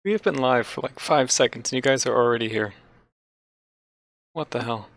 We have been live for like 5 seconds and you guys are already here. What the hell?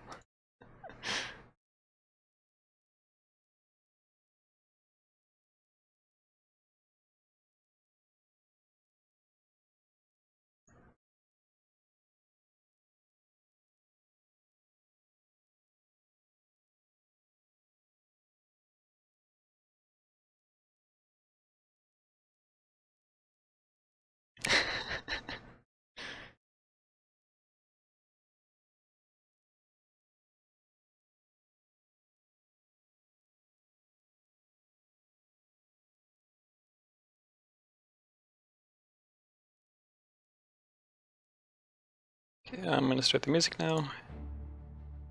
Okay, I'm gonna start the music now.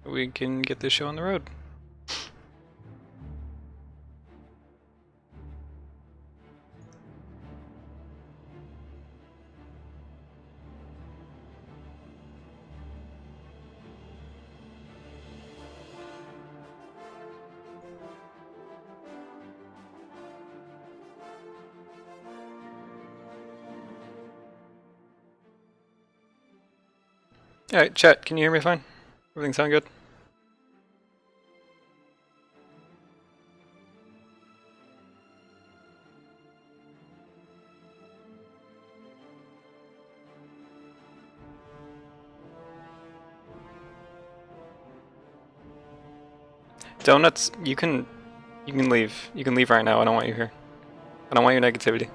We can get this show on the road. Alright, chat, can you hear me fine? Everything sound good? Donuts, you can leave. You can leave right now. I don't want you here. I don't want your negativity.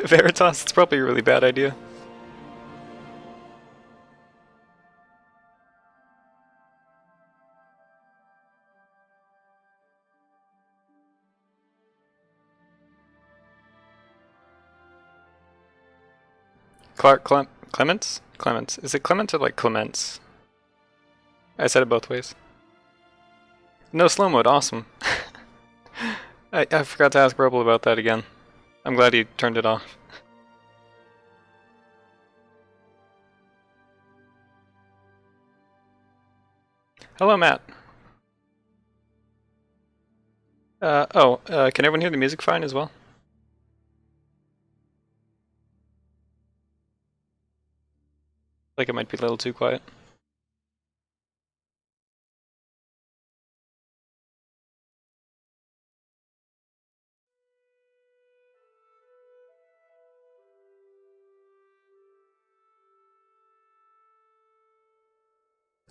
Veritas, it's probably a really bad idea. Clements? Clements. Is it Clements or like Clements? I said it both ways. No slow mode, awesome. I forgot to ask Rebel about that again. I'm glad he turned it off. Hello, Matt. Can everyone hear the music fine as well? Like it might be a little too quiet.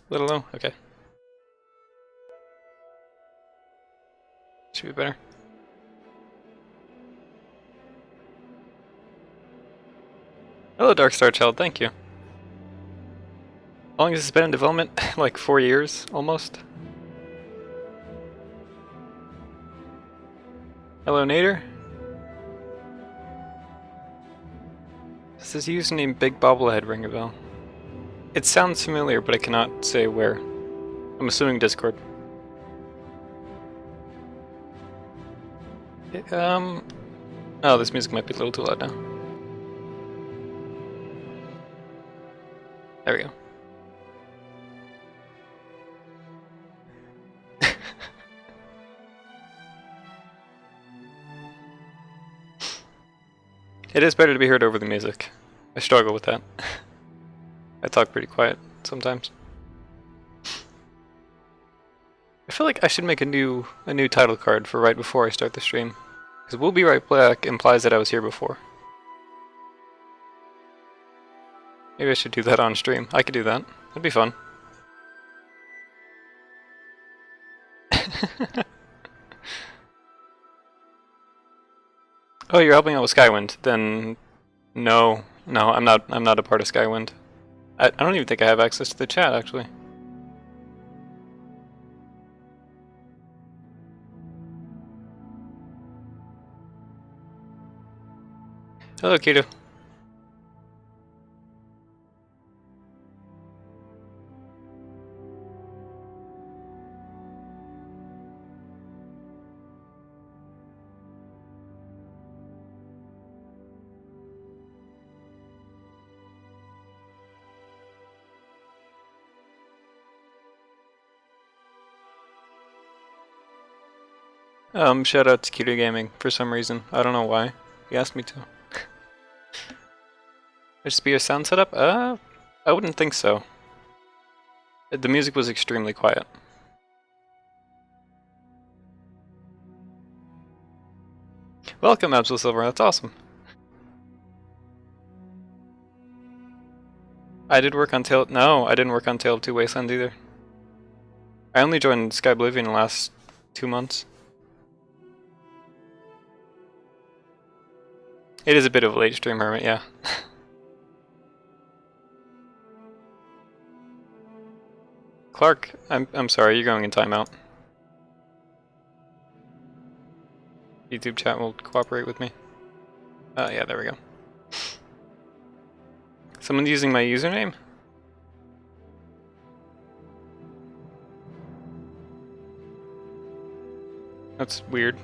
A little low? Okay. Should be better. Hello, Darkstar Child, thank you. How long has this been in development? Like 4 years, almost? Hello, Nader. Does his username Big Bobblehead ring a bell? It sounds familiar, but I cannot say where. I'm assuming Discord. Oh, this music might be a little too loud now. There we go. It is better to be heard over the music. I struggle with that. I talk pretty quiet sometimes. I feel like I should make a new title card for right before I start the stream. Because "We'll be right back" implies that I was here before. Maybe I should do that on stream. I could do that. That'd be fun. Oh, you're helping out with Skywind? Then no, I'm not a part of Skywind. I don't even think I have access to the chat actually. Hello, Keto. Shout out to Keto Gaming for some reason. I don't know why. He asked me to. Just be a sound setup? I wouldn't think so. The music was extremely quiet. Welcome, Absolute Silver. That's awesome. I did work on No, I didn't work on Tale of Two Wastelands either. I only joined Skyblivion in the last 2 months. It is a bit of a late stream hermit, yeah. Clark, I'm sorry, you're going in timeout. YouTube chat will cooperate with me. Yeah, there we go. Someone's using my username? That's weird.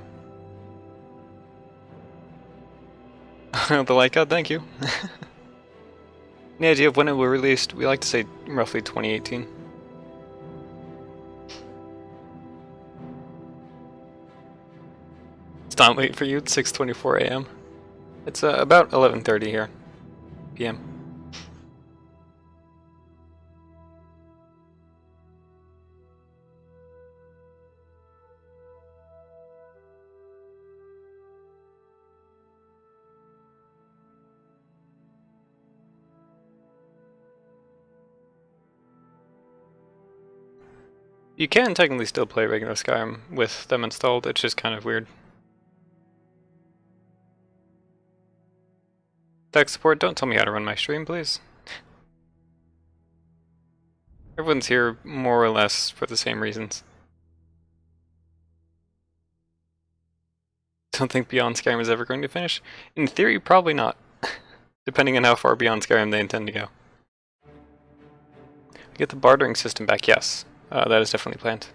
The like code, thank you. The idea of when it will released, we like to say roughly 2018. It's not late for you, it's 6:24 a.m. It's about 11:30 here, p.m. You can technically still play regular Skyrim with them installed, it's just kind of weird. Tech support, don't tell me how to run my stream, please. Everyone's here more or less for the same reasons. Don't think Beyond Skyrim is ever going to finish? In theory, probably not. Depending on how far beyond Skyrim they intend to go. Get the bartering system back, yes. That is definitely planned.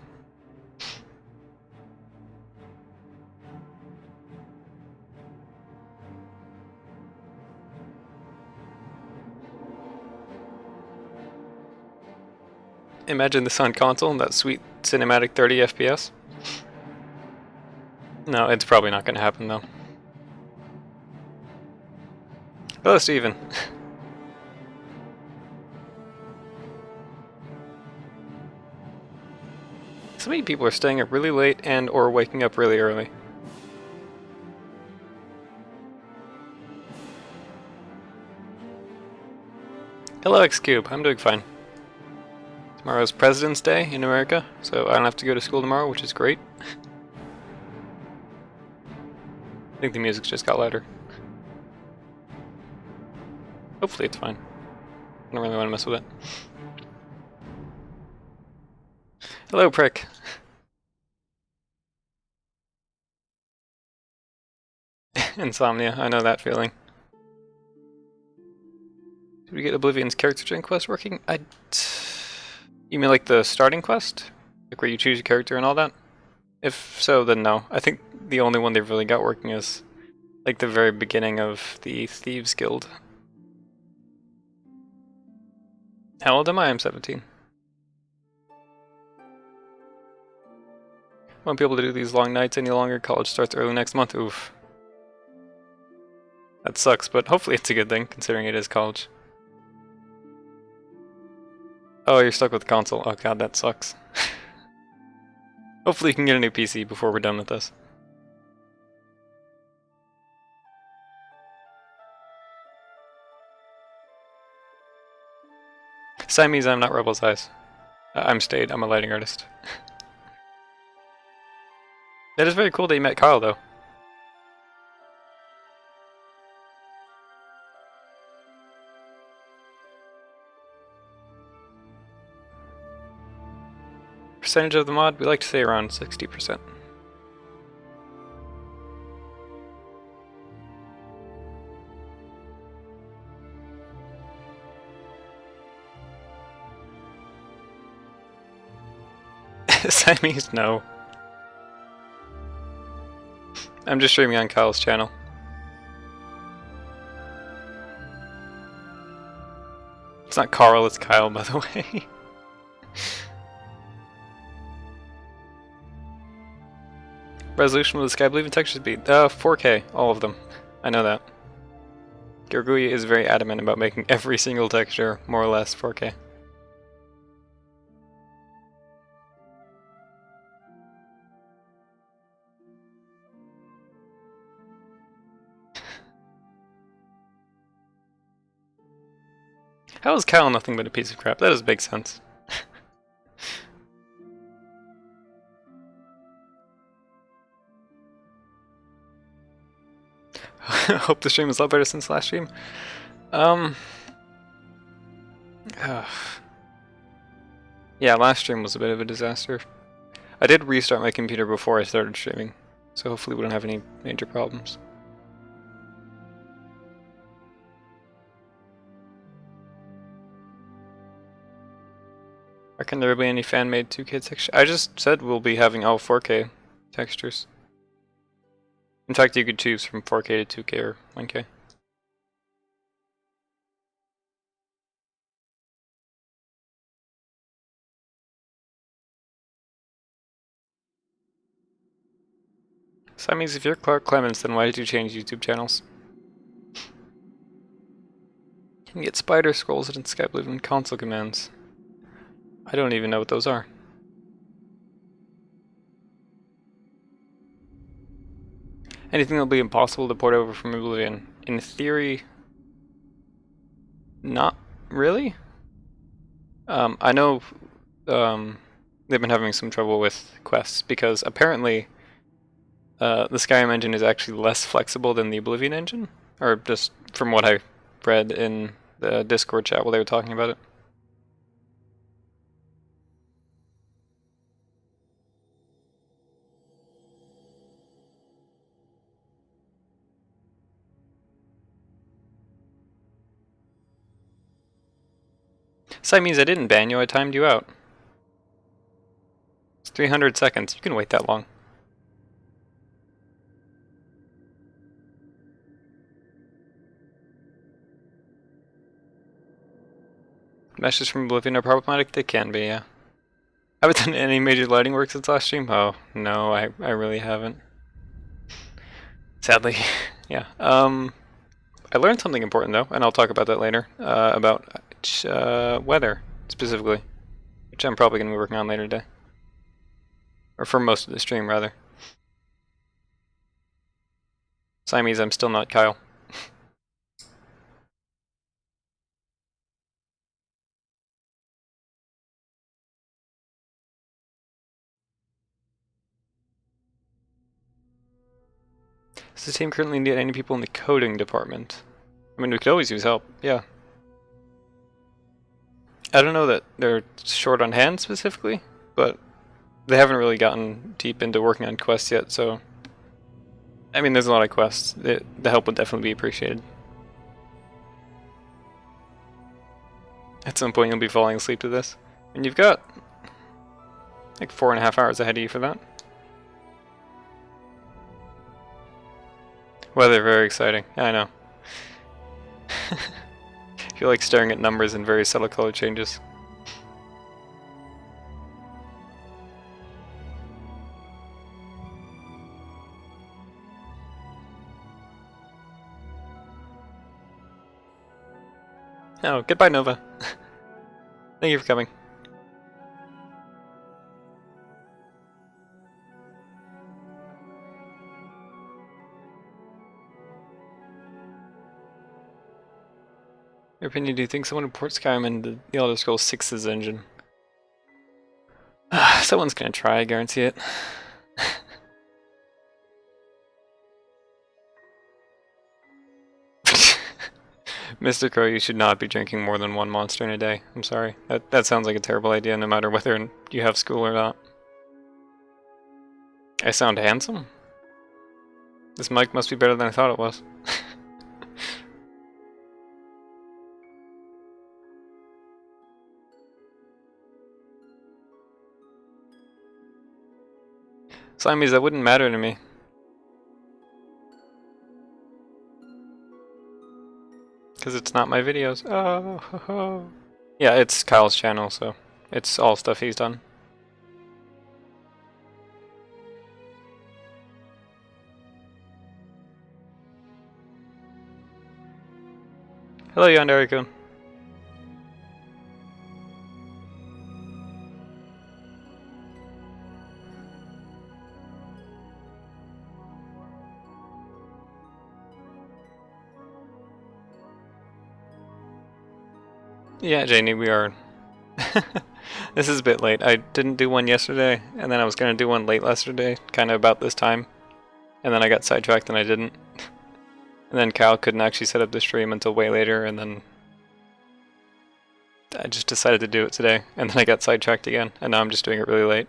Imagine this on console, that sweet cinematic 30 FPS. No, it's probably not going to happen though. Hello, Steven. So many people are staying up really late and or waking up really early. Hello, X-Cube. I'm doing fine. Tomorrow's President's Day in America, so I don't have to go to school tomorrow, which is great. I think the music just got louder. Hopefully it's fine. I don't really want to mess with it. Hello, prick. Insomnia, I know that feeling. Did we get Oblivion's character gen quest working? You mean like the starting quest? Like where you choose your character and all that? If so, then no. I think the only one they've really got working is like the very beginning of the Thieves Guild. How old am I? I'm 17. Won't be able to do these long nights any longer. College starts early next month. Oof. That sucks, but hopefully it's a good thing, considering it is college. Oh, you're stuck with the console. Oh god, that sucks. Hopefully you can get a new PC before we're done with this. Siamese, I'm not Rebel's Eyes. I'm Stade, I'm a lighting artist. That is very cool that you met Kyle, though. Percentage of the mod, we like to say around 60%. Siamese, no. I'm just streaming on Kyle's channel. It's not Carl, it's Kyle, by the way. Resolution with the Skyblivion texture speed. 4K, all of them. I know that. Gergui is very adamant about making every single texture more or less 4K. How is Kyle nothing but a piece of crap? That doesn't make sense. Hope the stream is a lot better since last stream. Yeah, last stream was a bit of a disaster. I did restart my computer before I started streaming, so hopefully we don't have any major problems. Can there be any fan-made 2K textures? I just said we'll be having all 4K textures. In fact, you could choose from 4K to 2K or 1K. So that means if you're Clark Clemens, then why did you change YouTube channels? You can get spider scrolls and Skyblivion console commands. I don't even know what those are. Anything that'll be impossible to port over from Oblivion? In theory, not really. I know they've been having some trouble with quests because apparently the Skyrim engine is actually less flexible than the Oblivion engine, or just from what I read in the Discord chat while they were talking about it. So that means I didn't ban you, I timed you out. It's 300 seconds, you can wait that long. Meshes from Oblivion are problematic? They can be, yeah. Haven't done any major lighting work since last stream? Oh, no, I really haven't. Sadly, yeah. I learned something important though, and I'll talk about that later, about weather, specifically, which I'm probably going to be working on later today. Or for most of the stream, rather. So that means I'm still not Kyle. Does the team currently need any people in the coding department? I mean, we could always use help, yeah. I don't know that they're short on hand specifically, but they haven't really gotten deep into working on quests yet, so... I mean, there's a lot of quests. The help would definitely be appreciated. At some point you'll be falling asleep to this. And you've got like 4.5 hours ahead of you for that. Weather, very exciting. Yeah, I know. I feel like staring at numbers and very subtle color changes. Oh, goodbye, Nova. Thank you for coming. Your opinion, do you think someone would port Skyrim into the Elder Scrolls 6's engine? Someone's gonna try, I guarantee it. Mr. Crow, you should not be drinking more than one monster in a day. I'm sorry. That sounds like a terrible idea no matter whether you have school or not. I sound handsome? This mic must be better than I thought it was. Slimies, that wouldn't matter to me. Because it's not my videos. Oh, ho, ho. Yeah, it's Kyle's channel, so it's all stuff he's done. Hello, Yandere-kun. Yeah, Janie, we are. This is a bit late. I didn't do one yesterday, and then I was going to do one late yesterday, kind of about this time. And then I got sidetracked and I didn't. And then Kyle couldn't actually set up the stream until way later, and then I just decided to do it today. And then I got sidetracked again, and now I'm just doing it really late.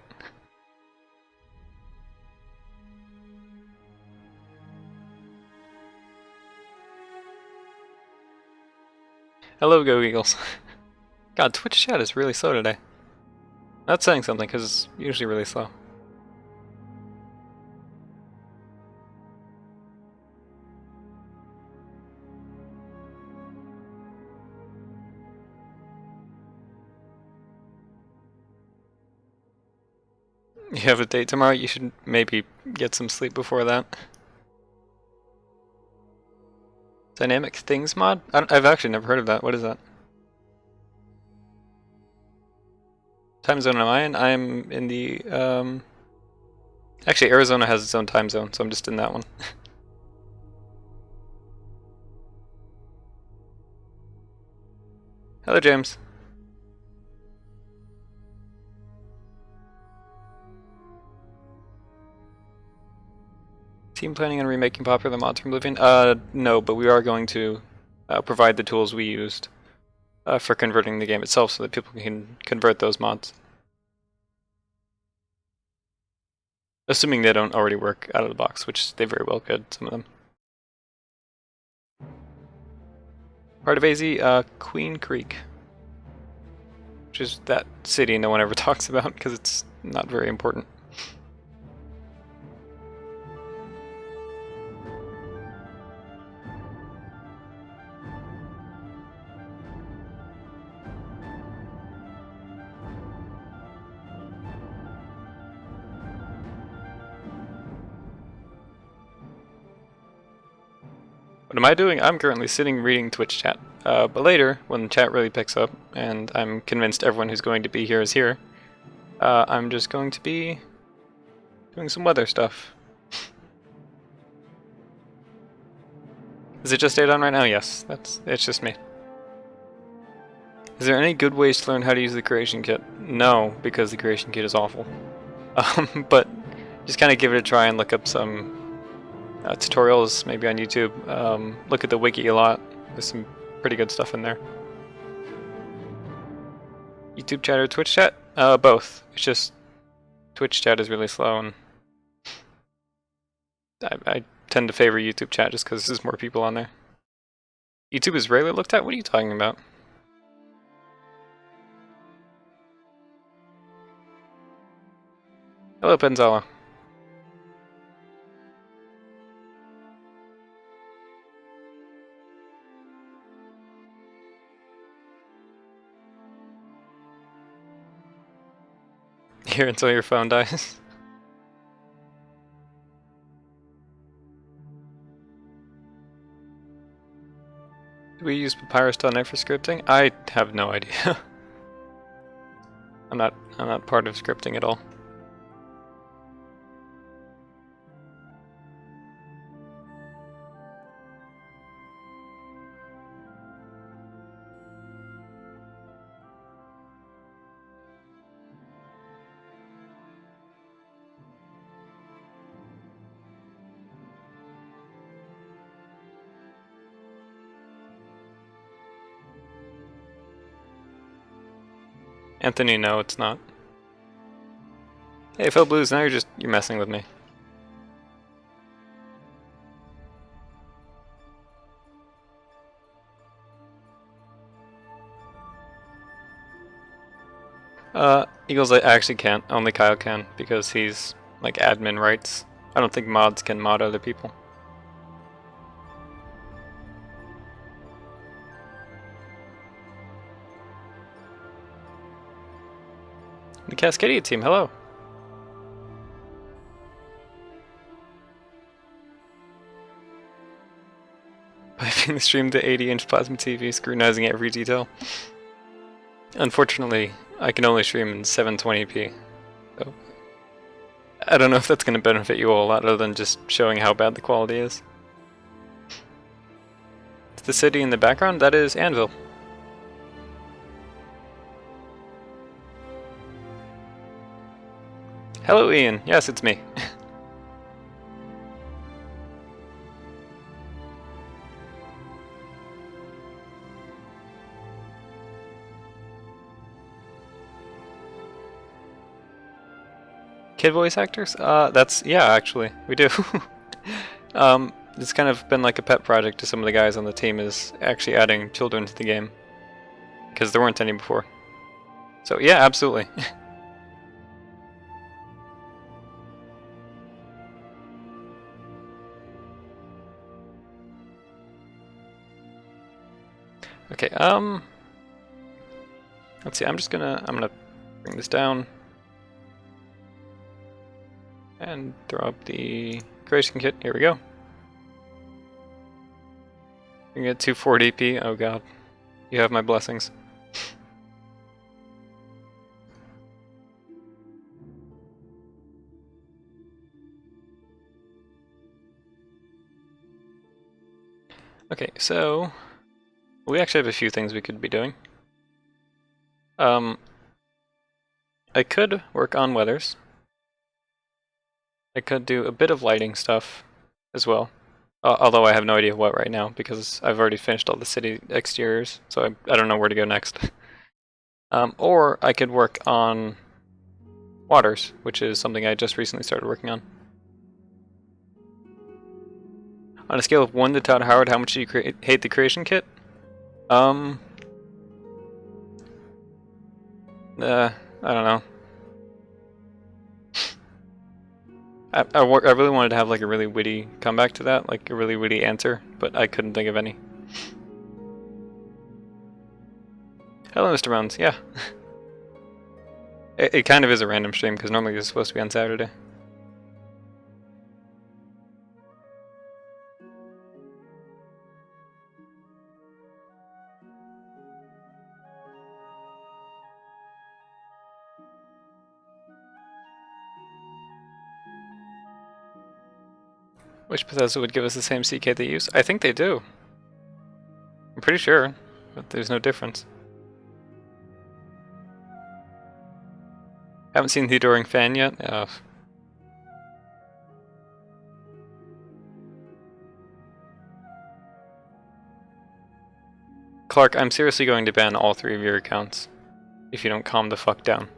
Hello, Go Eagles. God, Twitch chat is really slow today. That's saying something, because it's usually really slow. You have a date tomorrow? You should maybe get some sleep before that. Dynamic Things mod? I've actually never heard of that. What is that? Time zone am I in? I'm in the, actually, Arizona has its own time zone, so I'm just in that one. Hello, James. Team planning on remaking popular mods from Oblivion? No, but we are going to provide the tools we used for converting the game itself so that people can convert those mods. Assuming they don't already work out of the box, which they very well could, some of them. Part of AZ, Queen Creek. Which is that city no one ever talks about because it's not very important. What am I doing? I'm currently sitting reading Twitch chat. But later, when the chat really picks up, and I'm convinced everyone who's going to be here is here, I'm just going to be doing some weather stuff. Is it just 8 on right now? Yes, it's just me. Is there any good ways to learn how to use the creation kit? No, because the creation kit is awful. But just kind of give it a try and look up some tutorials, maybe on YouTube. Look at the wiki a lot. There's some pretty good stuff in there. YouTube chat or Twitch chat? Both. It's just Twitch chat is really slow, and I tend to favor YouTube chat just because there's more people on there. YouTube is rarely looked at? What are you talking about? Hello, Penzala. Here until your phone dies. Do we use Papyrus.net for scripting? I have no idea. I'm not part of scripting at all. Anthony, no, it's not. Hey, Phil Blues, now you're messing with me. Eagles, I actually can't. Only Kyle can, because he's, like, admin rights. I don't think mods can mod other people. The Cascadia team, hello. keeping the stream to 80-inch plasma TV, scrutinizing every detail. Unfortunately, I can only stream in 720p, so I don't know if that's going to benefit you all a lot other than just showing how bad the quality is. The city in the background, that is Anvil. Hello Ian, yes it's me. Kid voice actors? Yeah, actually, we do. It's kind of been like a pet project to some of the guys on the team, is actually adding children to the game. Because there weren't any before. So yeah, absolutely. Okay, let's see, I'm gonna bring this down. And throw up the creation kit, here we go. You get 240p, oh god. You have my blessings. Okay, so we actually have a few things we could be doing. I could work on weathers. I could do a bit of lighting stuff as well. Although I have no idea what right now because I've already finished all the city exteriors, so I don't know where to go next. Or I could work on waters, which is something I just recently started working on. On a scale of 1 to Todd Howard, how much do you hate the creation kit? I don't know. I really wanted to have like a really witty comeback to that, like a really witty answer, but I couldn't think of any. Hello, Mr. Bones. Yeah. It kind of is a random stream because normally it's supposed to be on Saturday. Which Bethesda would give us the same CK they use? I think they do. I'm pretty sure, but there's no difference. Haven't seen the Adoring Fan yet? Clark, I'm seriously going to ban all 3 of your accounts if you don't calm the fuck down.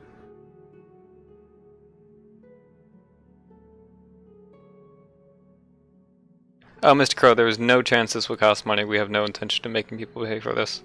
Oh, Mr. Crow, there is no chance this will cost money. We have no intention of making people pay for this.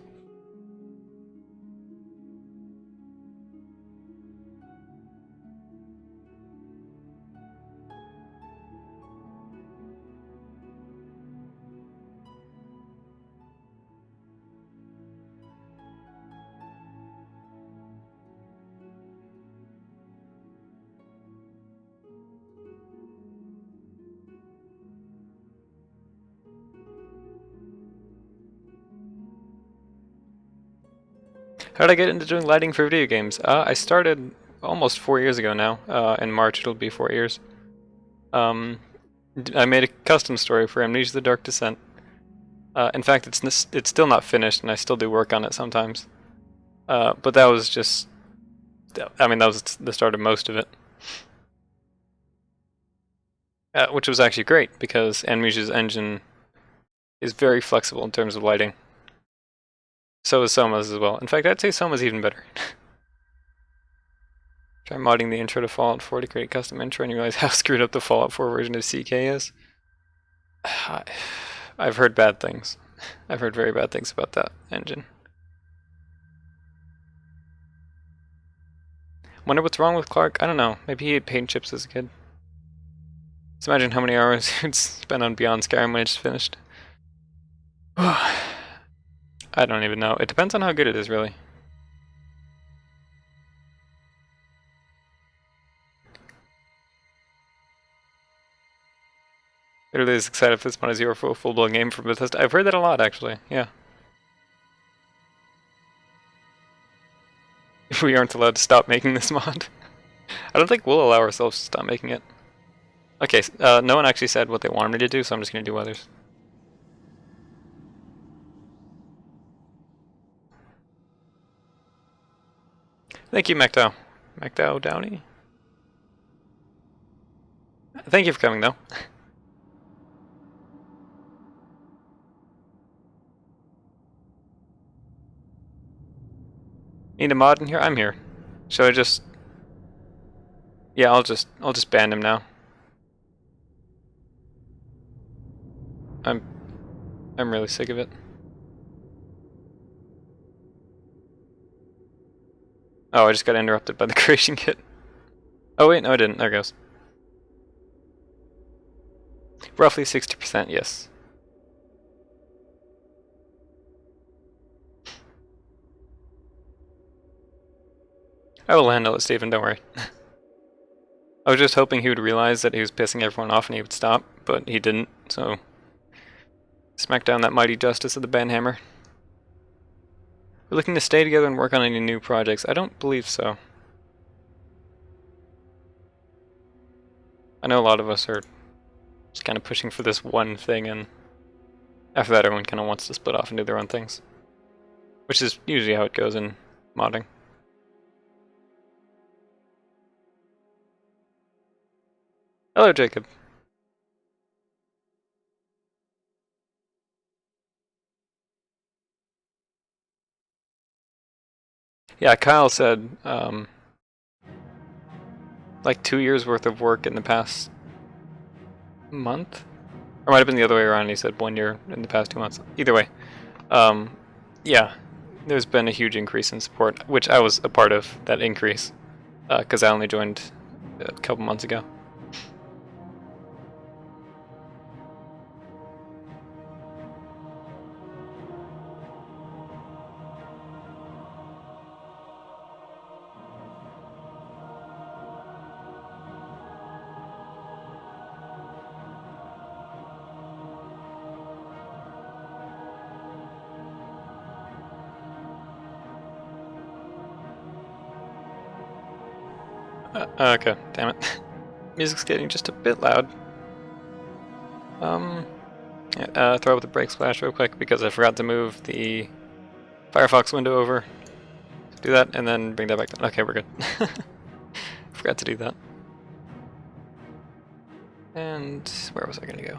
How did I get into doing lighting for video games? I started almost 4 years ago now. In March it'll be 4 years. I made a custom story for Amnesia: The Dark Descent. In fact, it's still not finished, and I still do work on it sometimes. But that was just, I mean, that was the start of most of it. Which was actually great, because Amnesia's engine is very flexible in terms of lighting. So is Soma's as well. In fact, I'd say Soma's even better. Try modding the intro to Fallout 4 to create a custom intro and you realize how screwed up the Fallout 4 version of CK is. I've heard bad things. I've heard very bad things about that engine. Wonder what's wrong with Clark? I don't know. Maybe he ate paint chips as a kid. Just imagine how many hours he'd spent on Beyond Skyrim when it just finished. I don't even know. It depends on how good it is, really. Literally as excited if this mod is your full-blown game from Bethesda. I've heard that a lot, actually. Yeah. If we aren't allowed to stop making this mod. I don't think we'll allow ourselves to stop making it. Okay, no one actually said what they wanted me to do, so I'm just going to do others. Thank you, MacDow. MacDow Downey. Thank you for coming, though. Need a mod in here? I'm here. Should I just... Yeah, I'll just ban him now. I'm really sick of it. Oh, I just got interrupted by the creation kit. Oh wait, no I didn't. There it goes. Roughly 60%, yes. I will handle it, Stephen, don't worry. I was just hoping he would realize that he was pissing everyone off and he would stop, but he didn't, so... Smack down that mighty justice of the banhammer. We're looking to stay together and work on any new projects. I don't believe so. I know a lot of us are just kind of pushing for this one thing, and after that everyone kind of wants to split off and do their own things. Which is usually how it goes in modding. Hello, Jacob. Yeah, Kyle said, like 2 years worth of work in the past month? Or might have been the other way around, he said 1 year in the past 2 months. Either way. Yeah, there's been a huge increase in support, which I was a part of, that increase. Because I only joined a couple months ago. Okay, damn it. Music's getting just a bit loud. Throw up the brake splash real quick because I forgot to move the Firefox window over. Do that and then bring that back down. Okay, we're good. Forgot to do that. And where was I gonna go?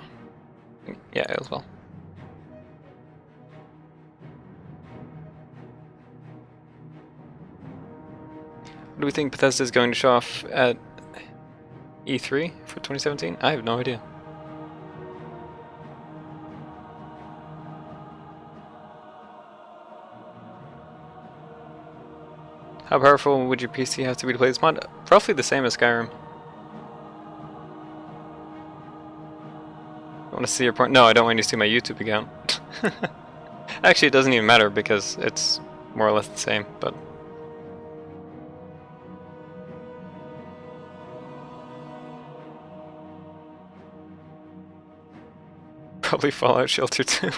Yeah, as well. What do we think Bethesda is going to show off at E3 for 2017? I have no idea. How powerful would your PC have to be to play this mod? Roughly the same as Skyrim. I want to see your point. No, I don't want you to see my YouTube account. Actually, it doesn't even matter because it's more or less the same, but... Probably Fallout Shelter 2.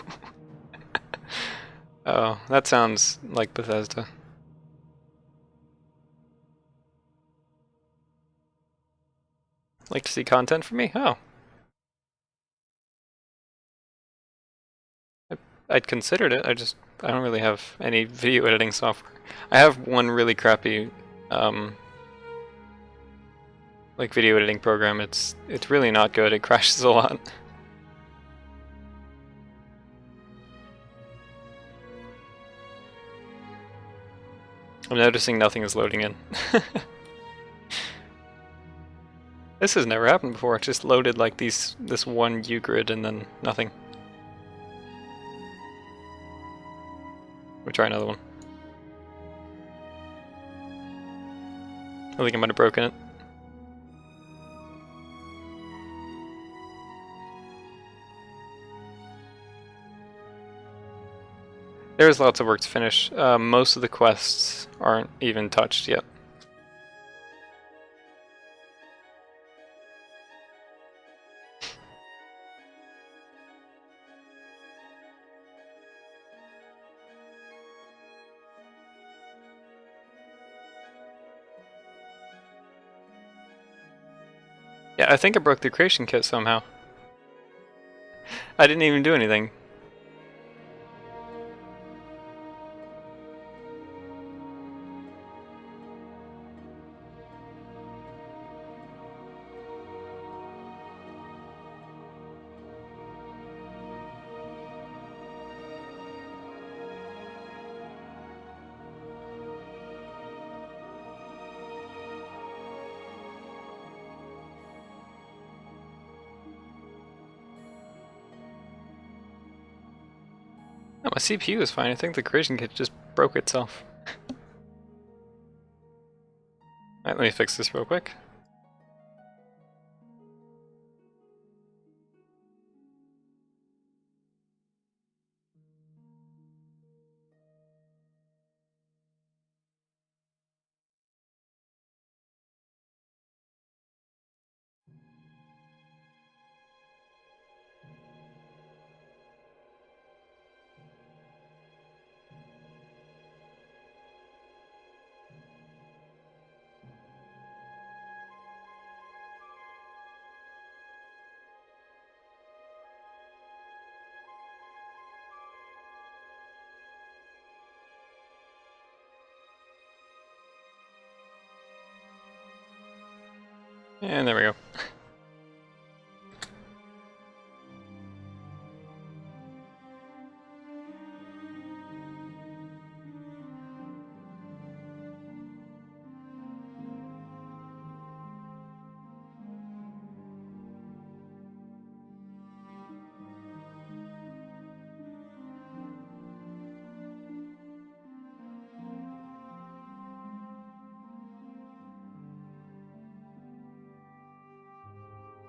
Oh, that sounds like Bethesda. Like to see content from me? Oh. I'd considered it, I don't really have any video editing software. I have one really crappy like video editing program. It's really not good, it crashes a lot. I'm noticing nothing is loading in. This has never happened before, it just loaded like this one U-grid and then nothing. We'll try another one. I think I might have broken it. There's lots of work to finish. Most of the quests aren't even touched yet. Yeah, I think I broke the creation kit somehow. I didn't even do anything. No, my CPU is fine. I think the creation kit just broke itself. Alright, let me fix this real quick. And there we go.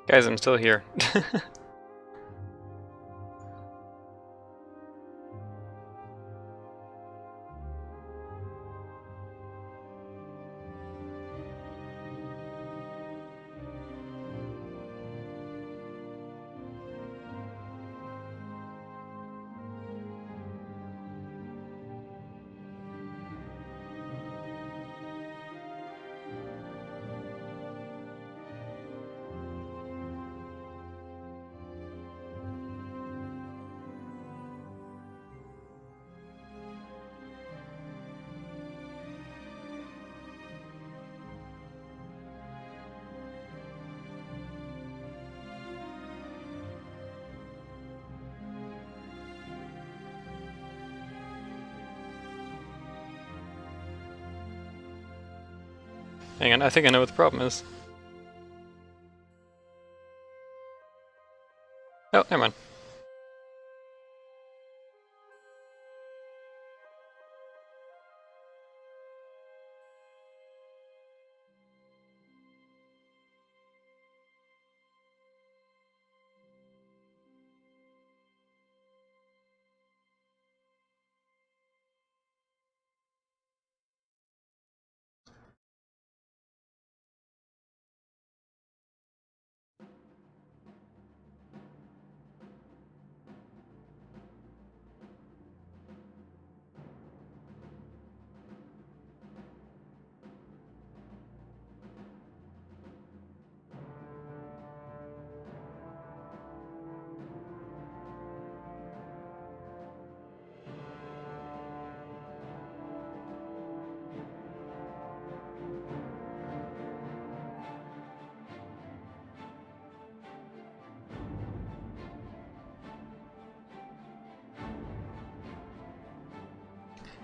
Guys, I'm still here. Hang on, I think I know what the problem is. Oh, never mind.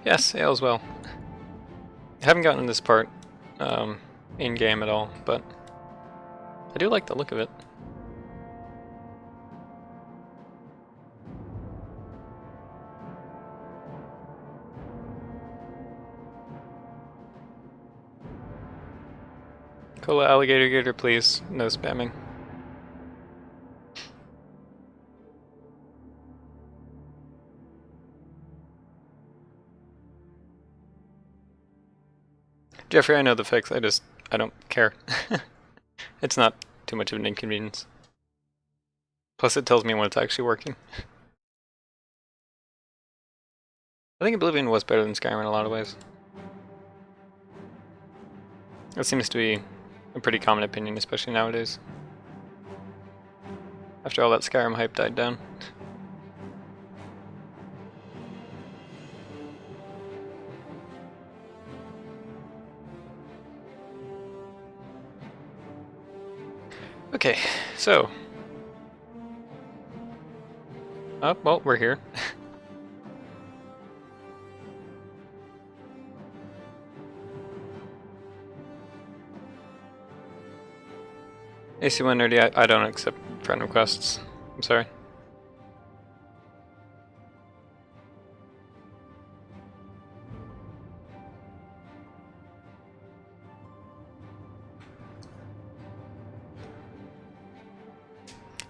Yes, ale as well. I haven't gotten this part in-game at all, but I do like the look of it. Cola alligator gator, please. No spamming. Jeffrey, I know the fix, I don't care. It's not too much of an inconvenience. Plus it tells me when it's actually working. I think Oblivion was better than Skyrim in a lot of ways. That seems to be a pretty common opinion, especially nowadays. after all that Skyrim hype died down. Okay, so... oh, well, we're here. AC1 nerdy, I don't accept friend requests. I'm sorry.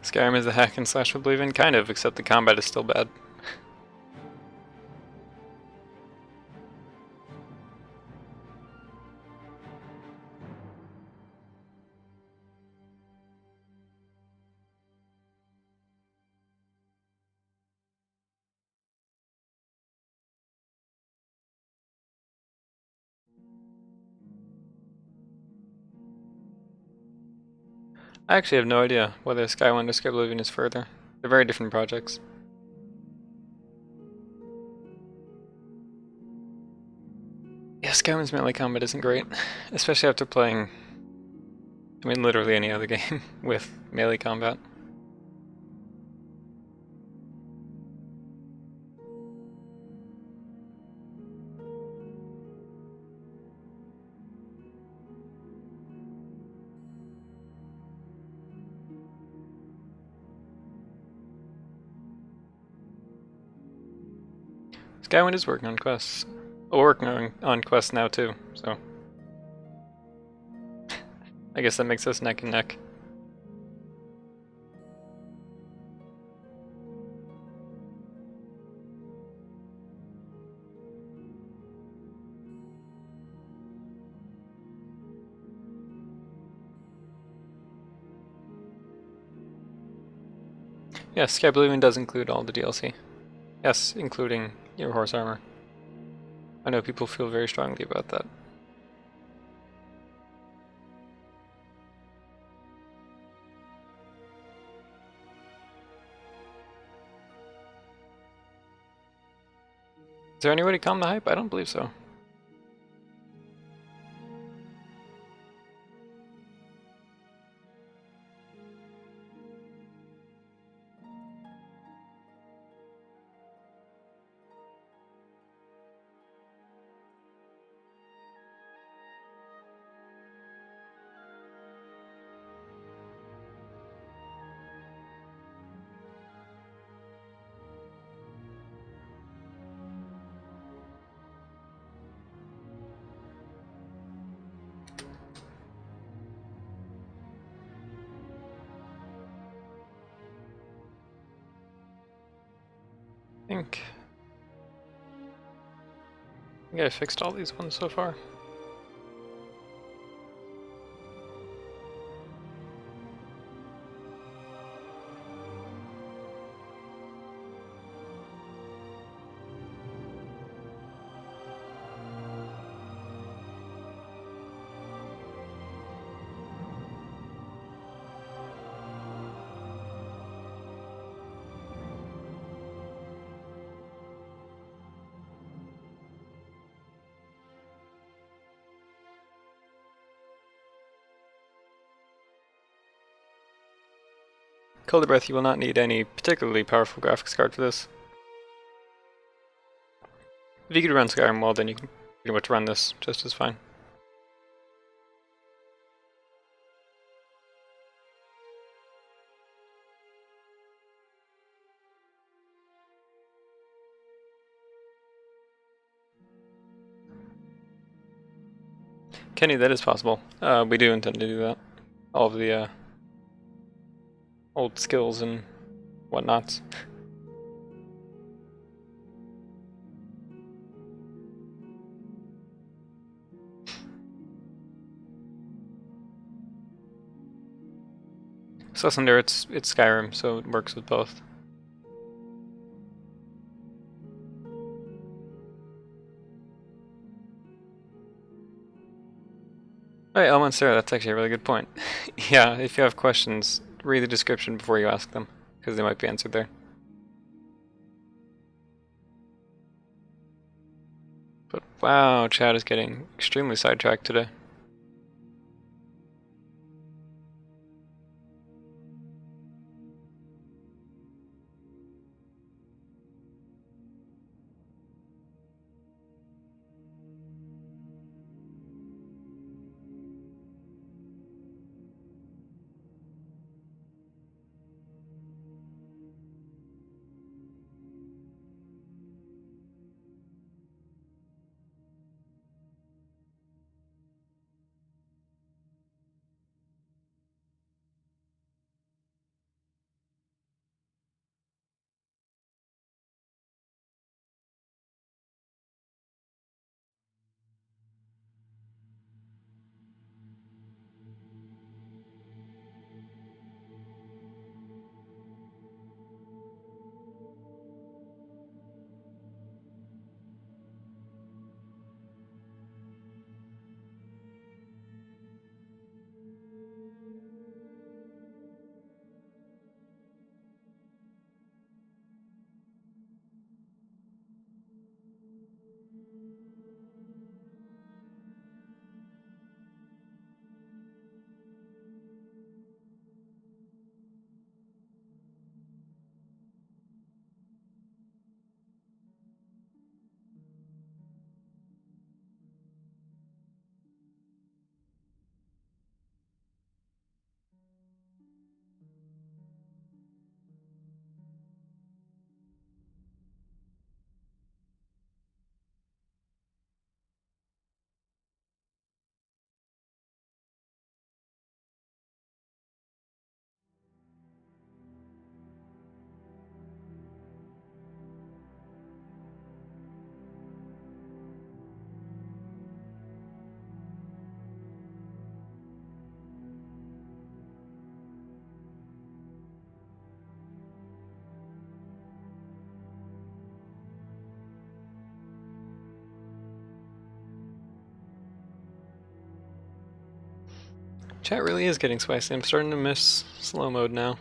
Skyrim is a hack and slash Oblivion, kind of, except the combat is still bad. I actually have no idea whether Skywind or Skyblivion is further. They're very different projects. Yeah, Skywind's melee combat isn't great, especially after playing, I mean, literally any other game with melee combat. Skywind is working on quests. Oh, working on quests now too, so... I guess that makes us neck and neck. Yes, Skyblivion does include all the DLC. Yes, including your horse armor. I know people feel very strongly about that. Is there any way to calm the hype? I don't believe so. I think I fixed all these ones so far. Cold Breath, you will not need any particularly powerful graphics card for this. If you could run Skyrim well, then you can pretty much run this just as fine. Kenny, that is possible. We do intend to do that. All of the old skills and whatnots. Sussender, it's Skyrim, so it works with both. Alright, Elmonster, that's actually a really good point. Yeah, if you have questions read the description before you ask them, because they might be answered there. But wow, chat is getting extremely sidetracked today. Chat really is getting spicy. I'm starting to miss slow mode now.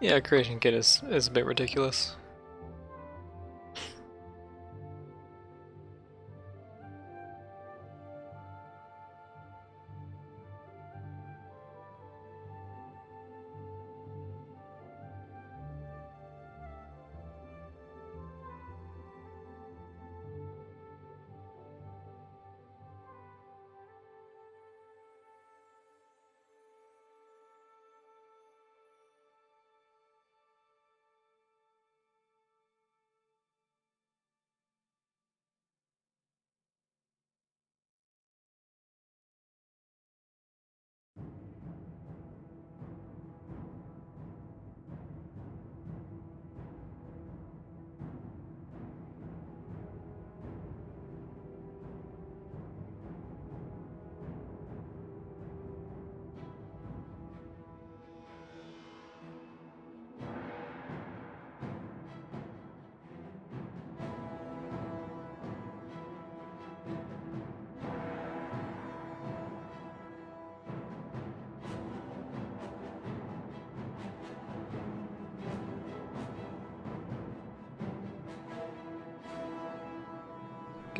Yeah, creation kit is a bit ridiculous.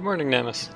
Good morning, Namus.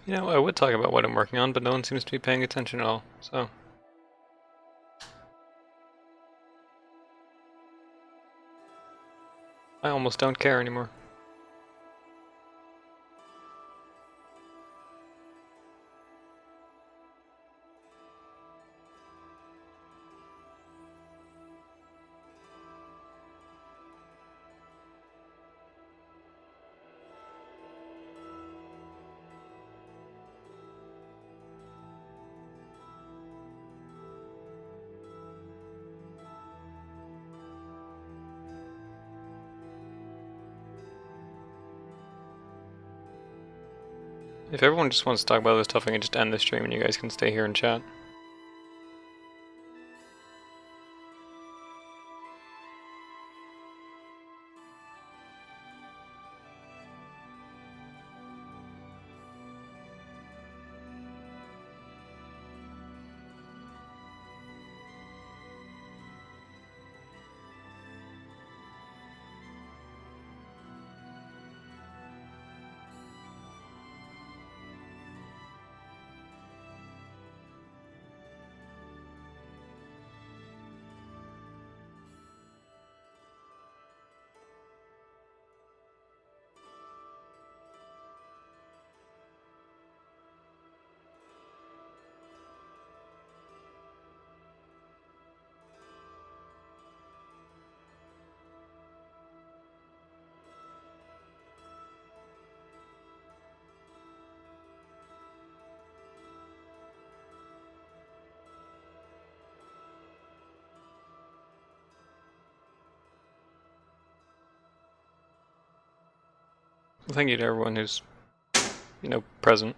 You know, I would talk about what I'm working on, but no one seems to be paying attention at all, so. I almost don't care anymore. If everyone just wants to talk about this stuff, I can just end the stream and you guys can stay here and chat. thank you to everyone who's, present.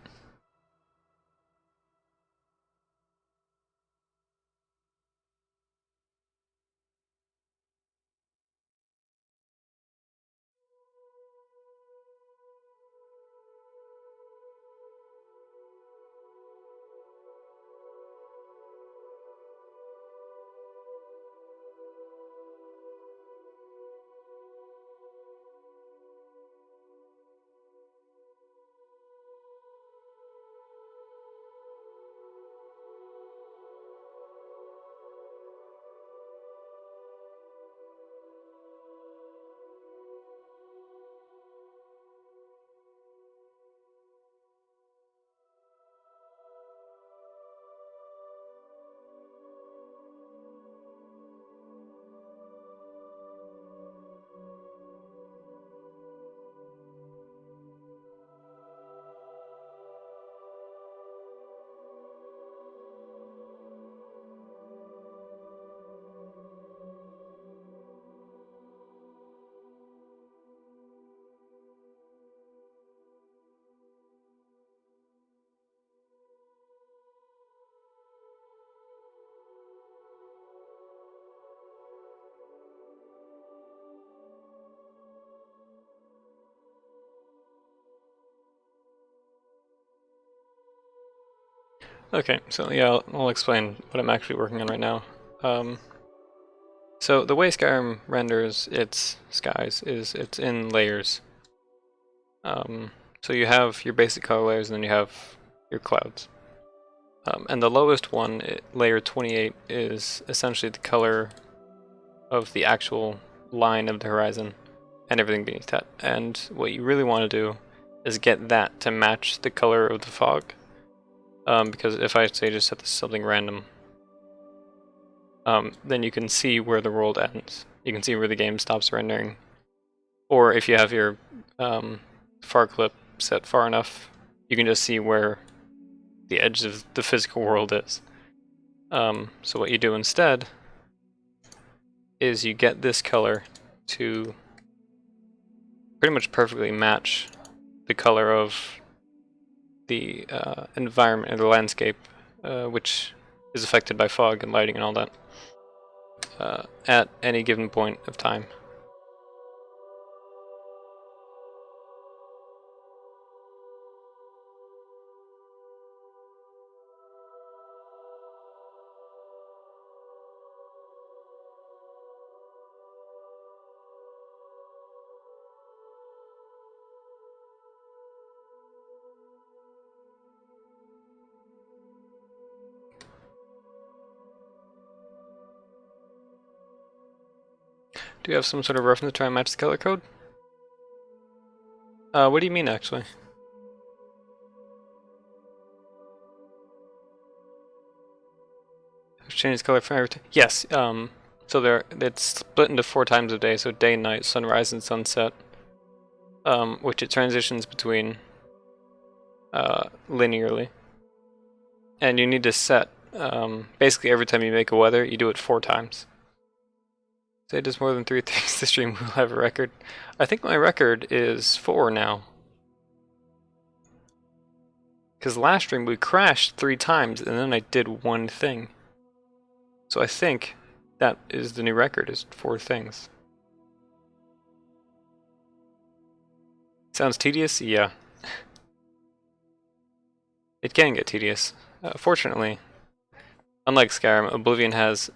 Okay, so yeah, I'll explain what I'm actually working on right now. So the way Skyrim renders its skies is it's in layers. So you have your basic color layers, and then you have your clouds. And the lowest one, layer 28, is essentially the color of the actual line of the horizon and everything beneath that. And what you really want to do is get that to match the color of the fog. Because if I say just set this to something random, then you can see where the world ends. You can see where the game stops rendering. Or if you have your far clip set far enough, you can just see where the edge of the physical world is. So what you do instead is you get this color to pretty much perfectly match the color of the environment or the landscape, which is affected by fog and lighting and all that, at any given point of time. Do you have some sort of reference to try and match the color code? What do you mean, actually? Change color for everything. Yes. So it's split into 4 times of day. So day, night, sunrise, and sunset. Which it transitions between linearly. And you need to set basically every time you make a weather, you do it 4 times. Say it does more than 3 things, the stream will have a record. I think my record is 4 now. Because last stream we crashed 3 times and then I did 1 thing. So I think that is the new record, is 4 things. Sounds tedious? Yeah. It can get tedious. Fortunately, unlike Skyrim, Oblivion has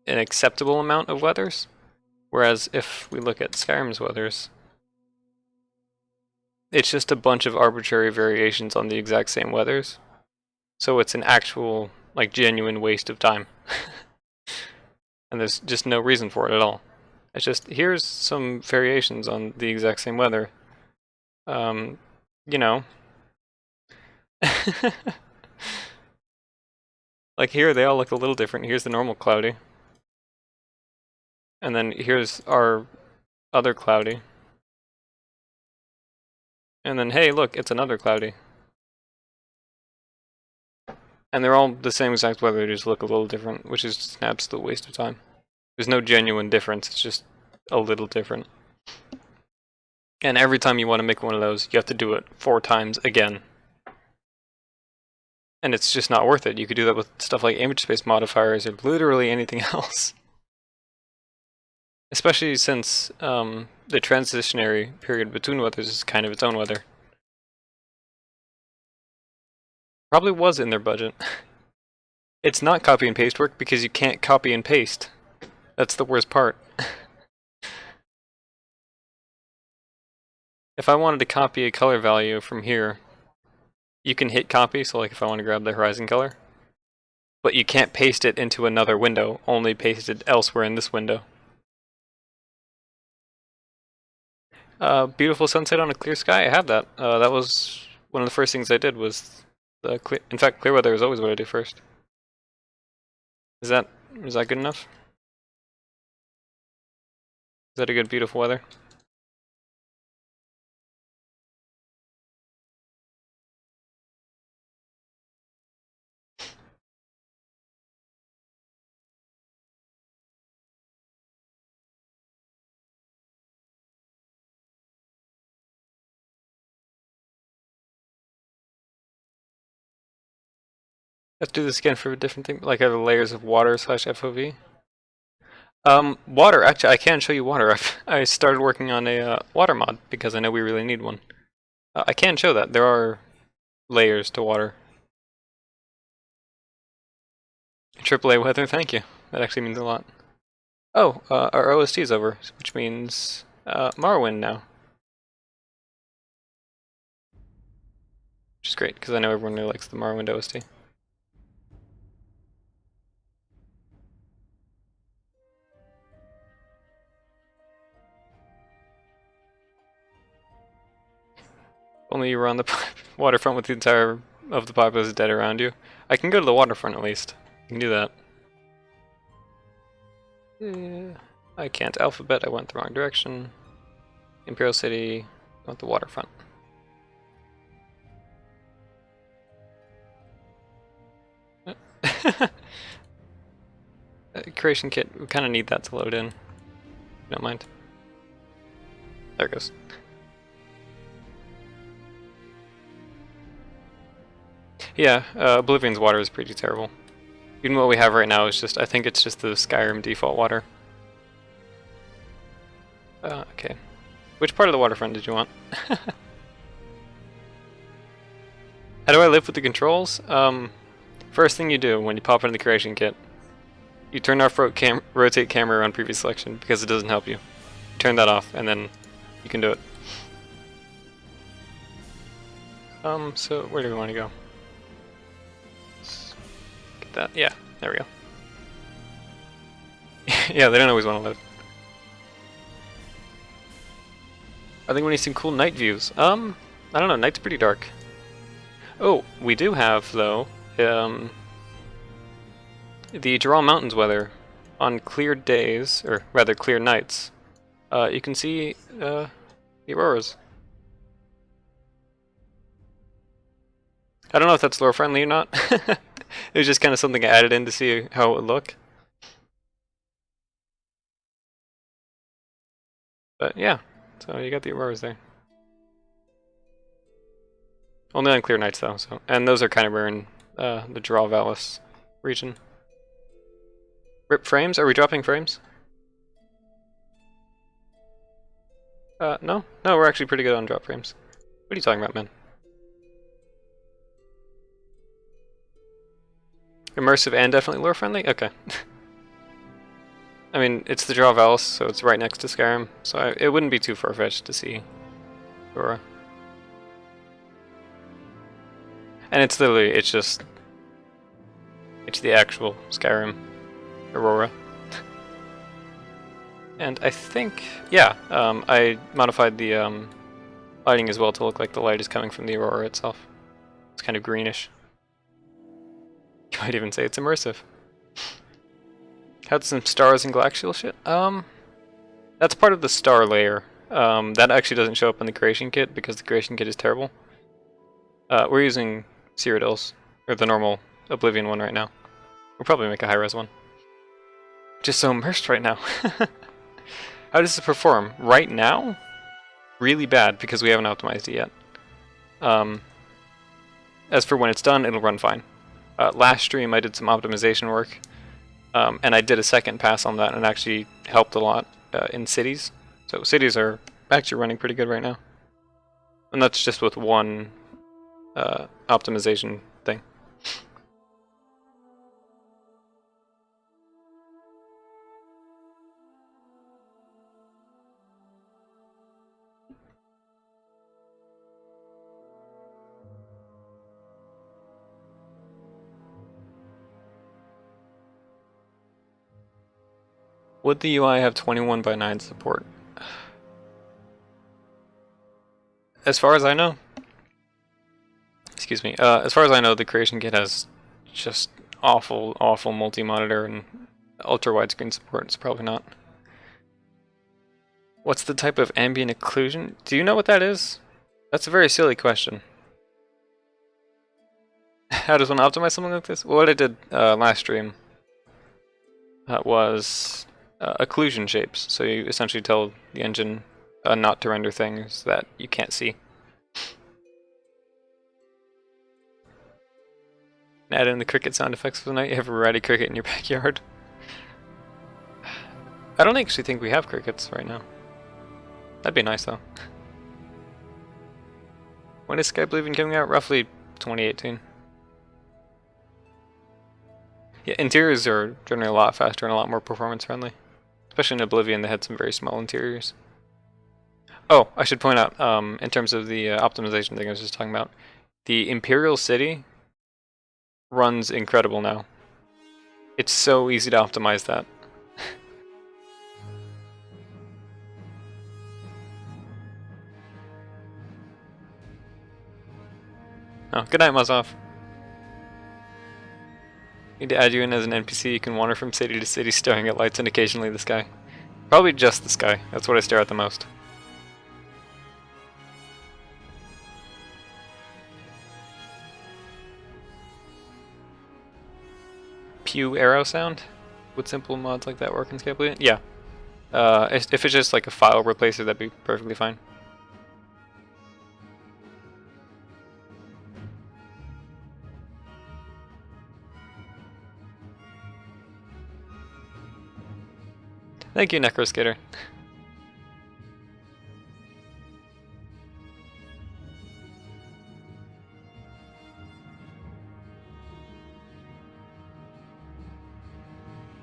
an acceptable amount of weathers, whereas if we look at Skyrim's weathers, it's just a bunch of arbitrary variations on the exact same weathers. So it's an actual, like, genuine waste of time. And there's just no reason for it at all. It's just, here's some variations on the exact same weather. You know. Like here, they all look a little different. Here's the normal cloudy. And then here's our other cloudy. And then, hey, look, it's another cloudy. And they're all the same exact weather, they just look a little different, which is just an absolute waste of time. There's no genuine difference, it's just a little different. And every time you want to make one of those, you have to do it 4 times again. And it's just not worth it. You could do that with stuff like image space modifiers or literally anything else. Especially since the transitionary period between weathers is kind of its own weather. Probably was in their budget. It's not copy and paste work because you can't copy and paste. That's the worst part. If I wanted to copy a color value from here, you can hit copy, so like if I want to grab the horizon color, but you can't paste it into another window, only paste it elsewhere in this window. Beautiful sunset on a clear sky, I have that. That was one of the first things I did was in fact, clear weather is always what I do first. Is that good enough? Is that a good beautiful weather? Let's do this again for a different thing, like other layers of water / FOV. Water, actually, I can show you water. I started working on a water mod because I know we really need one. I can show that. There are layers to water. AAA weather, thank you. That actually means a lot. Oh, our OST is over, which means Morrowind now. Which is great, because I know everyone really likes the Morrowind OST. Only you were on the waterfront with the entire of the populace dead around you. I can go to the waterfront at least. I can do that. I can't. Alphabet, I went the wrong direction. Imperial City, I want the waterfront. Creation kit, we kind of need that to load in. If you don't mind. There it goes. Yeah, Oblivion's water is pretty terrible. Even what we have right now is just, I think it's just the Skyrim default water. Okay. Which part of the waterfront did you want? How do I live with the controls? First thing you do when you pop into the creation kit, you turn off rotate camera on previous selection because it doesn't help you. You turn that off and then you can do it. So where do we want to go? Let's get that, yeah, there we go. Yeah, they don't always want to load. I think we need some cool night views. I don't know, night's pretty dark. Oh, we do have, though, the Jurral Mountains weather. On clear days, or rather clear nights, you can see the auroras. I don't know if that's lore friendly or not. It was just kind of something I added in to see how it would look. But yeah, so you got the auroras there. Only on clear nights though, so and those are kind of rare in the Jurral Vallis region. Rip frames? Are we dropping frames? No, we're actually pretty good on drop frames. What are you talking about, man? Immersive and definitely lore friendly? Okay. I mean, it's the Jurral Vallis, so it's right next to Skyrim, so it wouldn't be too far-fetched to see Aurora. And it's literally, it's the actual Skyrim Aurora. And I think, yeah, I modified the lighting as well to look like the light is coming from the Aurora itself. It's kind of greenish. You might even say it's immersive. Had some stars and glacial shit. That's part of the star layer. That actually doesn't show up in the creation kit because the creation kit is terrible. We're using Cyrodiil's, or the normal Oblivion one right now. We'll probably make a high-res one. Just so immersed right now. How does it perform? Right now? really bad because we haven't optimized it yet. As for when it's done, it'll run fine. Last stream I did some optimization work, and I did a second pass on that and it actually helped a lot in cities. So cities are actually running pretty good right now. And that's just with one optimization thing. Would the UI have 21:9 support? As far as I know, excuse me, as far as I know, the creation kit has just awful multi-monitor and ultra widescreen support. It's probably not. What's the type of ambient occlusion? Do you know what that is? That's a very silly question. How does one optimize something like this? Well, what I did last stream was occlusion shapes. So you essentially tell the engine not to render things that you can't see. Add in the cricket sound effects for the night. You have a ratty cricket in your backyard. I don't actually think we have crickets right now. That'd be nice though. When is Skyblivion coming out? Roughly 2018. Yeah, interiors are generally a lot faster and a lot more performance friendly. Especially in Oblivion, they had some very small interiors. Oh, I should point out, in terms of the optimization thing I was just talking about, the Imperial City runs incredible now. It's so easy to optimize that. Oh, good night, Mazov. Need to add you in as an NPC. You can wander from city to city staring at lights and occasionally the sky. Probably just the sky. That's what I stare at the most. Pew arrow sound? Would simple mods like that work in Skyblivion? Yeah. If it's just like a file replacer, that'd be perfectly fine. Thank you, Necroskater.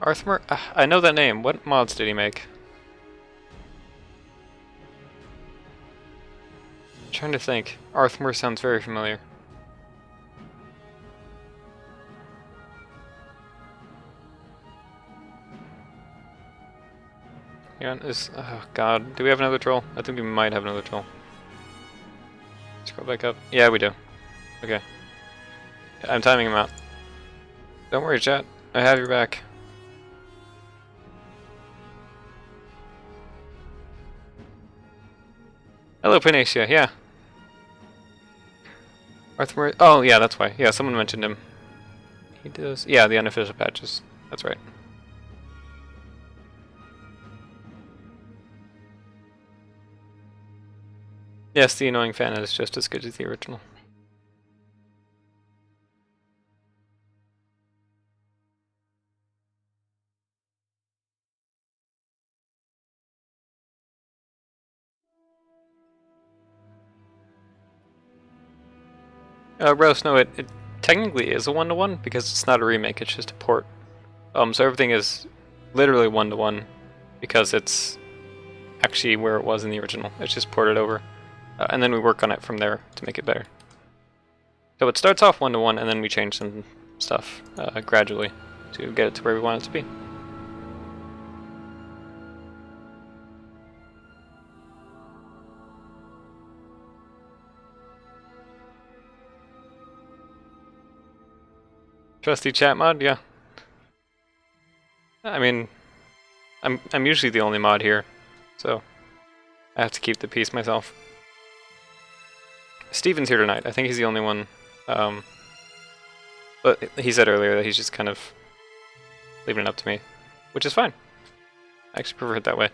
Arthmer? I know that name. What mods did he make? I'm trying to think. Arthmer sounds very familiar. Yeah, oh god. Do we have another troll? I think we might have another troll. Scroll back up. Yeah, we do. Okay. I'm timing him out. Don't worry, chat. I have your back. Hello, Panacia. Yeah. Arthur. Oh, yeah, that's why. Yeah, someone mentioned him. He does. Yeah, the unofficial patches. That's right. Yes, the annoying fan is just as good as the original. Rose, no, it technically is a one-to-one because it's not a remake, it's just a port. So everything is literally one-to-one because it's actually where it was in the original. It's just ported over. And then we work on it from there to make it better. So it starts off one-to-one and then we change some stuff gradually to get it to where we want it to be. Trusty chat mod, yeah. I mean, I'm usually the only mod here, so I have to keep the peace myself. Steven's here tonight. I think he's the only one. But he said earlier that he's just kind of leaving it up to me, which is fine. I actually prefer it that way.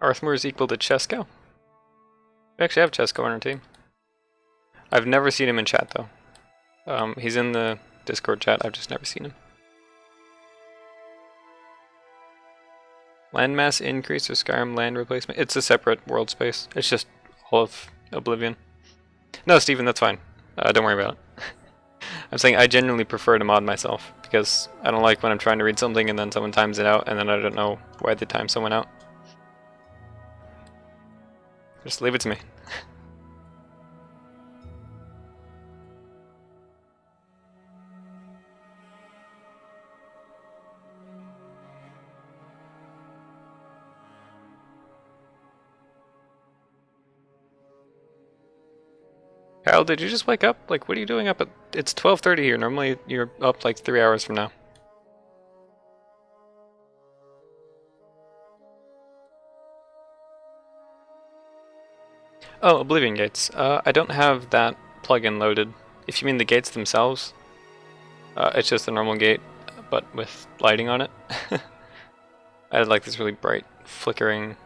Arthmore is equal to Chesko. We actually have Chesko on our team. I've never seen him in chat though. He's in the Discord chat, I've just never seen him. Landmass increase or Skyrim land replacement? It's a separate world space. It's just all of Oblivion. No, Steven, that's fine. Don't worry about it. I'm saying I genuinely prefer to mod myself because I don't like when I'm trying to read something and then someone times it out and then I don't know why they time someone out. Just leave it to me. Kyle, did you just wake up? Like, what are you doing up at... It's 12:30 here. Normally you're up like 3 hours from now. Oh, Oblivion gates. I don't have that plugin loaded. If you mean the gates themselves, it's just a normal gate, but with lighting on it. I had like this really bright, flickering,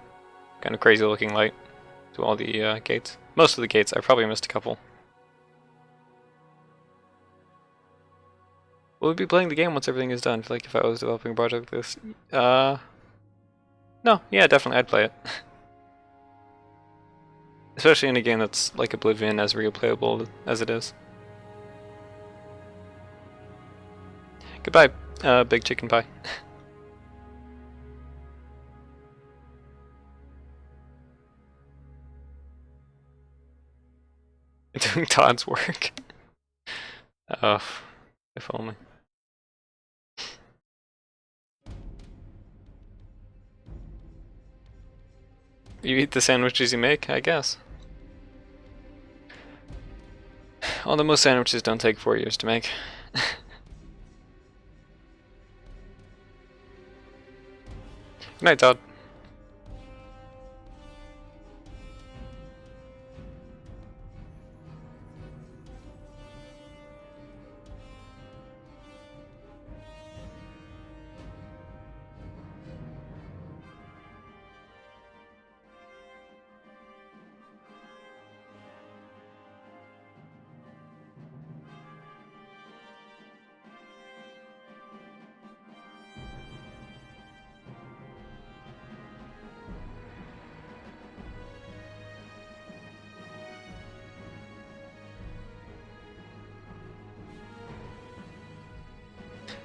kind of crazy looking light to all the gates. Most of the gates, I probably missed a couple. Will we be playing the game once everything is done? Like if I was developing a project like this? No, yeah, definitely I'd play it. Especially in a game that's like Oblivion, as replayable as it is. Goodbye, big chicken pie. Doing Todd's work. Oh, if only. You eat the sandwiches you make, I guess. Although most sandwiches don't take 4 years to make. Good night, Todd.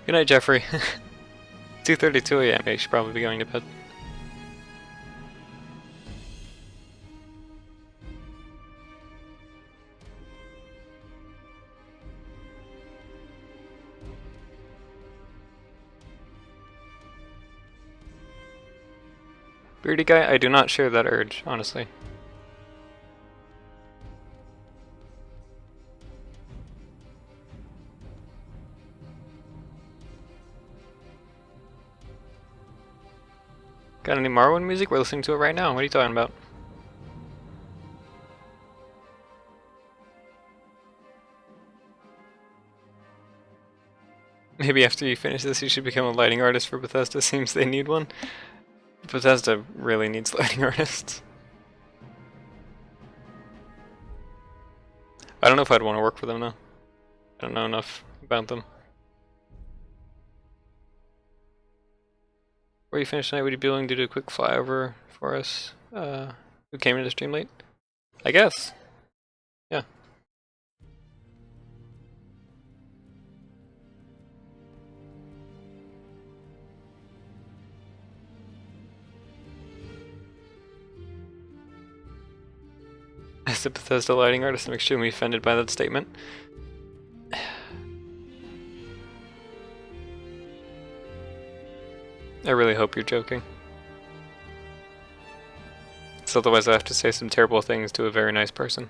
Good night, Jeffrey. 2:32 a.m. You should probably be going to bed. Beardy guy, I do not share that urge, honestly. Got any Marwin music? We're listening to it right now. What are you talking about? Maybe after you finish this you should become a lighting artist for Bethesda. Seems they need one. Bethesda really needs lighting artists. I don't know if I'd want to work for them though. I don't know enough about them. Before you finish tonight, would you be willing to do a quick flyover for us? Who came into the stream late? I guess. Yeah. As a Bethesda lighting artist, I'm extremely offended by that statement. I really hope you're joking. So otherwise I have to say some terrible things to a very nice person.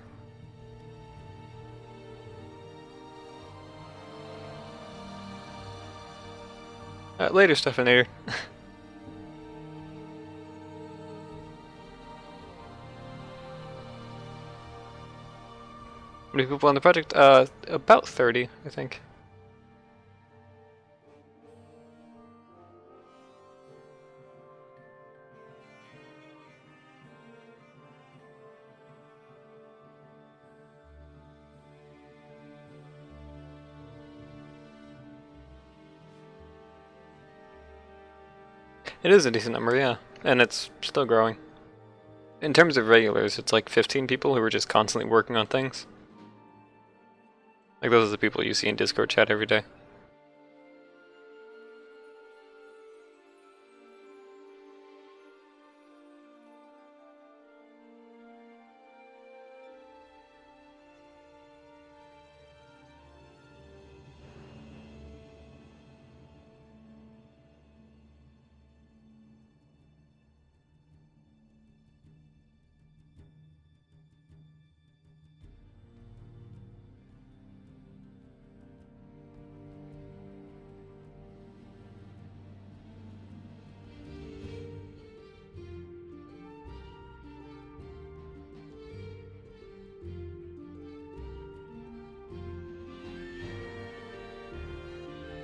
Later, Stephanator. How many people on the project? About 30, I think. It is a decent number, yeah, and it's still growing. In terms of regulars, it's like 15 people who are just constantly working on things. Like those are the people you see in Discord chat every day.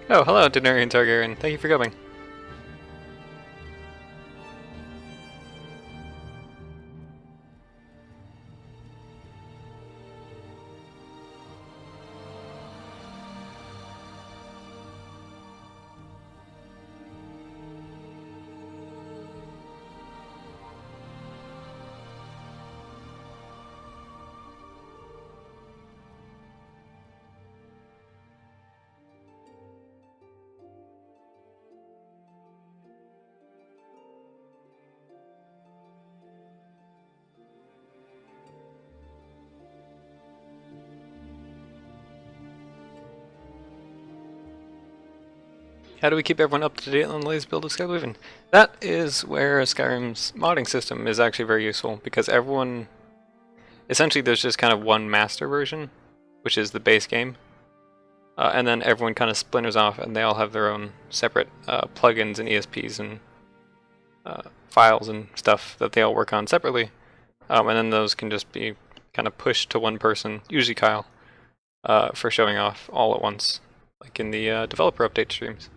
Oh, hello, Denarian Targaryen. Thank you for coming. How do we keep everyone up to date on the latest build of Skyblivion? That is where Skyrim's modding system is actually very useful, because everyone... Essentially there's just kind of one master version, which is the base game. And then everyone kind of splinters off and they all have their own separate plugins and ESPs and files and stuff that they all work on separately. And then those can just be kind of pushed to one person, usually Kyle, for showing off all at once, like in the developer update streams.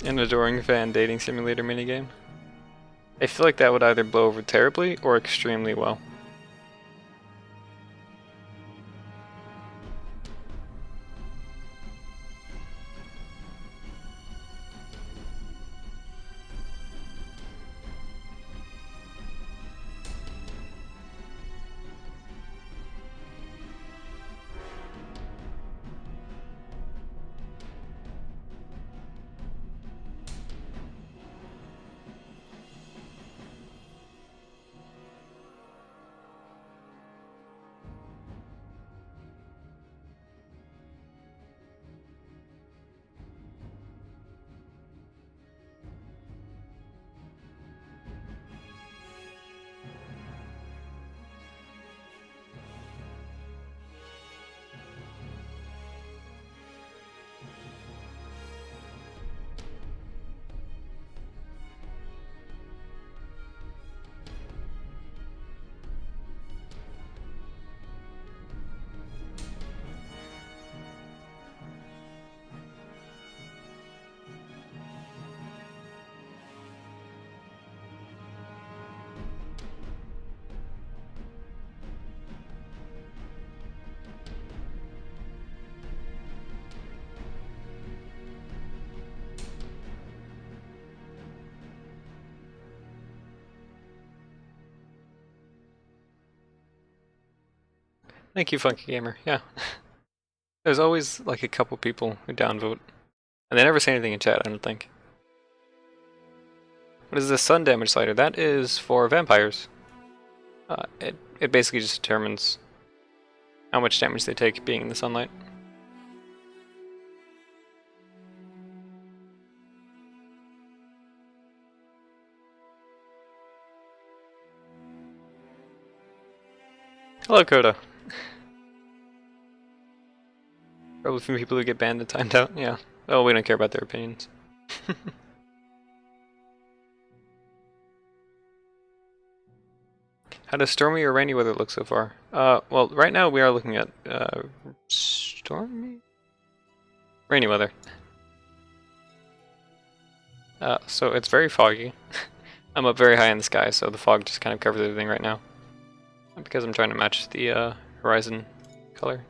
An adoring fan dating simulator minigame. I feel like that would either blow over terribly or extremely well. Thank you, Funky Gamer. Yeah. There's always like a couple people who downvote. And they never say anything in chat, I don't think. What is this sun damage slider? That is for vampires. It basically just determines how much damage they take being in the sunlight. Hello, Coda. Probably from people who get banned and timed out, yeah. Oh, we don't care about their opinions. How does stormy or rainy weather look so far? Well, right now we are looking at stormy? Rainy weather. So it's very foggy. I'm up very high in the sky, so the fog just kind of covers everything right now. Because I'm trying to match the horizon color.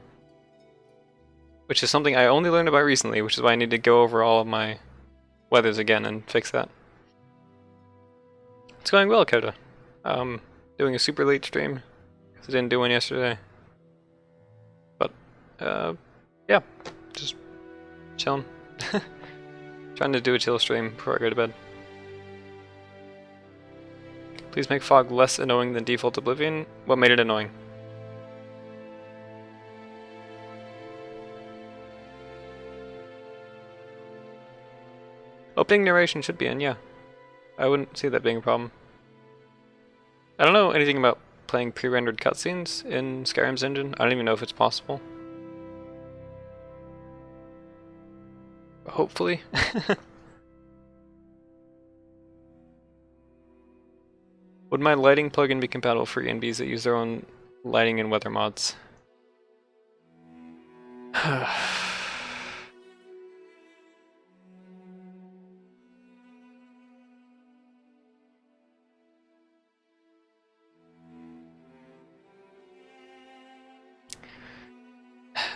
Which is something I only learned about recently, which is why I need to go over all of my weathers again and fix that. It's going well, Coda. Doing a super late stream, because I didn't do one yesterday. But, yeah, just chilling. Trying to do a chill stream before I go to bed. Please make fog less annoying than default Oblivion. What made it annoying? Opening narration should be in, yeah. I wouldn't see that being a problem. I don't know anything about playing pre-rendered cutscenes in Skyrim's engine. I don't even know if it's possible. Hopefully. Would my lighting plugin be compatible for ENBs that use their own lighting and weather mods?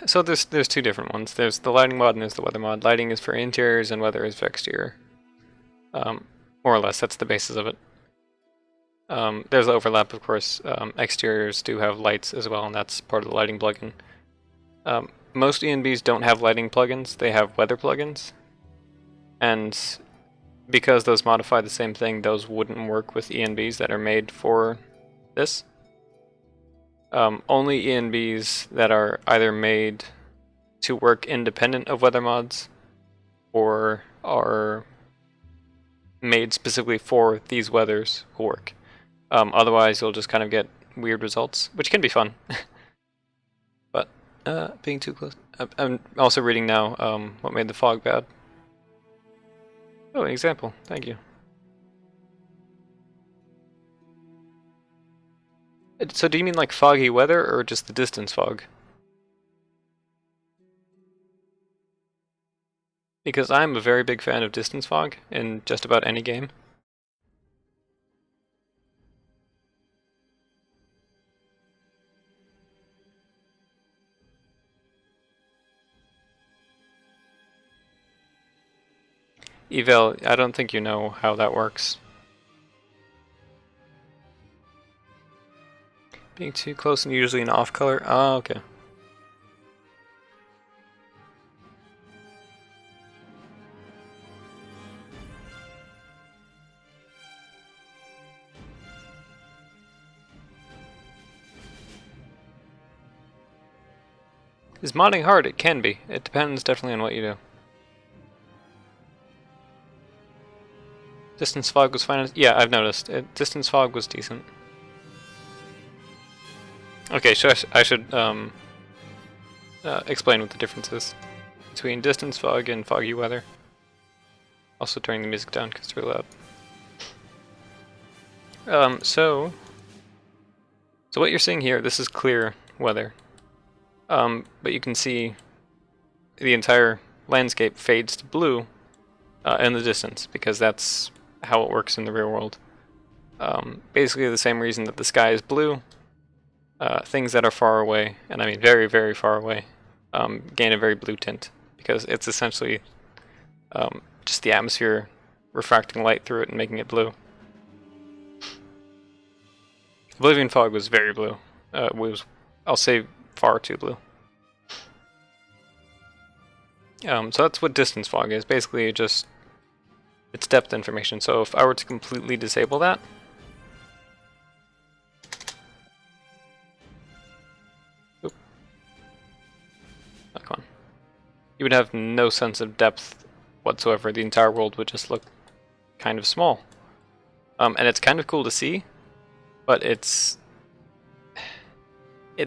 So there's two different ones. There's the lighting mod and there's the weather mod. Lighting is for interiors and weather is for exterior. More or less, that's the basis of it. There's overlap, of course. Exteriors do have lights as well, and that's part of the lighting plugin. Most ENBs don't have lighting plugins, they have weather plugins. And because those modify the same thing, those wouldn't work with ENBs that are made for this. Only ENBs that are either made to work independent of weather mods or are made specifically for these weathers will work. Otherwise, you'll just kind of get weird results, which can be fun. But being too close. I'm also reading now what made the fog bad. Oh, an example. Thank you. So do you mean like foggy weather or just the distance fog? Because I'm a very big fan of distance fog in just about any game. Evel, I don't think you know how that works. Being too close and usually an off color? Oh, okay. Is modding hard? It can be. It depends definitely on what you do. Distance fog was fine. Yeah, I've noticed. Distance fog was decent. Okay, so I should explain what the difference is between distance fog and foggy weather. Also turning the music down because it's really loud. So what you're seeing here, this is clear weather. But you can see the entire landscape fades to blue in the distance because that's how it works in the real world. Basically the same reason that the sky is blue. Things that are far away, and I mean very, very far away, gain a very blue tint because it's essentially just the atmosphere refracting light through it and making it blue. Oblivion fog was very blue. I'll say far too blue. So that's what distance fog is. Basically, it's depth information. So if I were to completely disable that, you would have no sense of depth whatsoever. The entire world would just look kind of small. And it's kind of cool to see, but it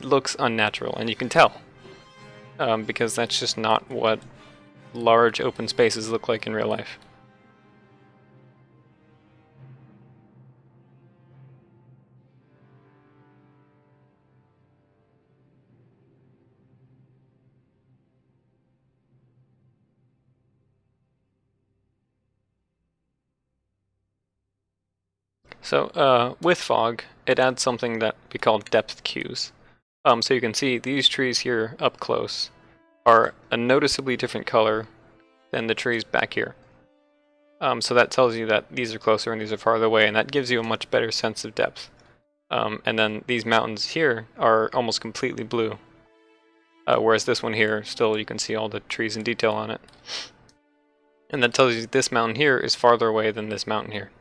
looks unnatural, and you can tell. Because that's just not what large open spaces look like in real life. So with fog, it adds something that we call depth cues. So you can see these trees here up close are a noticeably different color than the trees back here. So that tells you that these are closer and these are farther away, and that gives you a much better sense of depth. And then these mountains here are almost completely blue, whereas this one here, still you can see all the trees in detail on it. And that tells you this mountain here is farther away than this mountain here.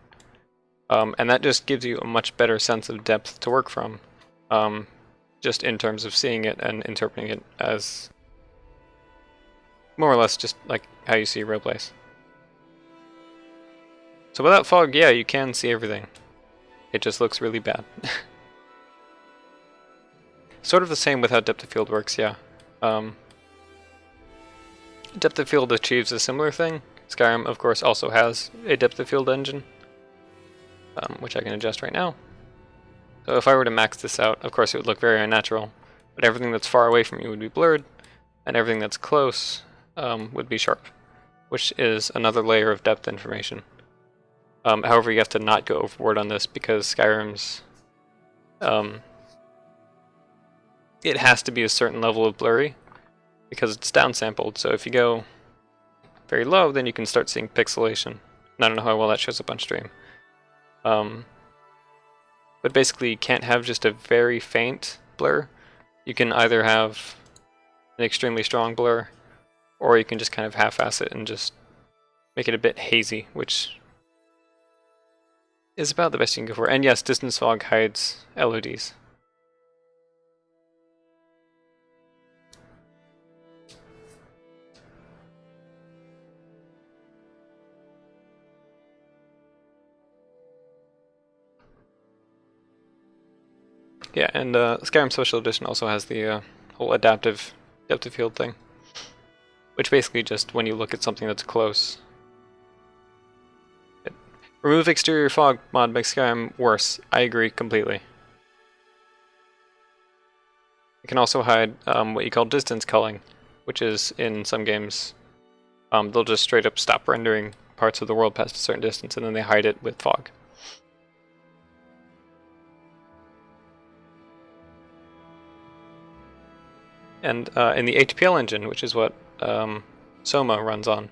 And that just gives you a much better sense of depth to work from, just in terms of seeing it and interpreting it as more or less just like how you see a real place. So without fog, yeah, you can see everything. It just looks really bad. Sort of the same with how depth of field works, yeah. Depth of field achieves a similar thing. Skyrim, of course, also has a depth of field engine, which I can adjust right now. So if I were to max this out, of course it would look very unnatural, but everything that's far away from you would be blurred, and everything that's close would be sharp, which is another layer of depth information. However, you have to not go overboard on this because Skyrim's it has to be a certain level of blurry because it's downsampled. So if you go very low, then you can start seeing pixelation. And I don't know how well that shows up on stream. But basically, you can't have just a very faint blur. You can either have an extremely strong blur, or you can just kind of half-ass it and just make it a bit hazy, which is about the best you can go for. And yes, distance fog hides LODs. Yeah, and Skyrim Special Edition also has the whole adaptive depth of field thing, which basically just when you look at something that's close. Remove exterior fog mod makes Skyrim worse. I agree completely. You can also hide what you call distance culling, which is in some games they'll just straight up stop rendering parts of the world past a certain distance and then they hide it with fog. And in the HPL engine, which is what Soma runs on,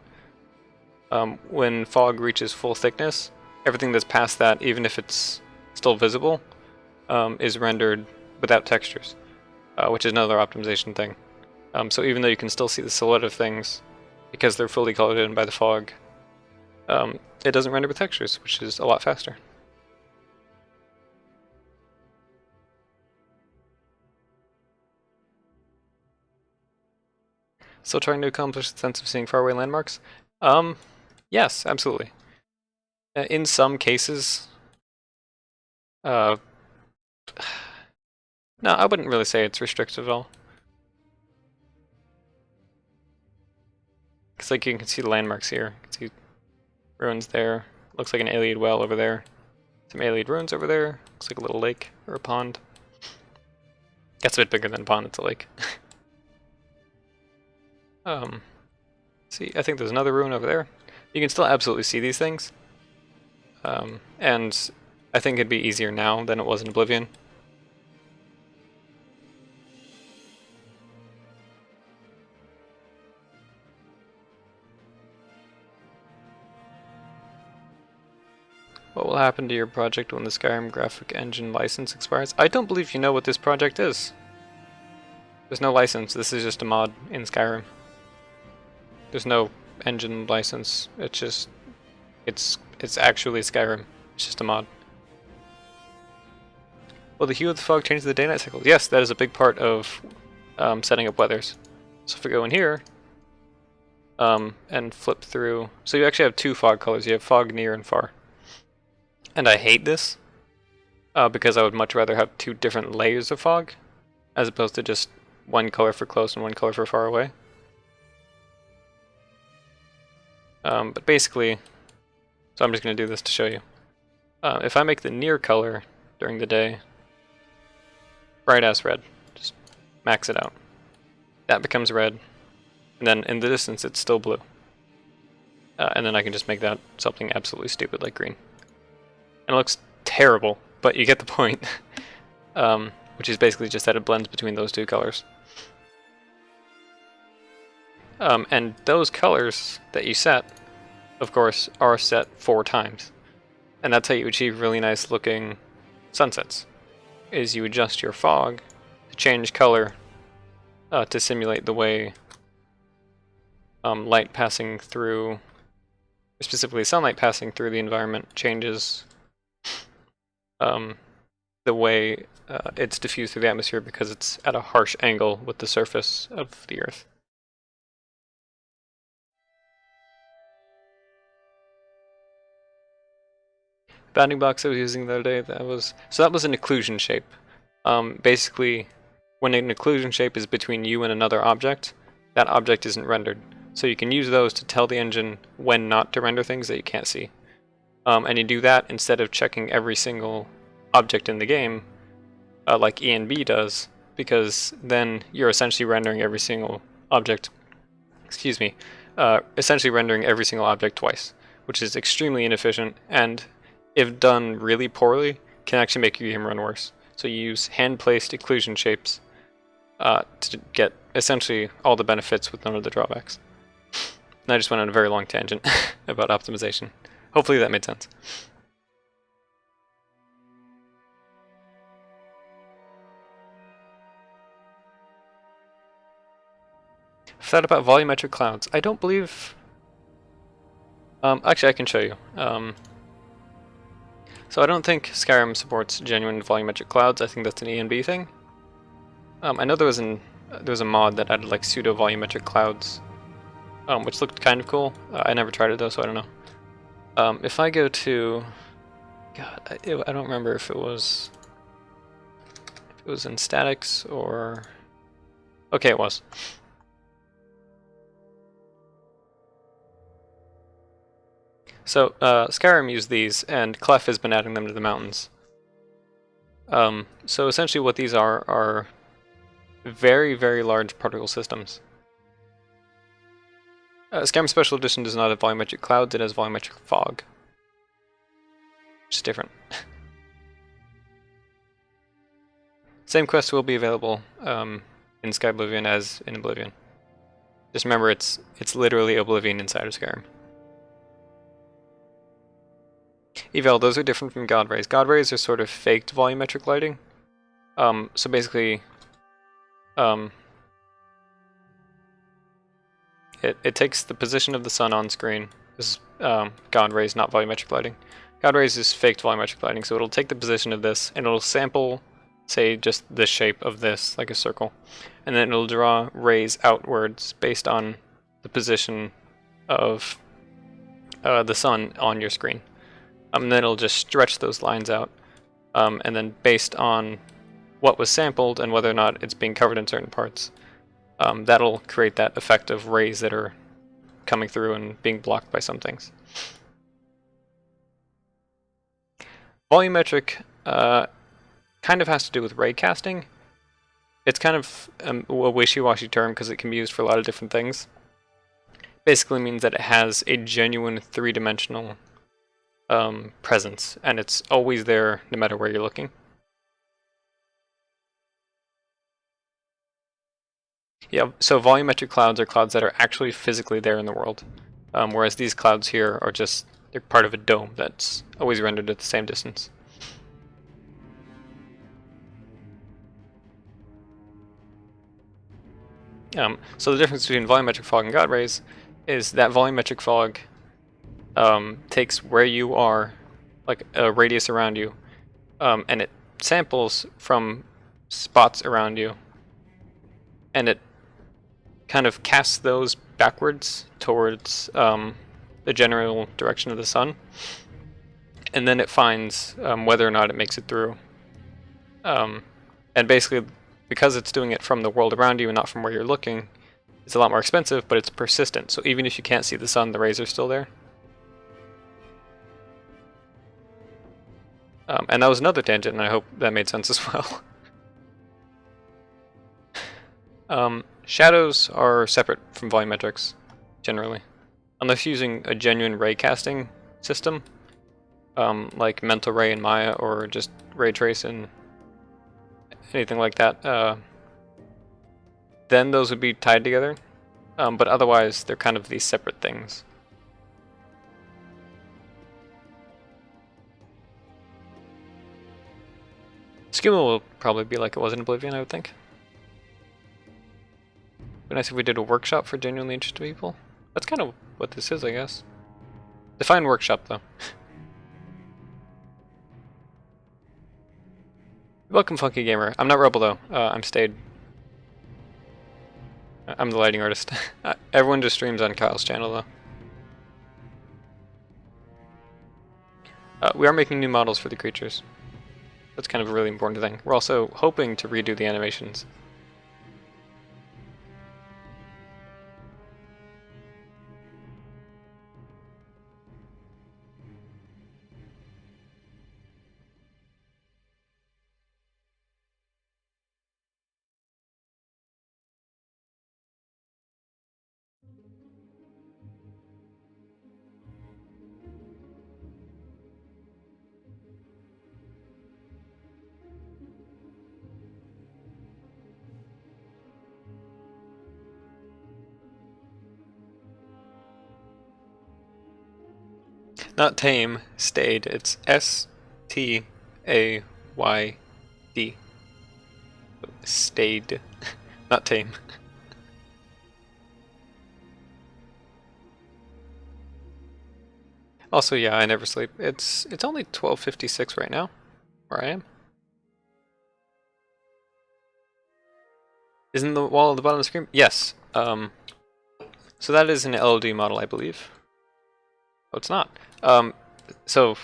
when fog reaches full thickness, everything that's past that, even if it's still visible, is rendered without textures, which is another optimization thing. So even though you can still see the silhouette of things, because they're fully colored in by the fog, it doesn't render with textures, which is a lot faster. Still trying to accomplish the sense of seeing faraway landmarks? Yes, absolutely. In some cases, no, I wouldn't really say it's restricted at all. Because like you can see the landmarks here. You can see ruins there. Looks like an Ayleid well over there. Some Ayleid ruins over there. Looks like a little lake or a pond. That's a bit bigger than a pond, it's a lake. See, I think there's another ruin over there. You can still absolutely see these things. And I think it'd be easier now than it was in Oblivion. What will happen to your project when the Skyrim graphic engine license expires? I don't believe you know what this project is. There's no license, this is just a mod in Skyrim. There's no engine license, it's just, it's actually Skyrim, it's just a mod. Will the hue of the fog change the day-night cycles? Yes, that is a big part of setting up weathers. So if we go in here, and flip through, so you actually have two fog colors, you have fog near and far. And I hate this, because I would much rather have two different layers of fog, as opposed to just one color for close and one color for far away. But basically, so I'm just going to do this to show you. If I make the near color during the day bright ass red, just max it out, that becomes red, and then in the distance it's still blue. And then I can just make that something absolutely stupid like green. And it looks terrible, but you get the point. Which is basically just that it blends between those two colors. And those colors that you set, of course, are set 4 times. And that's how you achieve really nice looking sunsets, is you adjust your fog to change color to simulate the way light passing through, specifically sunlight passing through the environment, changes the way it's diffused through the atmosphere because it's at a harsh angle with the surface of the Earth. Bounding box I was using the other day, that was an occlusion shape. Basically, when an occlusion shape is between you and another object, that object isn't rendered. So you can use those to tell the engine when not to render things that you can't see. And you do that instead of checking every single object in the game, like E and B does, because then you're essentially rendering every single object, essentially rendering every single object twice, which is extremely inefficient, and if done really poorly, can actually make your game run worse. So you use hand-placed occlusion shapes to get essentially all the benefits with none of the drawbacks. And I just went on a very long tangent about optimization. Hopefully that made sense. Thought about volumetric clouds. I don't believe... actually, I can show you. So I don't think Skyrim supports genuine volumetric clouds. I think that's an E and B thing. I know there was a mod that added like pseudo volumetric clouds, which looked kind of cool. I never tried it though, so I don't know. If I go to, God, I don't remember if it was in statics or, okay, it was. So Skyrim used these, and Clef has been adding them to the mountains. So essentially what these are very, very large particle systems. Skyrim Special Edition does not have volumetric clouds, it has volumetric fog. Which is different. Same quest will be available in Skyblivion as in Oblivion. Just remember, it's literally Oblivion inside of Skyrim. Eval, those are different from God Rays. God Rays are sort of faked volumetric lighting. So basically, it takes the position of the sun on screen. This is God Rays, not volumetric lighting. God Rays is faked volumetric lighting, so it'll take the position of this, and it'll sample, say, just the shape of this, like a circle. And then it'll draw rays outwards based on the position of the sun on your screen. And then it'll just stretch those lines out. And then based on what was sampled and whether or not it's being covered in certain parts, that'll create that effect of rays that are coming through and being blocked by some things. Volumetric kind of has to do with ray casting. It's kind of a wishy-washy term because it can be used for a lot of different things. Basically means that it has a genuine three-dimensional presence, and it's always there no matter where you're looking. Yeah, so volumetric clouds are clouds that are actually physically there in the world, whereas these clouds here are just, they're part of a dome that's always rendered at the same distance. So the difference between volumetric fog and God rays is that volumetric fog takes where you are, like a radius around you, and it samples from spots around you, and it kind of casts those backwards towards the general direction of the sun, and then it finds whether or not it makes it through. And basically, because it's doing it from the world around you and not from where you're looking, it's a lot more expensive, but it's persistent. So even if you can't see the sun, the rays are still there. And that was another tangent, and I hope that made sense as well. Shadows are separate from volumetrics, generally. Unless you're using a genuine ray casting system, like Mental Ray and Maya, or just Ray Trace and anything like that, then those would be tied together. But otherwise, they're kind of these separate things. Schema will probably be like it was in Oblivion, I would think. It'd be nice if we did a workshop for genuinely interested people. That's kind of what this is, I guess. Define workshop, though. Welcome, Funky Gamer. I'm not Rebel, though. I'm Stayed. I'm the lighting artist. Everyone just streams on Kyle's channel, though. We are making new models for the creatures. That's kind of a really important thing. We're also hoping to redo the animations. Not tame, stayed. It's S-T-A-Y-D. Stayed. Not tame. Also, yeah, I never sleep. It's only 12:56 right now, where I am. Isn't the wall at the bottom of the screen? Yes. So that is an LOD model, I believe. Oh, it's not. So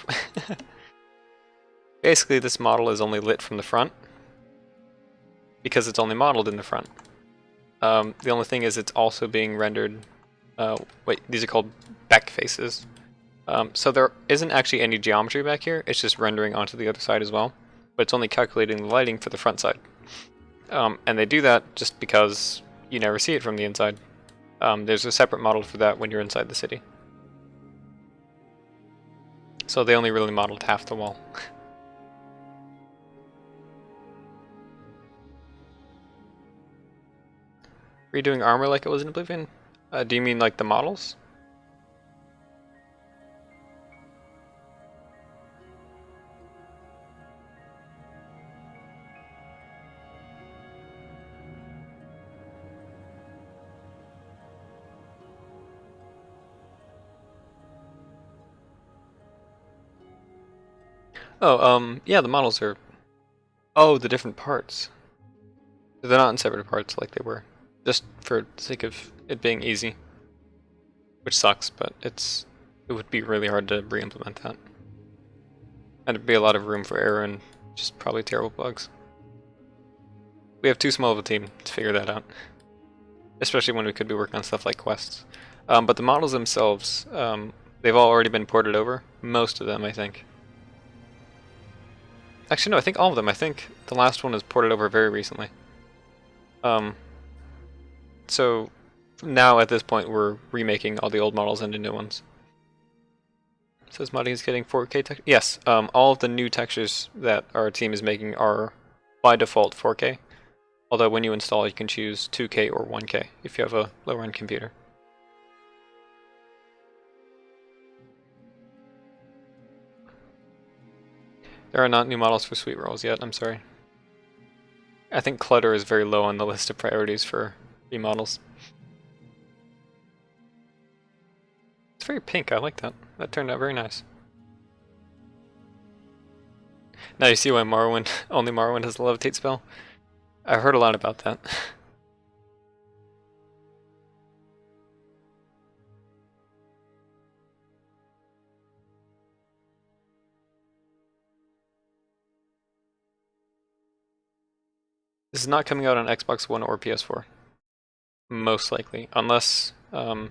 basically this model is only lit from the front because it's only modeled in the front. The only thing is it's also being rendered, wait, these are called back faces. So there isn't actually any geometry back here, it's just rendering onto the other side as well, but it's only calculating the lighting for the front side. And they do that just because you never see it from the inside. There's a separate model for that when you're inside the city. So they only really modeled half the wall. Redoing armor like it was in Oblivion? Do you mean like the models? Oh, yeah, the models are... Oh, the different parts. They're not in separate parts like they were. Just for the sake of it being easy. Which sucks, but it would be really hard to re-implement that. And there'd be a lot of room for error and just probably terrible bugs. We have too small of a team to figure that out. Especially when we could be working on stuff like quests. But the models themselves, they've all already been ported over. Most of them, I think. Actually, no, I think all of them. I think the last one was ported over very recently. So now at this point we're remaking all the old models into new ones. It says modding is getting 4K textures. Yes, all of the new textures that our team is making are by default 4K. Although when you install you can choose 2K or 1K if you have a lower end computer. There are not new models for Sweet Rolls yet, I'm sorry. I think clutter is very low on the list of priorities for remodels. It's very pink, I like that. That turned out very nice. Now you see why Morrowind, only Morrowind has the levitate spell? I heard a lot about that. This is not coming out on Xbox One or PS4. Most likely. Unless... I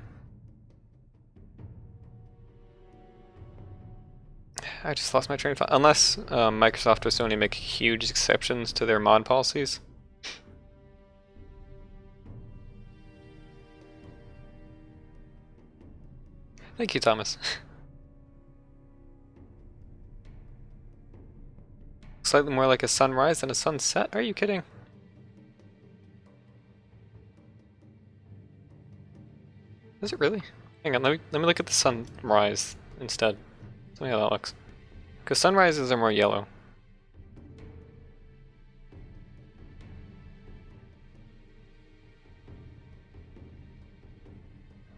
just lost my train of thought. Unless Microsoft or Sony make huge exceptions to their mod policies. Thank you, Thomas. slightly more like a sunrise than a sunset? Are you kidding? Is it really? Hang on, let me look at the sunrise instead. Tell me how that looks. Because sunrises are more yellow.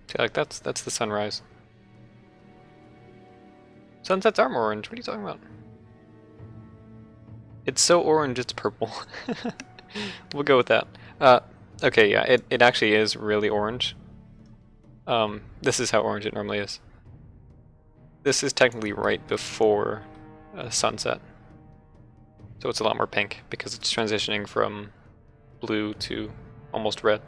See, like that's the sunrise. Sunsets are more orange. What are you talking about? It's so orange, it's purple. We'll go with that. Okay, yeah, it actually is really orange. This is how orange it normally is. This is technically right before sunset. So it's a lot more pink because it's transitioning from blue to almost red.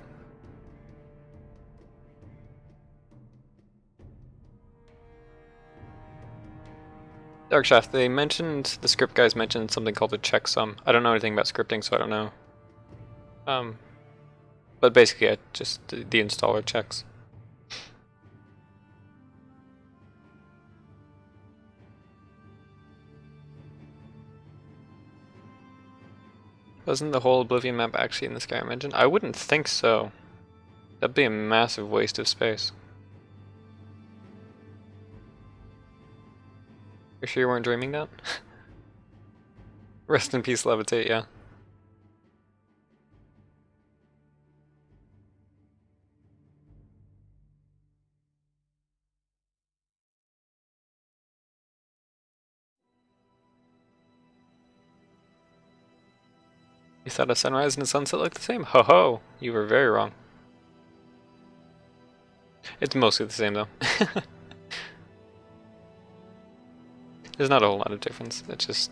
Darkshaft, they mentioned, the script guys mentioned something called a checksum. I don't know anything about scripting, so I don't know. But basically, yeah, just the installer checks. Wasn't the whole Oblivion map actually in the Skyrim engine? I wouldn't think so. That'd be a massive waste of space. You sure you weren't dreaming that? Rest in peace, Levitate, yeah. You thought a sunrise and a sunset looked the same? Ho ho! You were very wrong. It's mostly the same though. There's not a whole lot of difference, it's just...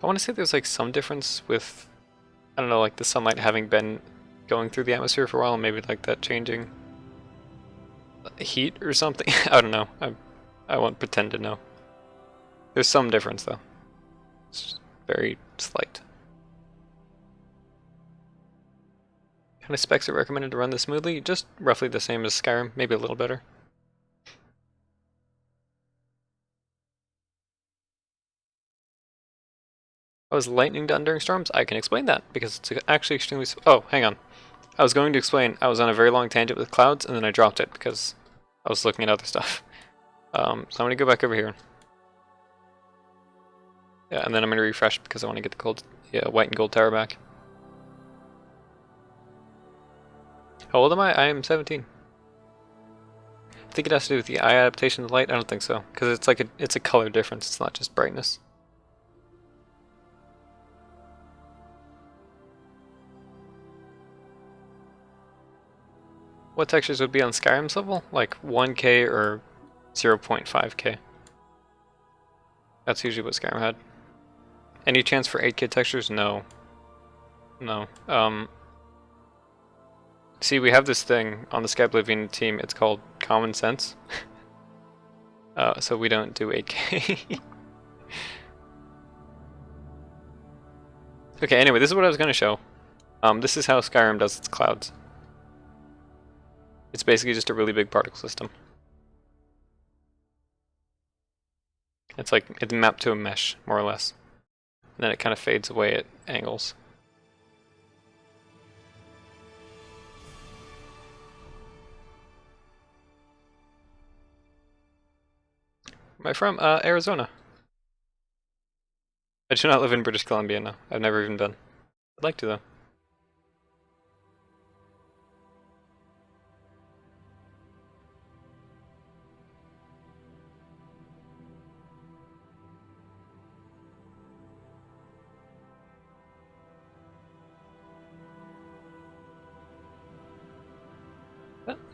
I want to say there's like some difference with, I don't know, like the sunlight having been going through the atmosphere for a while, and maybe like that changing heat or something. I don't know. I won't pretend to know. There's some difference though. It's very slight. Kind of specs are recommended to run this smoothly? Just roughly the same as Skyrim, maybe a little better. I was lightning done during storms? I can explain that, because it's actually extremely... Oh, hang on. I was going to explain, I was on a very long tangent with clouds, and then I dropped it, because I was looking at other stuff. So I'm going to go back over here. Yeah, and then I'm going to refresh, because I want to get the white and gold tower back. How old am I? I am 17. I think it has to do with the eye adaptation to light. I don't think so, because it's like it's a color difference. It's not just brightness. What textures would be on Skyrim's level? Like 1K or 0.5K. That's usually what Skyrim had. Any chance for 8K textures? No. No. See, we have this thing on the Skyblivion team, it's called Common Sense. So we don't do 8K. Okay, anyway, this is what I was going to show. This is how Skyrim does its clouds. It's basically just a really big particle system. It's like, it's mapped to a mesh, more or less. And then it kind of fades away at angles. Where am I from? Arizona. I do not live in British Columbia, no. I've never even been. I'd like to, though.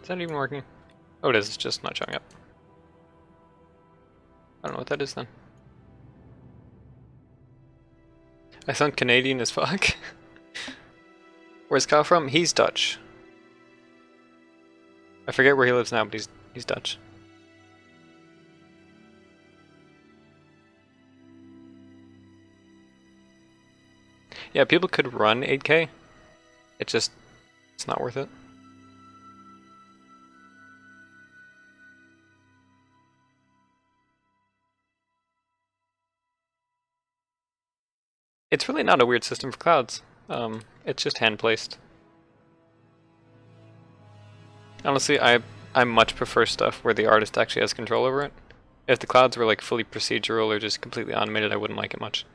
Is that even working? Oh, it is. It's just not showing up. I don't know what that is then. I sound Canadian as fuck. Where's Kyle from? He's Dutch. I forget where he lives now, but he's Dutch. Yeah, people could run 8K. It's not worth it. It's really not a weird system for clouds. It's just hand-placed. Honestly, I much prefer stuff where the artist actually has control over it. If the clouds were like fully procedural or just completely automated, I wouldn't like it much.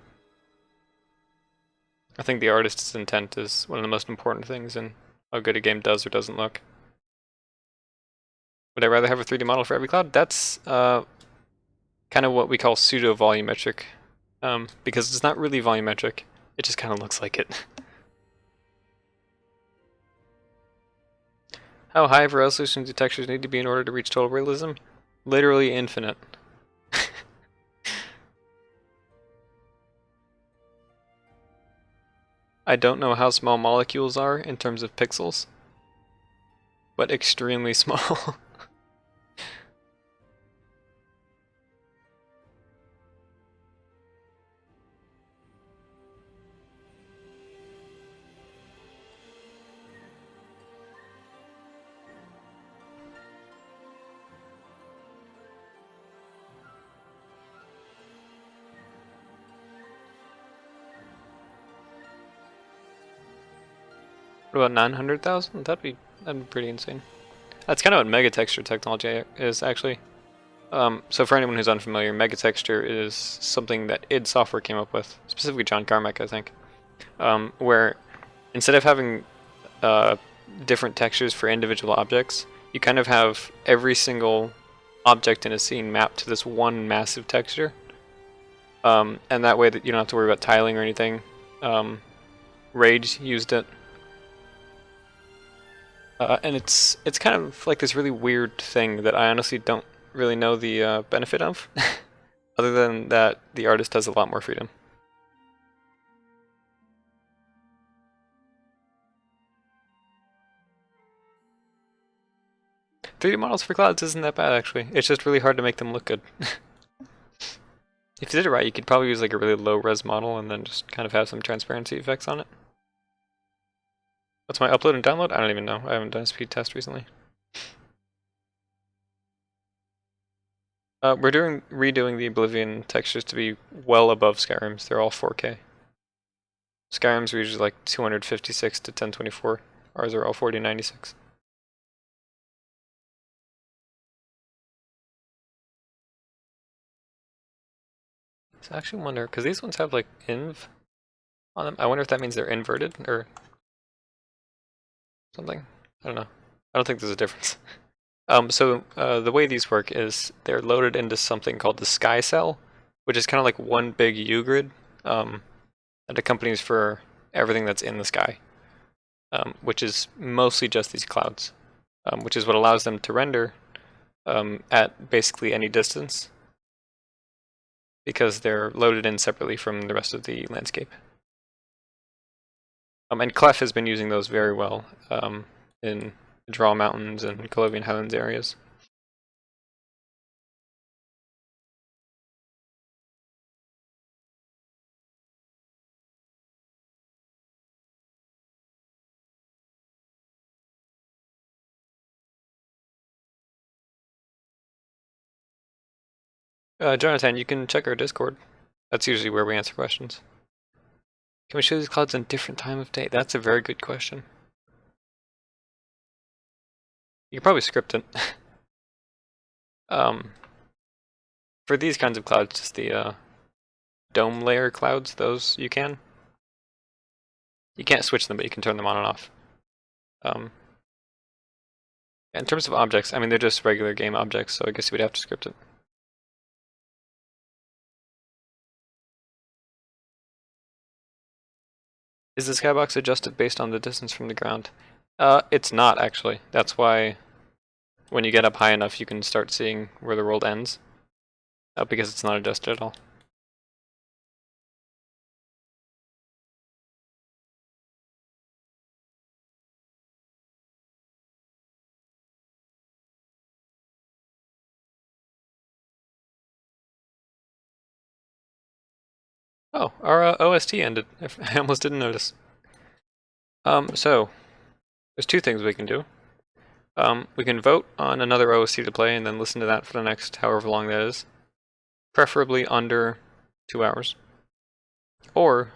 I think the artist's intent is one of the most important things in how good a game does or doesn't look. Would I rather have a 3D model for every cloud? That's kind of what we call pseudo-volumetric, because it's not really volumetric, it just kind of looks like it. How high of a resolution do textures need to be in order to reach total realism? Literally infinite. I don't know how small molecules are in terms of pixels, but extremely small. What about 900,000? That'd be pretty insane. That's kind of what megatexture technology is, actually. So for anyone who's unfamiliar, megatexture is something that id Software came up with, specifically John Carmack, I think, where instead of having different textures for individual objects, you kind of have every single object in a scene mapped to this one massive texture, and that way that you don't have to worry about tiling or anything. Rage used it. And it's kind of like this really weird thing that I honestly don't really know the benefit of, other than that the artist has a lot more freedom. "3D models for clouds isn't that bad, actually. It's just really hard to make them look good." If you did it right, you could probably use like a really low res model and then just kind of have some transparency effects on it. What's my upload and download? I don't even know. I haven't done a speed test recently. We're redoing the Oblivion textures to be well above Skyrim's. They're all 4K. Skyrim's are usually like 256 to 1024. Ours are all 4096. So I actually wonder, because these ones have like inv on them. I wonder if that means they're inverted or something. I don't know. I don't think there's a difference. So the way these work is they're loaded into something called the sky cell, which is kind of like one big U-grid that accompanies for everything that's in the sky, which is mostly just these clouds, which is what allows them to render at basically any distance, because they're loaded in separately from the rest of the landscape. And Clef has been using those very well in Draw Mountains and Colovian Highlands areas. Jonathan, you can check our Discord. That's usually where we answer questions. Can we show these clouds in different time of day? That's a very good question. You can probably script it. For these kinds of clouds, just the dome layer clouds, those you can. You can't switch them, but you can turn them on and off. In terms of objects, I mean, they're just regular game objects, so I guess you would have to script it. Is the skybox adjusted based on the distance from the ground? It's not, actually. That's why when you get up high enough, you can start seeing where the world ends, because it's not adjusted at all. Oh, our OST ended. I almost didn't notice. So, there's two things we can do. We can vote on another OST to play and then listen to that for the next however long that is. Preferably under 2 hours. Or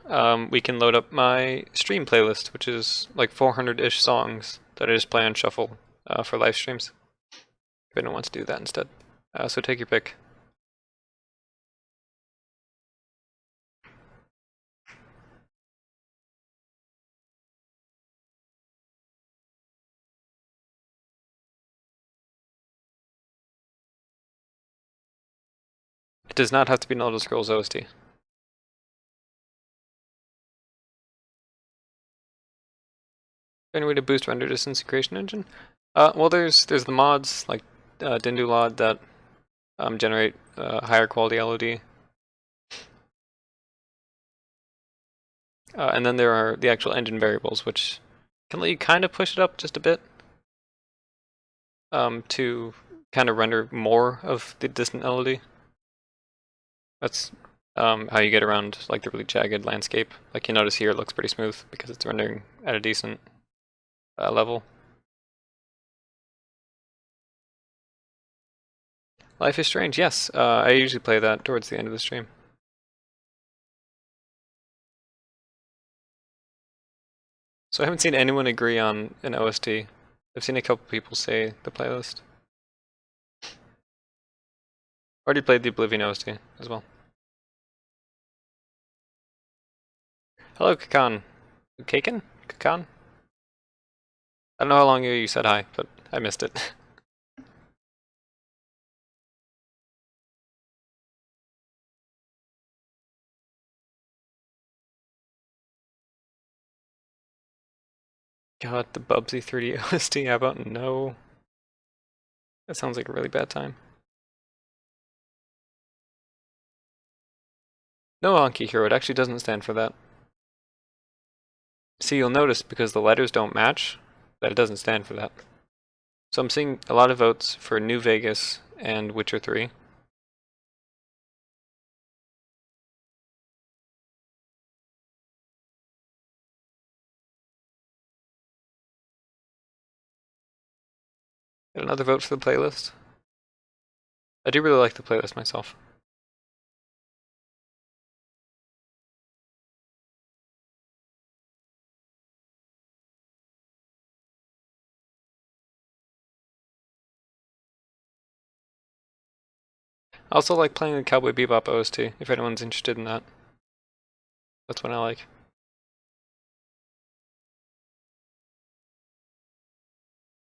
we can load up my stream playlist, which is like 400-ish songs that I just play on shuffle for live streams. If anyone wants to do that instead. So take your pick. It does not have to be an Elder Scrolls OST. Any way to boost render distance in Creation Engine? Well, there's the mods like Dindulod that generate higher quality LOD. And then there are the actual engine variables, which can let you kind of push it up just a bit to kind of render more of the distant LOD. That's how you get around like the really jagged landscape. Like you notice here, it looks pretty smooth because it's rendering at a decent level. Life is Strange, yes. I usually play that towards the end of the stream. So I haven't seen anyone agree on an OST. I've seen a couple people say the playlist. Already played the Oblivion OST as well. Hello, Kakan. Kakan? Kakan? I don't know how long ago you said hi, but I missed it. God, the Bubsy 3D OST, how about no? That sounds like a really bad time. No, Honky Hero, it actually doesn't stand for that. See, you'll notice because the letters don't match, that it doesn't stand for that. So I'm seeing a lot of votes for New Vegas and Witcher 3. Got another vote for the playlist. I do really like the playlist myself. I also like playing the Cowboy Bebop OST, if anyone's interested in that. That's what I like.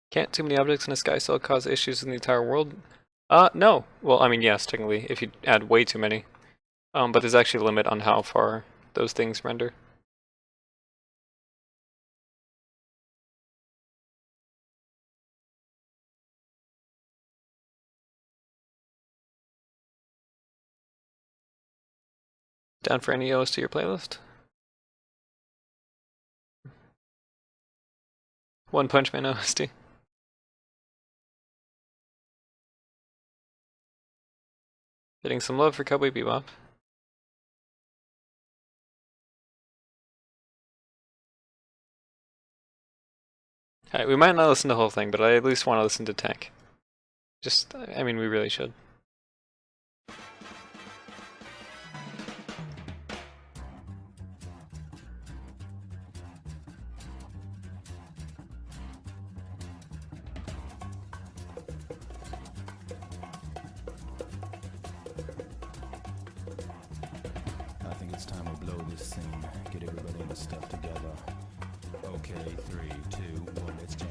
Can't too many objects in a sky cell cause issues in the entire world? No. Well, I mean, yes, technically, if you add way too many. But there's actually a limit on how far those things render. Down for any OST or playlist? One Punch Man OST. Getting some love for Cowboy Bebop. Alright, we might not listen to the whole thing, but I at least want to listen to Tank. Just, I mean, we really should. I think it's time we blow this scene. Get everybody in the stuff together. Okay, 3, 2, 1, let's jam.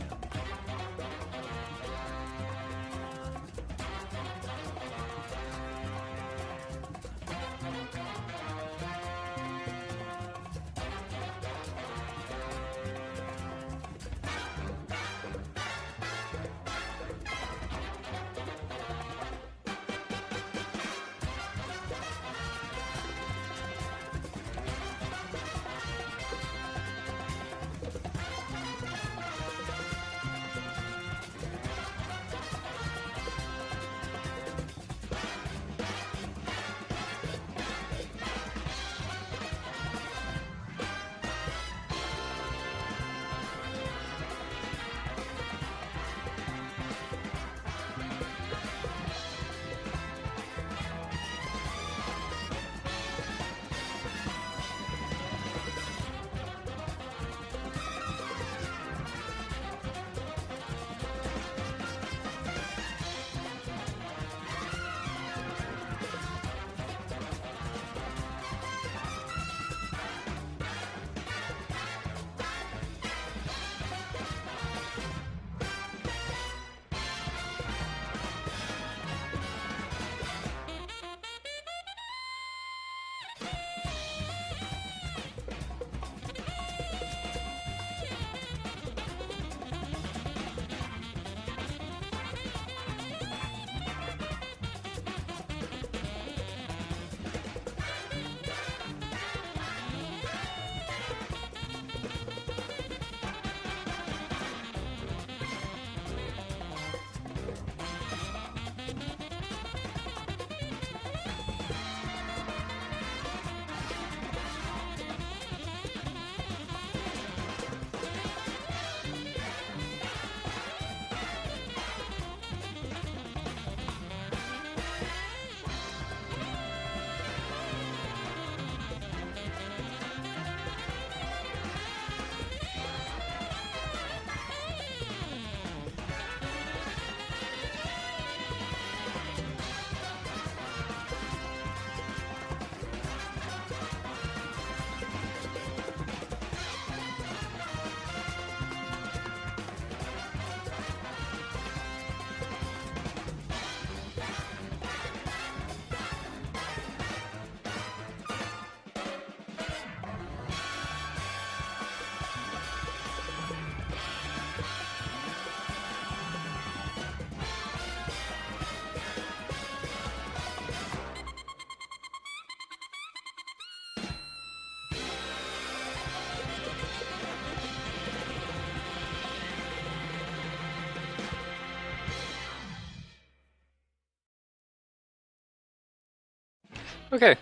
Okay.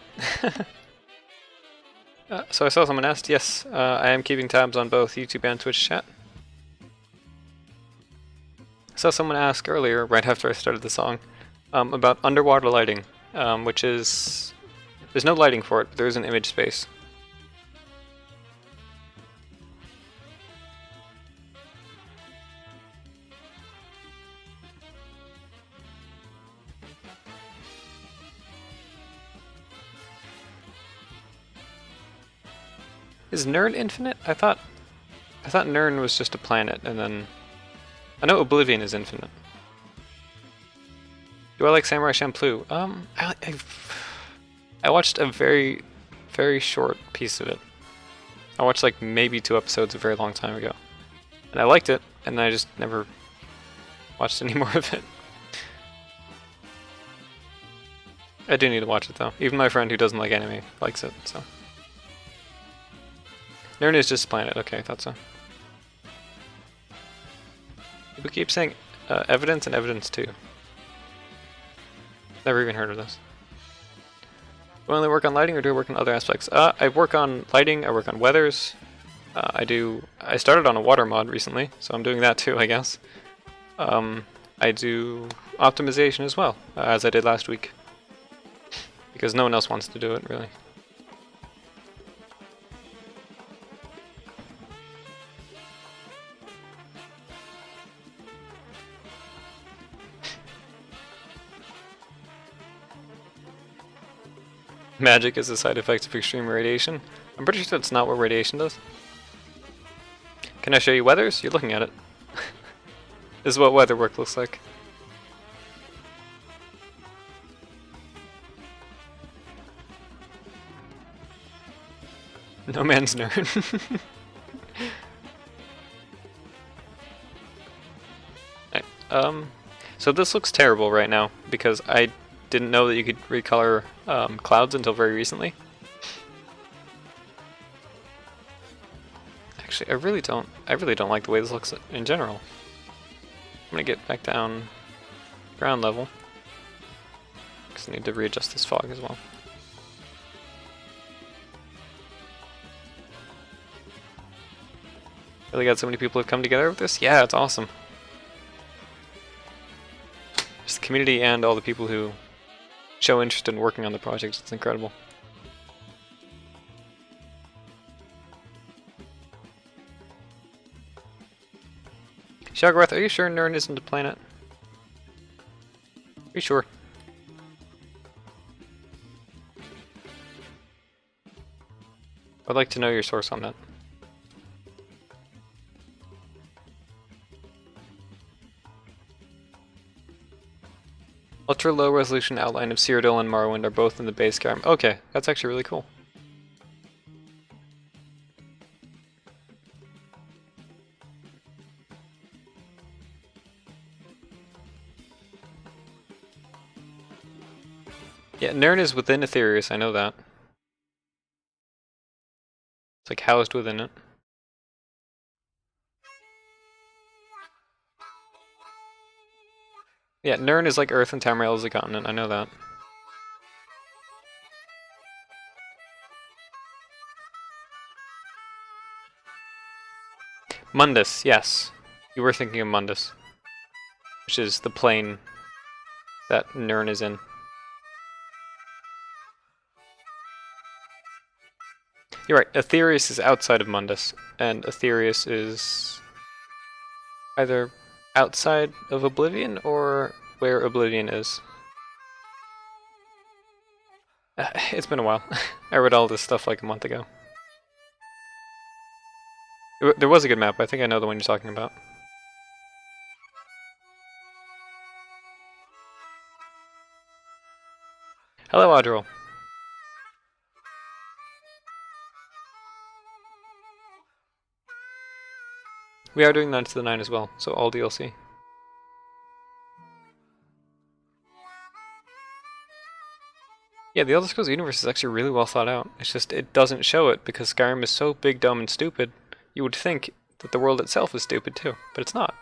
So I saw someone asked, yes, I am keeping tabs on both YouTube and Twitch chat. I saw someone ask earlier, right after I started the song, about underwater lighting, which is... There's no lighting for it, but there is an image space. Is Nirn infinite? I thought Nirn was just a planet, and then I know Oblivion is infinite. Do I like Samurai Champloo? I watched a very, very short piece of it. I watched like maybe 2 episodes a very long time ago, and I liked it, and I just never watched any more of it. I do need to watch it though. Even my friend who doesn't like anime likes it, so. Nirn is just a planet. Okay, I thought so. People keep saying evidence and evidence too. Never even heard of this. Do I only work on lighting or do I work on other aspects? I work on lighting, I work on weathers. I started on a water mod recently, so I'm doing that too, I guess. I do optimization as well, as I did last week. Because no one else wants to do it, really. Magic is a side effect of extreme radiation. I'm pretty sure that's not what radiation does. Can I show you weathers? You're looking at it. This is what weather work looks like. No man's nerd. Right, so this looks terrible right now because I didn't know that you could recolor clouds until very recently. Actually, I really don't like the way this looks in general. I'm gonna get back down ground level because I need to readjust this fog as well. Really got so many people who've come together with this? Yeah, it's awesome. Just the community and all the people who show interest in working on the project, it's incredible. Shoggorath, are you sure Nirn isn't a planet? Are you sure? I'd like to know your source on that. Ultra low resolution outline of Cyrodiil and Morrowind are both in the base Skyrim. Okay, that's actually really cool. Yeah, Nirn is within Aetherius, I know that. It's like housed within it. Yeah, Nirn is like Earth and Tamriel is a continent, I know that. Mundus, yes. You were thinking of Mundus. Which is the plane that Nirn is in. You're right, Aetherius is outside of Mundus, and Aetherius is either outside of Oblivion or where Oblivion is. It's been a while. I read all this stuff like a month ago. There was a good map, I think I know the one you're talking about. Hello, Audril. We are doing 9 to the 9 as well, so all DLC. Yeah, the Elder Scrolls universe is actually really well thought out. It's just, it doesn't show it because Skyrim is so big, dumb, and stupid, you would think that the world itself is stupid too, but it's not.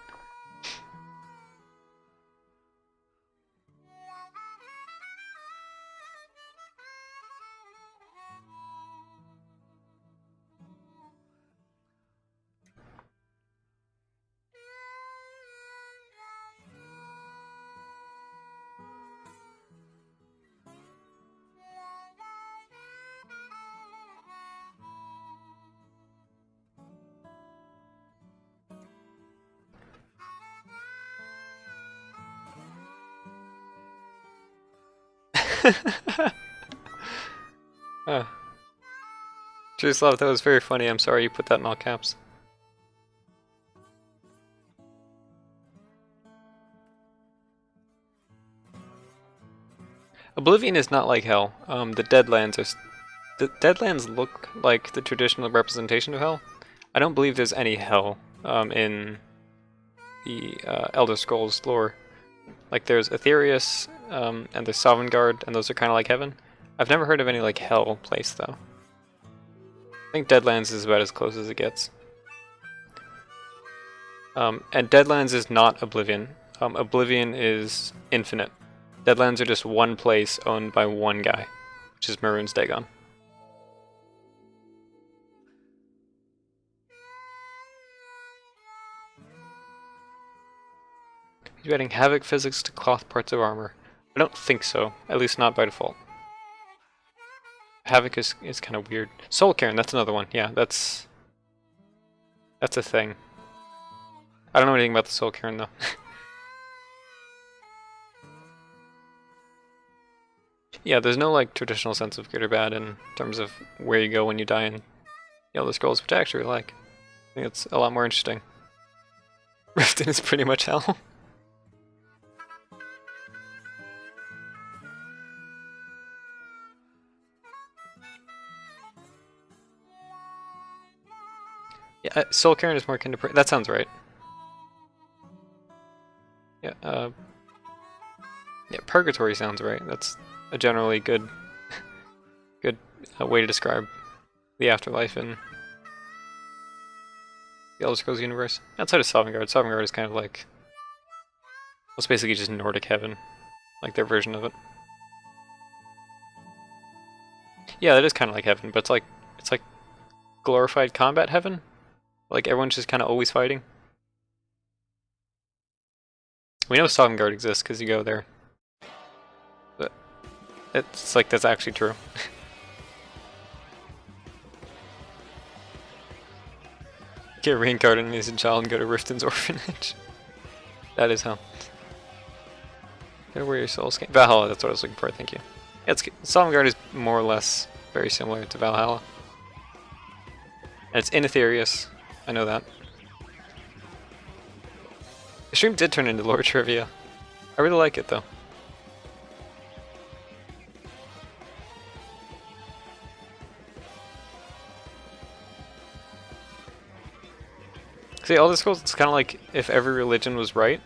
Truslav, that was very funny. I'm sorry you put that in all caps. Oblivion is not like hell. The Deadlands look like the traditional representation of hell. I don't believe there's any hell in the Elder Scrolls lore. Like there's Aetherius and there's Sovngarde, and those are kind of like heaven. I've never heard of any like hell place though. I think Deadlands is about as close as it gets. And Deadlands is not Oblivion. Oblivion is infinite. Deadlands are just one place owned by one guy, which is Maroon's Dagon. He's adding Havoc physics to cloth parts of armor. I don't think so, at least not by default. Havoc is kind of weird. Soul Cairn, that's another one. Yeah, that's a thing. I don't know anything about the Soul Cairn though. Yeah, there's no like traditional sense of good or bad in terms of where you go when you die in the Elder Scrolls, which I actually really like. I think it's a lot more interesting. Riften is pretty much hell. Yeah, Soul Cairn is more akin to that sounds right. Yeah, yeah, Purgatory sounds right. That's a generally good way to describe the afterlife in the Elder Scrolls universe. Outside of Sovngarde, Sovngarde is kind of like, well, it's basically just Nordic heaven, like their version of it. Yeah, that is kind of like heaven, but it's like glorified combat heaven. Like everyone's just kind of always fighting. We know Sovngarde exists because you go there. But it's like that's actually true. Get reincarnated as a child and go to Riften's orphanage. That is hell. Gotta wear your soul scan. Valhalla, that's what I was looking for, thank you. Yeah, Sovngarde is more or less very similar to Valhalla. And it's in Aetherius. I know that. The stream did turn into lore trivia. I really like it though. See, Elder Scrolls, it's kind of like if every religion was right.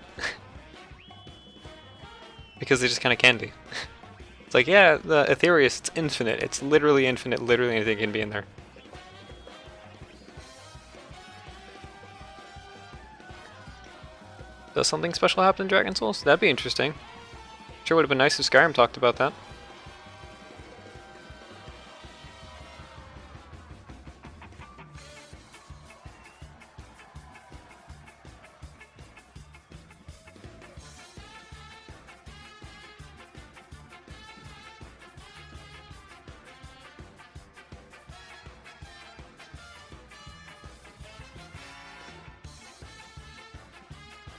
Because they just kind of can be. It's like, yeah, the Aetherius, it's infinite. It's literally infinite. Literally anything can be in there. Does something special happen in Dragon Souls? That'd be interesting. Sure would have been nice if Skyrim talked about that.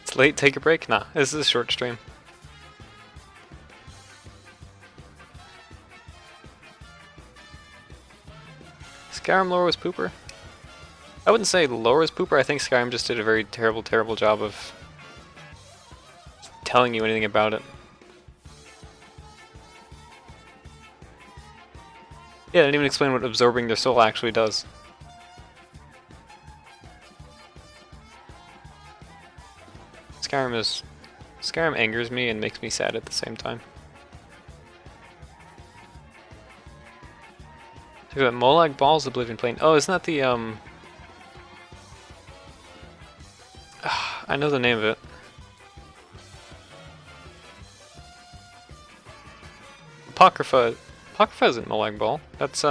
It's late, take a break? Nah, this is a short stream. Skyrim lore was pooper? I wouldn't say lore was pooper, I think Skyrim just did a very terrible job of telling you anything about it. Yeah, I didn't even explain what absorbing their soul actually does. Skyrim angers me and makes me sad at the same time. Talk about Molag Ball's Oblivion Plane. Oh, isn't that the I know the name of it. Apocrypha. Apocrypha isn't Molag Ball. That's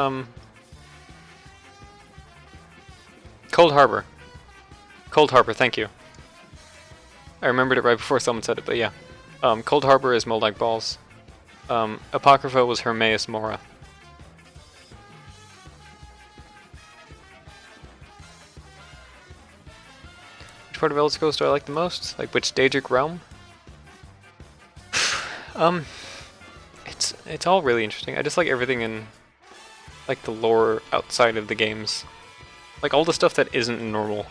Cold Harbor. Cold Harbor, thank you. I remembered it right before someone said it, but yeah. Cold Harbor is Molag Balls. Apocrypha was Hermaeus Mora. Which part of Elder Scrolls do I like the most? Like which Daedric realm? It's all really interesting. I just like everything in like the lore outside of the games. Like all the stuff that isn't normal.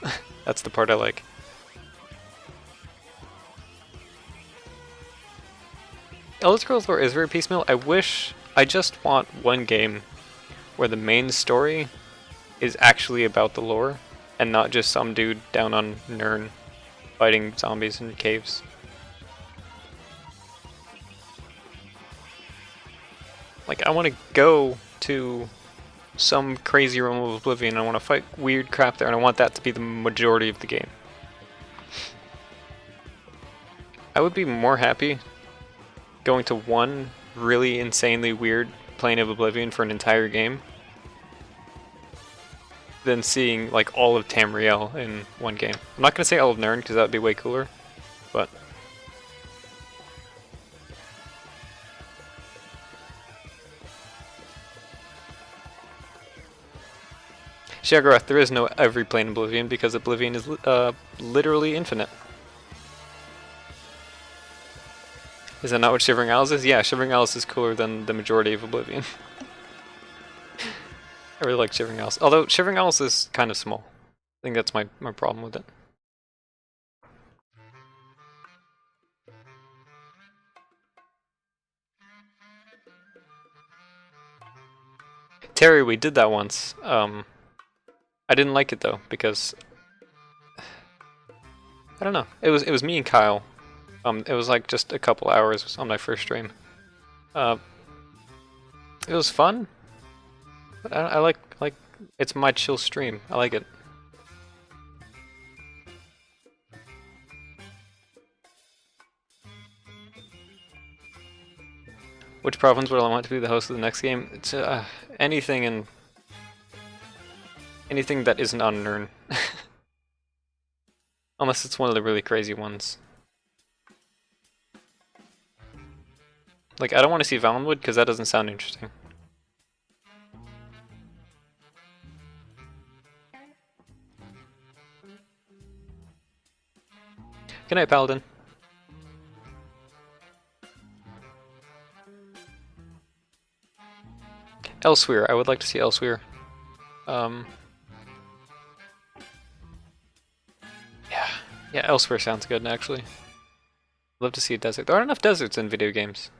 That's the part I like. Elder Scrolls lore is very piecemeal. I just want one game where the main story is actually about the lore and not just some dude down on Nirn fighting zombies in caves. Like, I want to go to some crazy realm of Oblivion, I want to fight weird crap there, and I want that to be the majority of the game. I would be more happy going to one really insanely weird plane of Oblivion for an entire game than seeing like all of Tamriel in one game. I'm not going to say all of Nirn because that would be way cooler, but Shagarath, there is no every plane Oblivion because Oblivion is literally infinite. Is that not what Shivering Isles is? Yeah, Shivering Isles is cooler than the majority of Oblivion. I really like Shivering Isles. Although Shivering Isles is kind of small. I think that's my problem with it. Terry, we did that once. I didn't like it though because I don't know. It was me and Kyle. It was like just a couple hours on my first stream. It was fun. But I like it's my chill stream. I like it. Which province would I want to be the host of the next game? It's anything that isn't on Nirn. Unless it's one of the really crazy ones. Like, I don't want to see Valenwood because that doesn't sound interesting. Good night, Paladin. Elsewhere. I would like to see Elsewhere. Yeah, Elsewhere sounds good, actually. I'd love to see a desert. There aren't enough deserts in video games.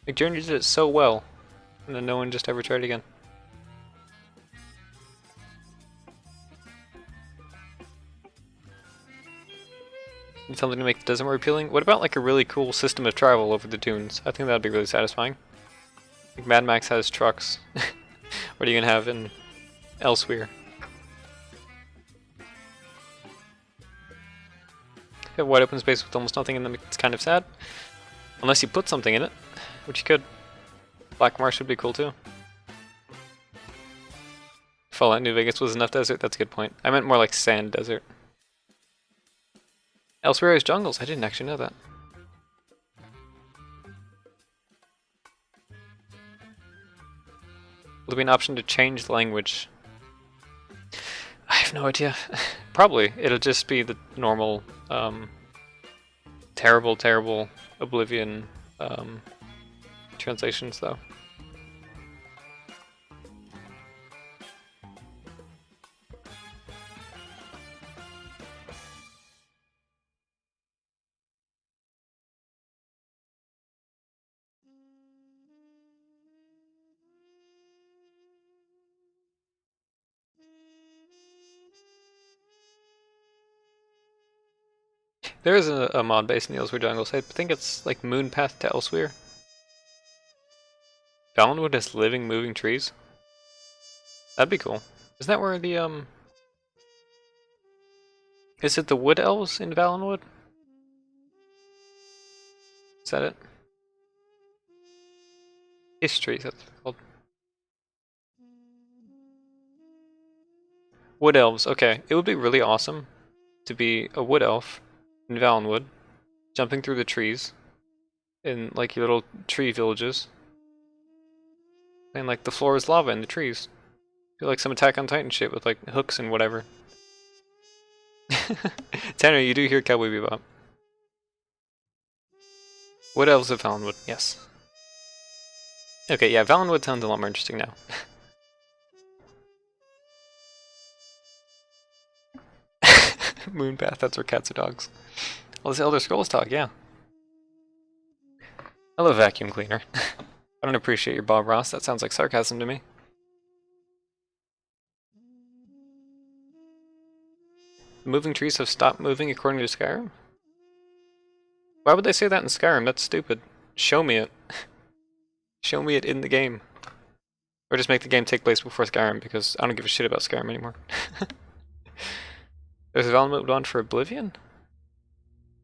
Like, Journey did it so well, and then no one just ever tried again. Need something to make the desert more appealing? What about like a really cool system of travel over the dunes? I think that'd be really satisfying. Like Mad Max has trucks. What are you gonna have in Elsewhere? You have wide open space with almost nothing in them. It's kind of sad. Unless you put something in it, which you could. Black Marsh would be cool too. Fallout New Vegas was enough desert? That's a good point. I meant more like sand desert. Elsewhere is jungles. I didn't actually know that. Will there be an option to change the language? I have no idea. Probably. It'll just be the normal, terrible Oblivion translations, though. There is a mod based in the Elsewhere jungles. I think it's like Moon Path to Elsewhere. Valenwood has living, moving trees. That'd be cool. Isn't that where the Is it the Wood Elves in Valenwood? Is that it? Histories, that's what it's called. Wood Elves, okay. It would be really awesome to be a Wood Elf in Valenwood, jumping through the trees in like your little tree villages. And like the floor is lava in the trees. Feel like some Attack on Titan shit with like hooks and whatever. Tanner, you do hear Cowboy Bebop. Wood Elves of Valenwood, yes. Okay, yeah, Valenwood sounds a lot more interesting now. Moonpath, that's where cats are dogs. Well, this Elder Scrolls talk, yeah. Hello, vacuum cleaner. I don't appreciate your Bob Ross, that sounds like sarcasm to me. The moving trees have stopped moving according to Skyrim? Why would they say that in Skyrim? That's stupid. Show me it. Show me it in the game. Or just make the game take place before Skyrim, because I don't give a shit about Skyrim anymore. There's a development one for Oblivion?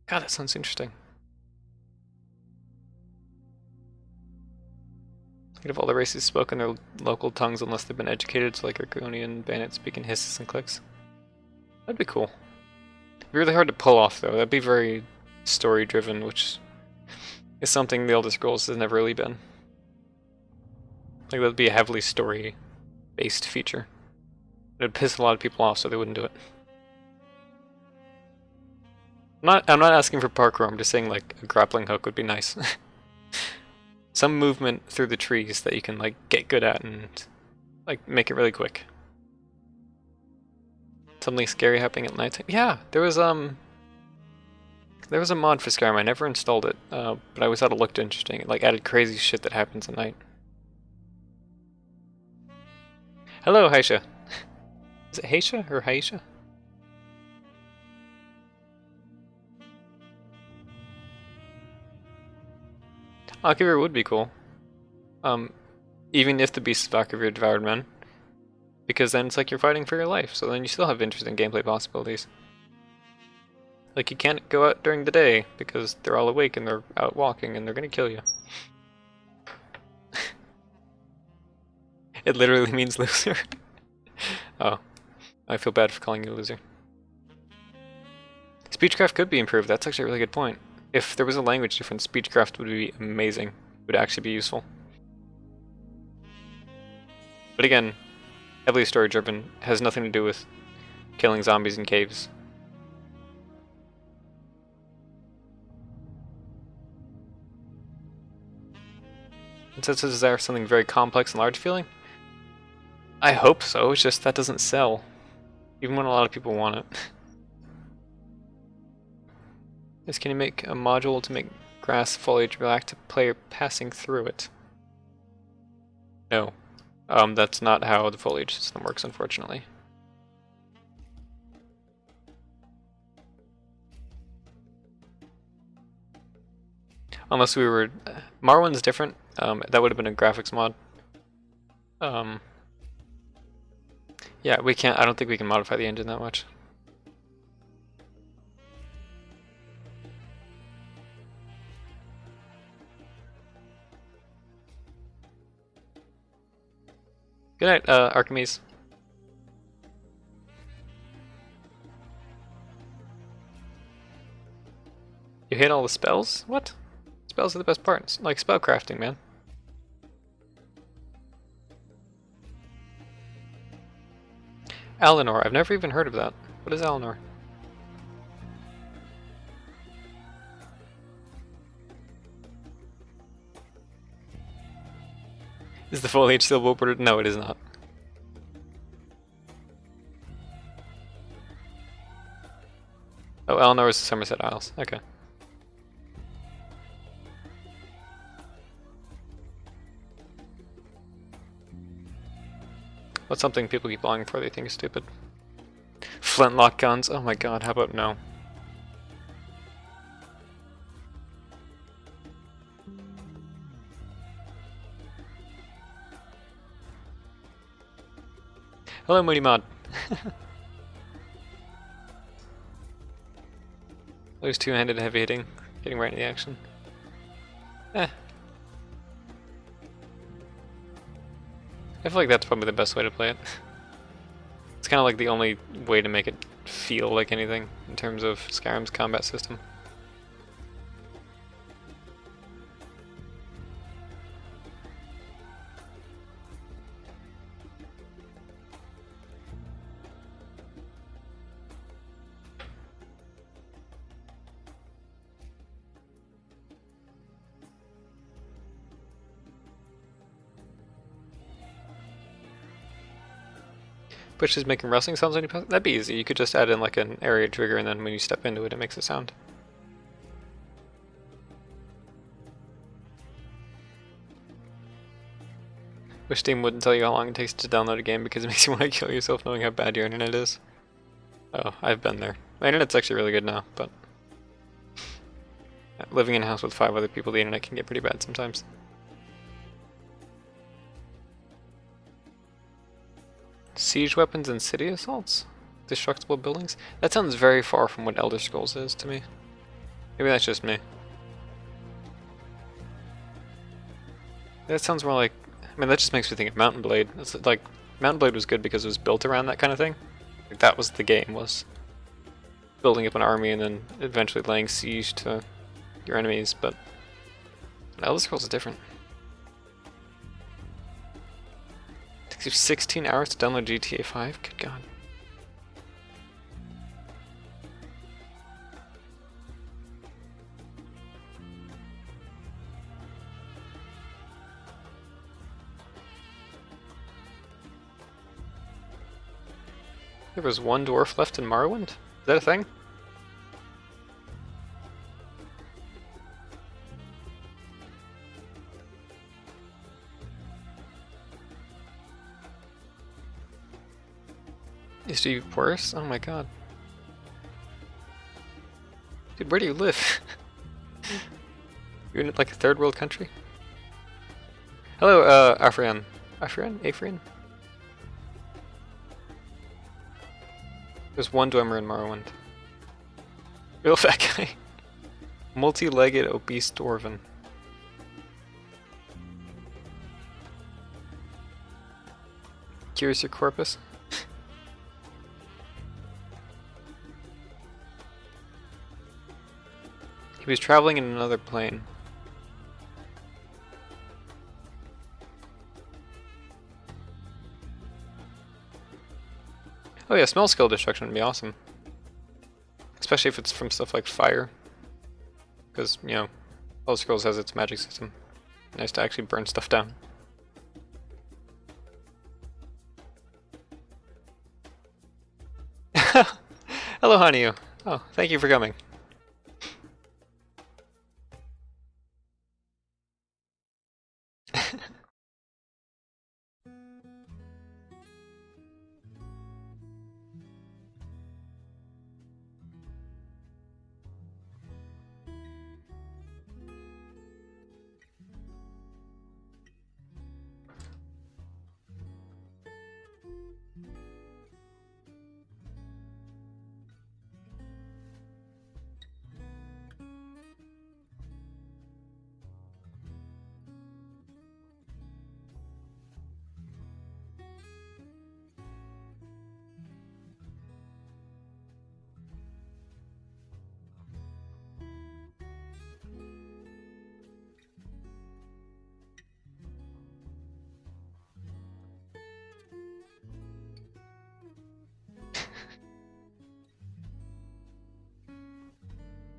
God, that sounds interesting. Think of all the races spoke in their local tongues unless they've been educated, so like Argonian bandits speaking hisses and clicks. That'd be cool. It'd be really hard to pull off though. That'd be very story driven, which is something the Elder Scrolls has never really been. Like that'd be a heavily story based feature. It'd piss a lot of people off, so they wouldn't do it. I'm not asking for parkour, I'm just saying like a grappling hook would be nice. Some movement through the trees that you can like get good at and like make it really quick. Something scary happening at night. Yeah, there was a mod for Skyrim. I never installed it, but I always thought it looked interesting. It like added crazy shit that happens at night. Hello, Haisha. Is it Haisha or Haisha? Akavir would be cool. Even if the beasts of Akavir devoured men. Because then it's like you're fighting for your life, so then you still have interesting gameplay possibilities. Like you can't go out during the day because they're all awake and they're out walking and they're gonna kill you. It literally means loser. Oh, I feel bad for calling you a loser. Speechcraft could be improved, that's actually a really good point. If there was a language difference, Speechcraft would be amazing. It would actually be useful. But again, heavily story driven, has nothing to do with killing zombies in caves. It says desire something very complex and large feeling? I hope so, it's just that doesn't sell. Even when a lot of people want it. Can you make a module to make grass foliage react to player passing through it? No. That's not how the foliage system works, unfortunately. Unless we were... Marwin's different. That would have been a graphics mod. Yeah, we can't... I don't think we can modify the engine that much. Good night, Archimedes. You hate all the spells? What? Spells are the best part. It's like spellcrafting, man. Alinor. I've never even heard of that. What is Alinor? Is the foliage still woodwarded? No, it is not. Oh, Alinor is the Somerset Isles. Okay. What's something people keep longing for they think is stupid? Flintlock guns? Oh my god, how about no? Hello, Moody Mod. There's two-handed heavy hitting, getting right in the action. I feel like that's probably the best way to play it. It's kind of like the only way to make it feel like anything in terms of Skyrim's combat system. Which is making rustling sounds when you pass? That'd be easy. You could just add in like an area trigger and then when you step into it, it makes a sound. Wish Steam wouldn't tell you how long it takes to download a game because it makes you want to kill yourself knowing how bad your internet is. Oh, I've been there. My internet's actually really good now, but living in a house with 5 other people, the internet can get pretty bad sometimes. Siege weapons and city assaults? Destructible buildings? That sounds very far from what Elder Scrolls is to me. Maybe that's just me. That sounds more like... I mean, that just makes me think of Mountain Blade. It's like, Mountain Blade was good because it was built around that kind of thing. Like, that was the game, was building up an army and then eventually laying siege to your enemies, but Elder Scrolls is different. It takes you 16 hours to download GTA 5? Good god. There was one dwarf left in Morrowind? Is that a thing? Is he worse? Oh my god. Dude, where do you live? You're in like a third world country? Hello, Afrian. Afrian? There's one Dwemer in Morrowind. Real fat guy. Multi-legged obese dwarven. Curious your corpus? He was traveling in another plane. Oh yeah, smell skill destruction would be awesome. Especially if it's from stuff like fire. Because, you know, Elder Scrolls has its magic system. Nice to actually burn stuff down. Hello, Hanyu. Oh, thank you for coming.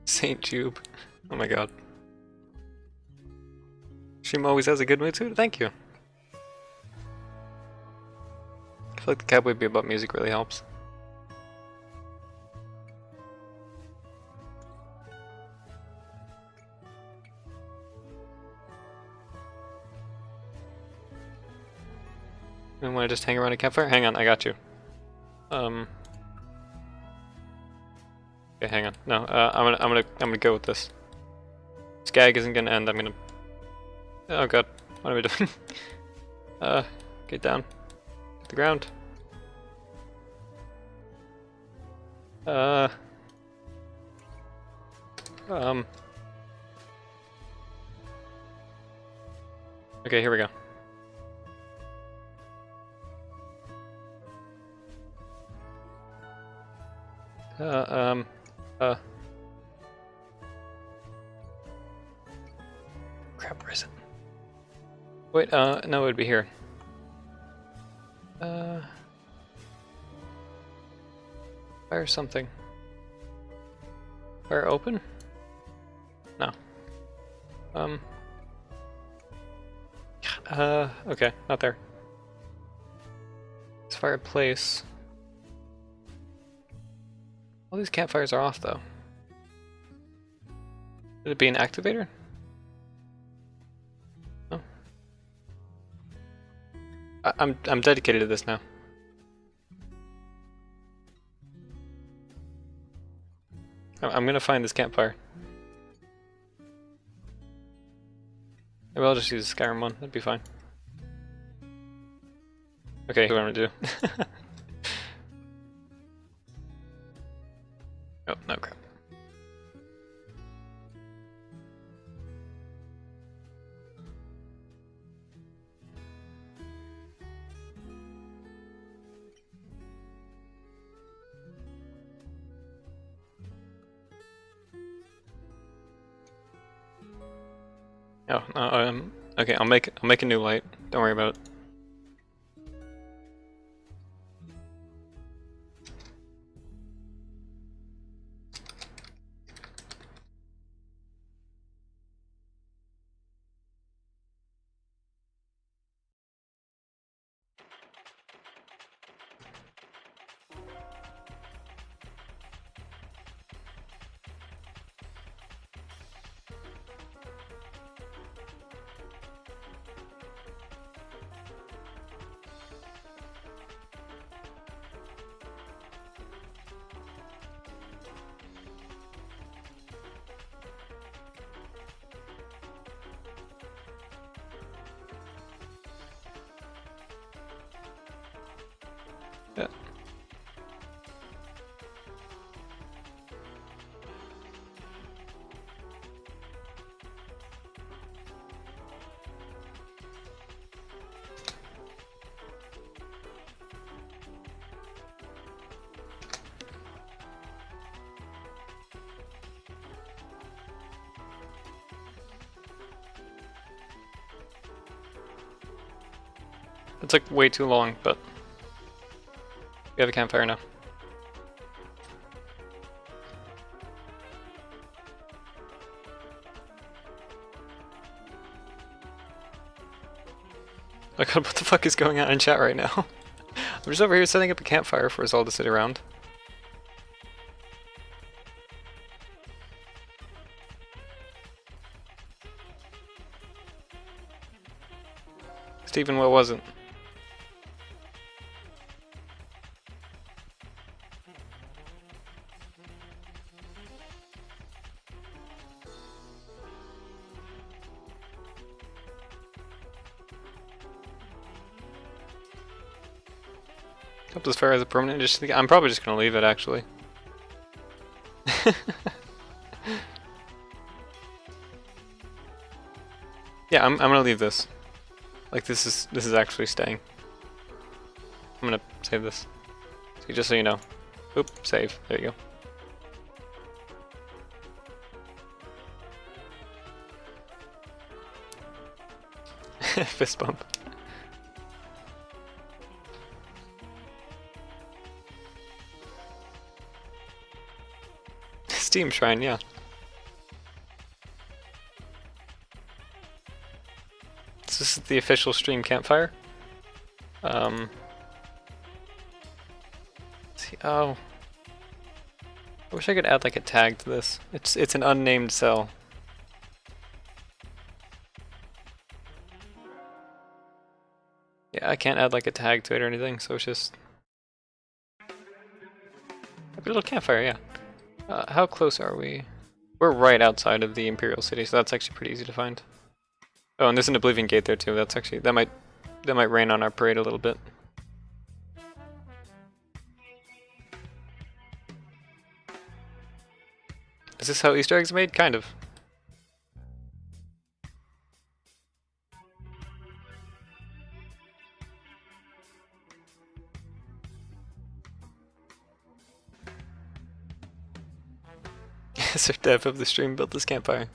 Saint Jube. Oh my god. Shim always has a good mood too? Thank you. I feel like the Cowboy Bebop music really helps. And want to just hang around a campfire? Hang on, I got you. Okay, hang on. No, I'm gonna go with this. Skag isn't gonna end. I'm gonna. Oh god, what am I doing? Get down. Hit the ground. Okay, here we go. Crap, where is it? Wait, no, it would be here. Fire something. Fire open? No. Okay, not there. It's fireplace. All these campfires are off though. Would it be an activator? Oh. I'm dedicated to this now. I'm gonna find this campfire. Maybe I'll just use the Skyrim one, that'd be fine. Okay, what I'm gonna do. Oh, no crap. Oh, okay, I'll make a new light. Don't worry about it. Yeah. It took way too long, but we have a campfire now. Oh god, what the fuck is going on in chat right now? I'm just over here setting up a campfire for us all to sit around. Stephen, what was it? Hope this fire is a permanent. I'm probably just gonna leave it actually. Yeah, I'm gonna leave this. Like this is actually staying. I'm gonna save this. So just so you know. Oop, save. There you go. Fist bump. Steam Shrine, yeah. So this is the official stream campfire. See, oh, I wish I could add like a tag to this. It's an unnamed cell. Yeah, I can't add like a tag to it or anything, so it's just a little campfire, yeah. How close are we? We're right outside of the Imperial City, so that's actually pretty easy to find. Oh, and there's an Oblivion gate there too. That's actually that might rain on our parade a little bit. Is this how Easter eggs are made? Kind of. Sir Dev of the stream built this campfire.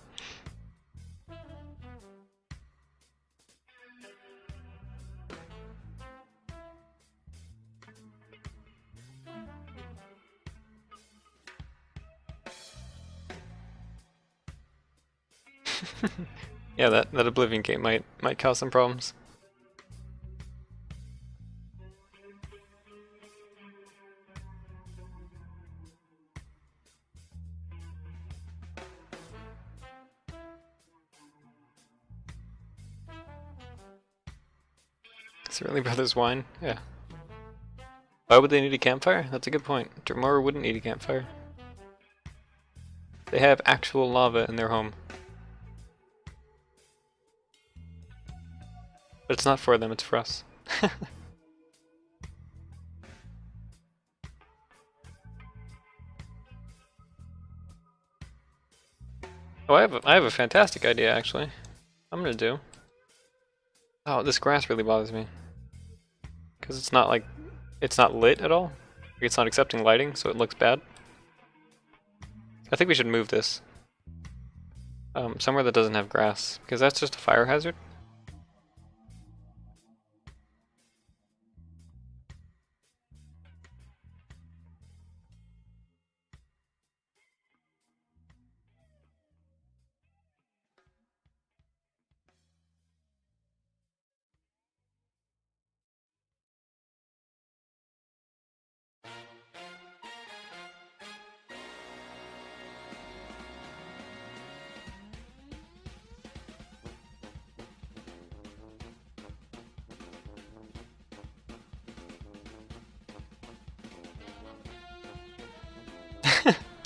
Yeah, that Oblivion gate might cause some problems. Is it really Brothers Wine? Yeah. Why would they need a campfire? That's a good point. Dremora wouldn't need a campfire. They have actual lava in their home. But it's not for them, it's for us. Oh, I have a fantastic idea actually. I'm gonna do. Oh, this grass really bothers me. Because it's not like, it's not lit at all. It's not accepting lighting, so it looks bad. I think we should move this. Somewhere that doesn't have grass, because that's just a fire hazard.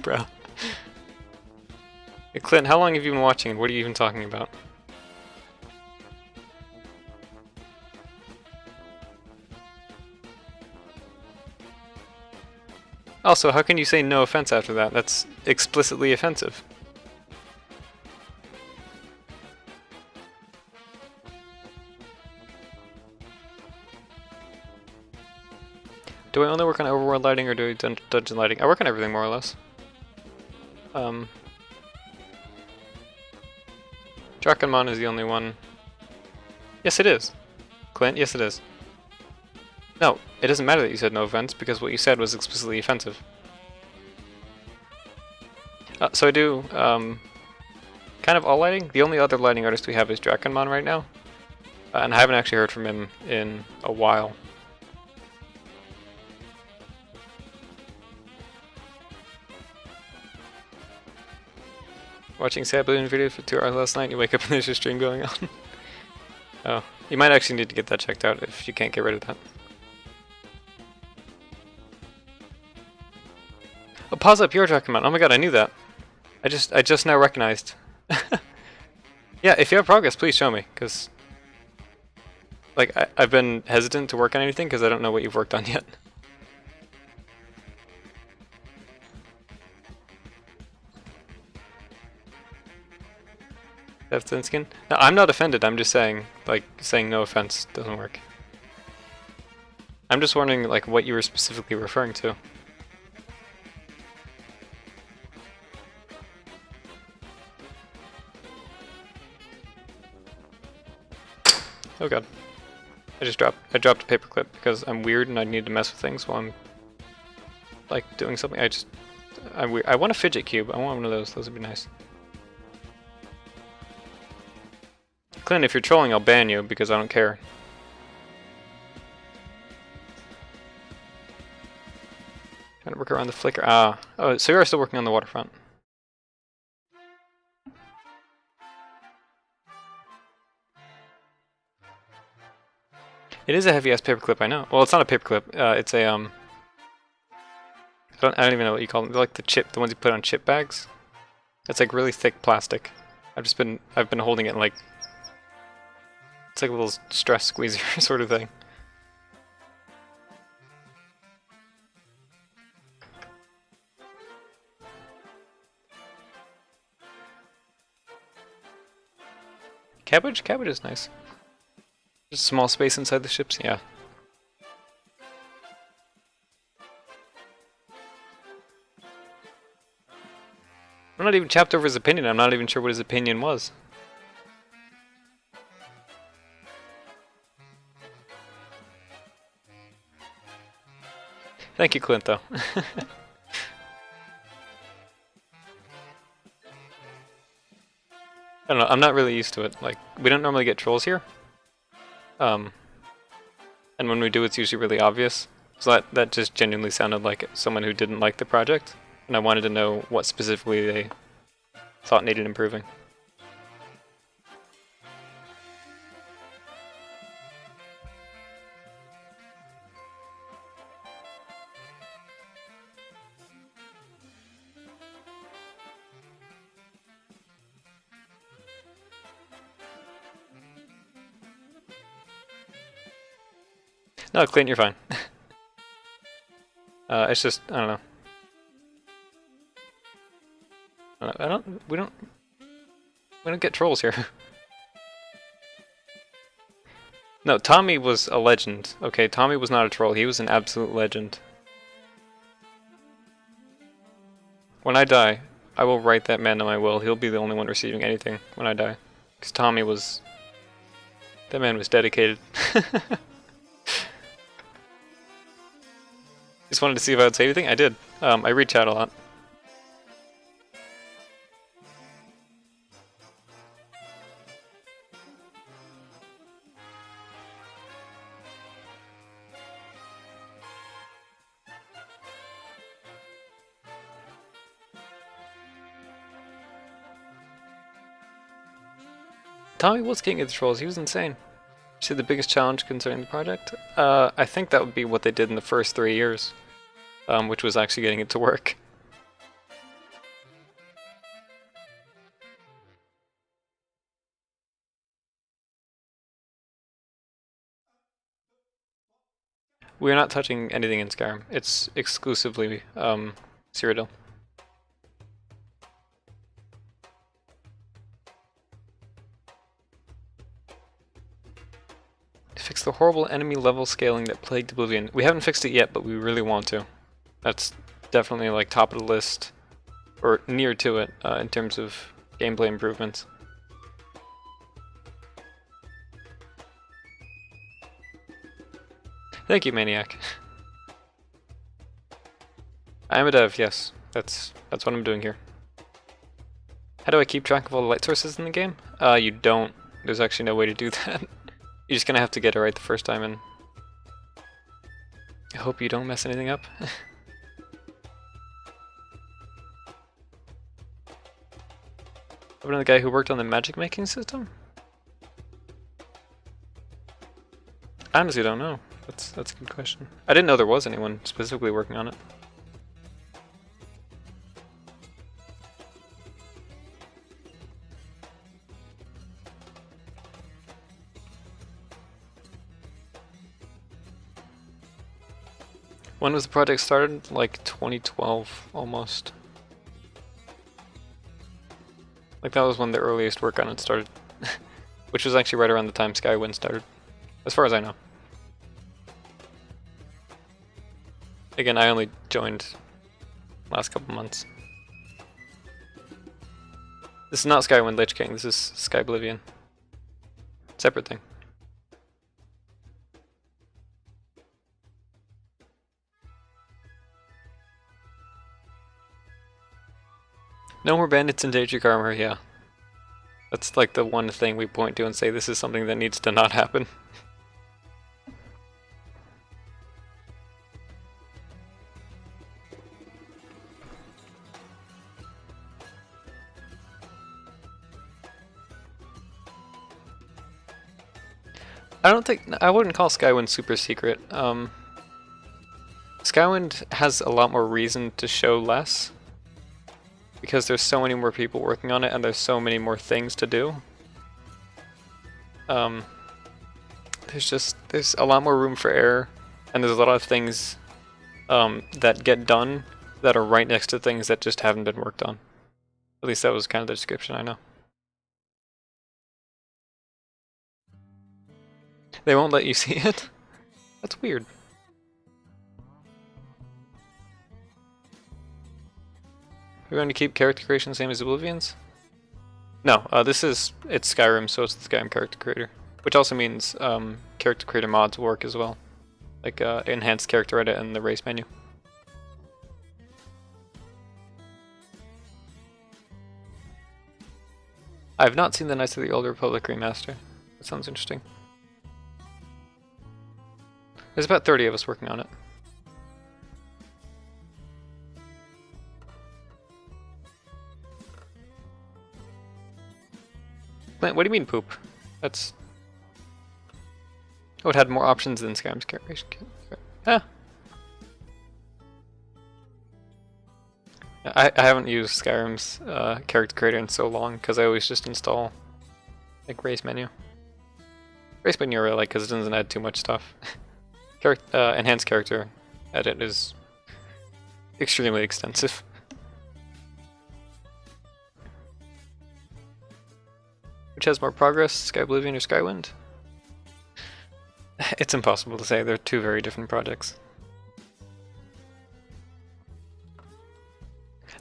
Bro. Hey, Clint, how long have you been watching and what are you even talking about? Also, how can you say no offense after that? That's explicitly offensive. Do I only work on overworld lighting or do I dungeon lighting? I work on everything more or less. Drakenmon is the only one. Yes, it is. Clint, yes it is. No, it doesn't matter that you said no offense because what you said was explicitly offensive. So I do kind of all lighting. The only other lighting artist we have is Drakenmon right now. And I haven't actually heard from him in a while. Watching Skyblivion videos for 2 hours last night, you wake up and there's a stream going on. Oh, you might actually need to get that checked out if you can't get rid of that. Oh, pause up, you're talking about. Oh my god, I knew that. I just now recognized. Yeah, if you have progress, please show me, because like I've been hesitant to work on anything because I don't know what you've worked on yet. Have thin skin? No, I'm not offended. I'm just saying, like, saying no offense doesn't work. I'm just wondering, like, what you were specifically referring to. Oh god. I dropped a paperclip because I'm weird and I need to mess with things while I'm, like, doing something. I'm weird. I want a fidget cube. I want one of those. Those would be nice. Clint, if you're trolling, I'll ban you because I don't care. Trying to work around the flicker. Ah. Oh, so you're still working on the waterfront. It is a heavy-ass paperclip, I know. Well, it's not a paperclip. It's a, I don't even know what you call them. They're like the ones you put on chip bags. It's like really thick plastic. I've been holding it like, it's like a little stress squeezer sort of thing. Cabbage? Cabbage is nice. Just small space inside the ships, yeah. I'm not even chapped over his opinion, I'm not even sure what his opinion was. Thank you, Clint, though. I don't know, I'm not really used to it. Like, we don't normally get trolls here. And when we do, it's usually really obvious. So that just genuinely sounded like someone who didn't like the project. And I wanted to know what specifically they thought needed improving. No, Clint, you're fine. It's just, I don't know. We don't get trolls here. No, Tommy was a legend. Okay, Tommy was not a troll. He was an absolute legend. When I die, I will write that man to my will. He'll be the only one receiving anything when I die. Because Tommy was... That man was dedicated. Just wanted to see if I would say anything. I did. I read chat a lot. Tommy was king of the trolls. He was insane. You see the biggest challenge concerning the project? I think that would be what they did in the first 3 years, which was actually getting it to work. We're not touching anything in Skyrim. It's exclusively Cyrodiil. Fix the horrible enemy level scaling that plagued Oblivion. We haven't fixed it yet, but we really want to. That's definitely like top of the list, or near to it, in terms of gameplay improvements. Thank you, Maniac. I am a dev, yes. That's what I'm doing here. How do I keep track of all the light sources in the game? You don't. There's actually no way to do that. You're just gonna have to get it right the first time, and I hope you don't mess anything up. Another guy who worked on the magic making system? I honestly don't know. That's a good question. I didn't know there was anyone specifically working on it. When was the project started? Like 2012, almost. Like that was when the earliest work on it started. Which was actually right around the time Skywind started, as far as I know. Again, I only joined last couple months. This is not Skywind Lich King, this is Skyblivion. Separate thing. No more bandits in Daedric armor, yeah. That's like the one thing we point to and say this is something that needs to not happen. I wouldn't call Skywind super secret. Skywind has a lot more reason to show less, because there's so many more people working on it and there's so many more things to do. There's a lot more room for error, and there's a lot of things that get done that are right next to things that just haven't been worked on. At least that was kind of the description, I know. They won't let you see it? That's weird. We're going to keep character creation the same as Oblivion's? No, it's Skyrim, so it's the Skyrim character creator. Which also means character creator mods will work as well. Like enhanced character edit and the race menu. I've not seen the Knights of the Old Republic remaster. That sounds interesting. There's about 30 of us working on it. What do you mean poop? That's... Oh, it had more options than Skyrim's creation kit. Ah. I haven't used Skyrim's character creator in so long because I always just install like race menu. Race menu I really like because it doesn't add too much stuff. enhanced character edit is extremely extensive. Which has more progress, Skyblivion or Skywind? It's impossible to say, they're two very different projects.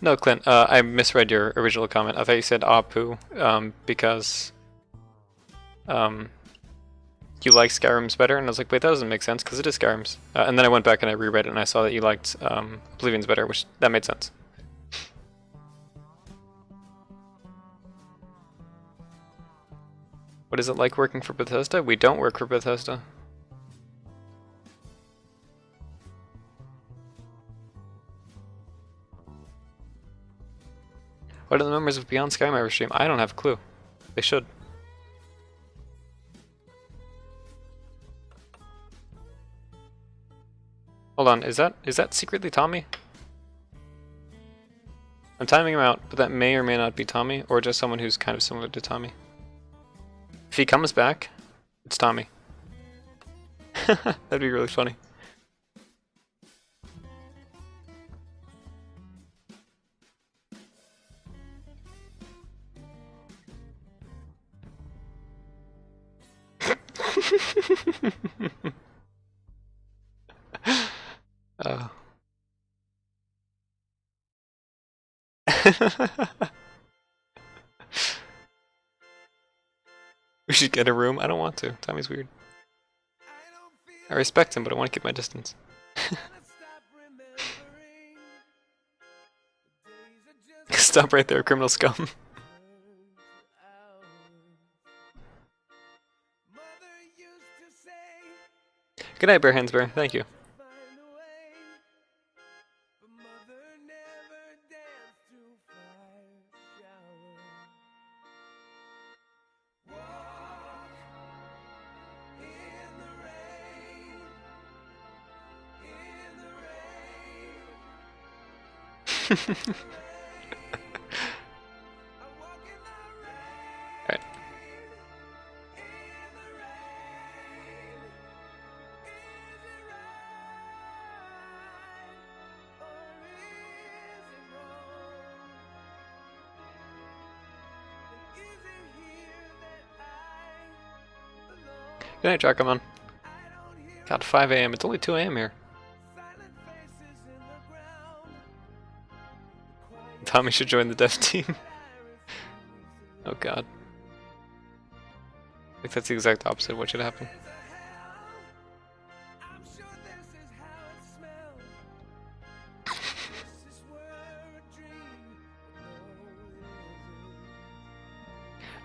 No, Clint, I misread your original comment. I thought you said Apu, because you like Skyrim's better, and I was like, wait, that doesn't make sense, because it is Skyrim's. And then I went back and I reread it, and I saw that you liked Oblivion's better, which, that made sense. What is it like working for Bethesda? We don't work for Bethesda. What are the members of Beyond Skyrim ever stream? I don't have a clue. They should. Hold on, is that secretly Tommy? I'm timing him out, but that may or may not be Tommy, or just someone who's kind of similar to Tommy. If he comes back, it's Tommy. That'd be really funny. Oh. We should get a room. I don't want to. Tommy's weird. I respect him, but I want to keep my distance. Stop right there, criminal scum. Good night, Bear Hands Bear. Thank you. Alright. Good night, Drakomon. God, 5 AM. It's only 2 AM here. Tommy should join the dev team. Oh god. I think that's the exact opposite of what should happen.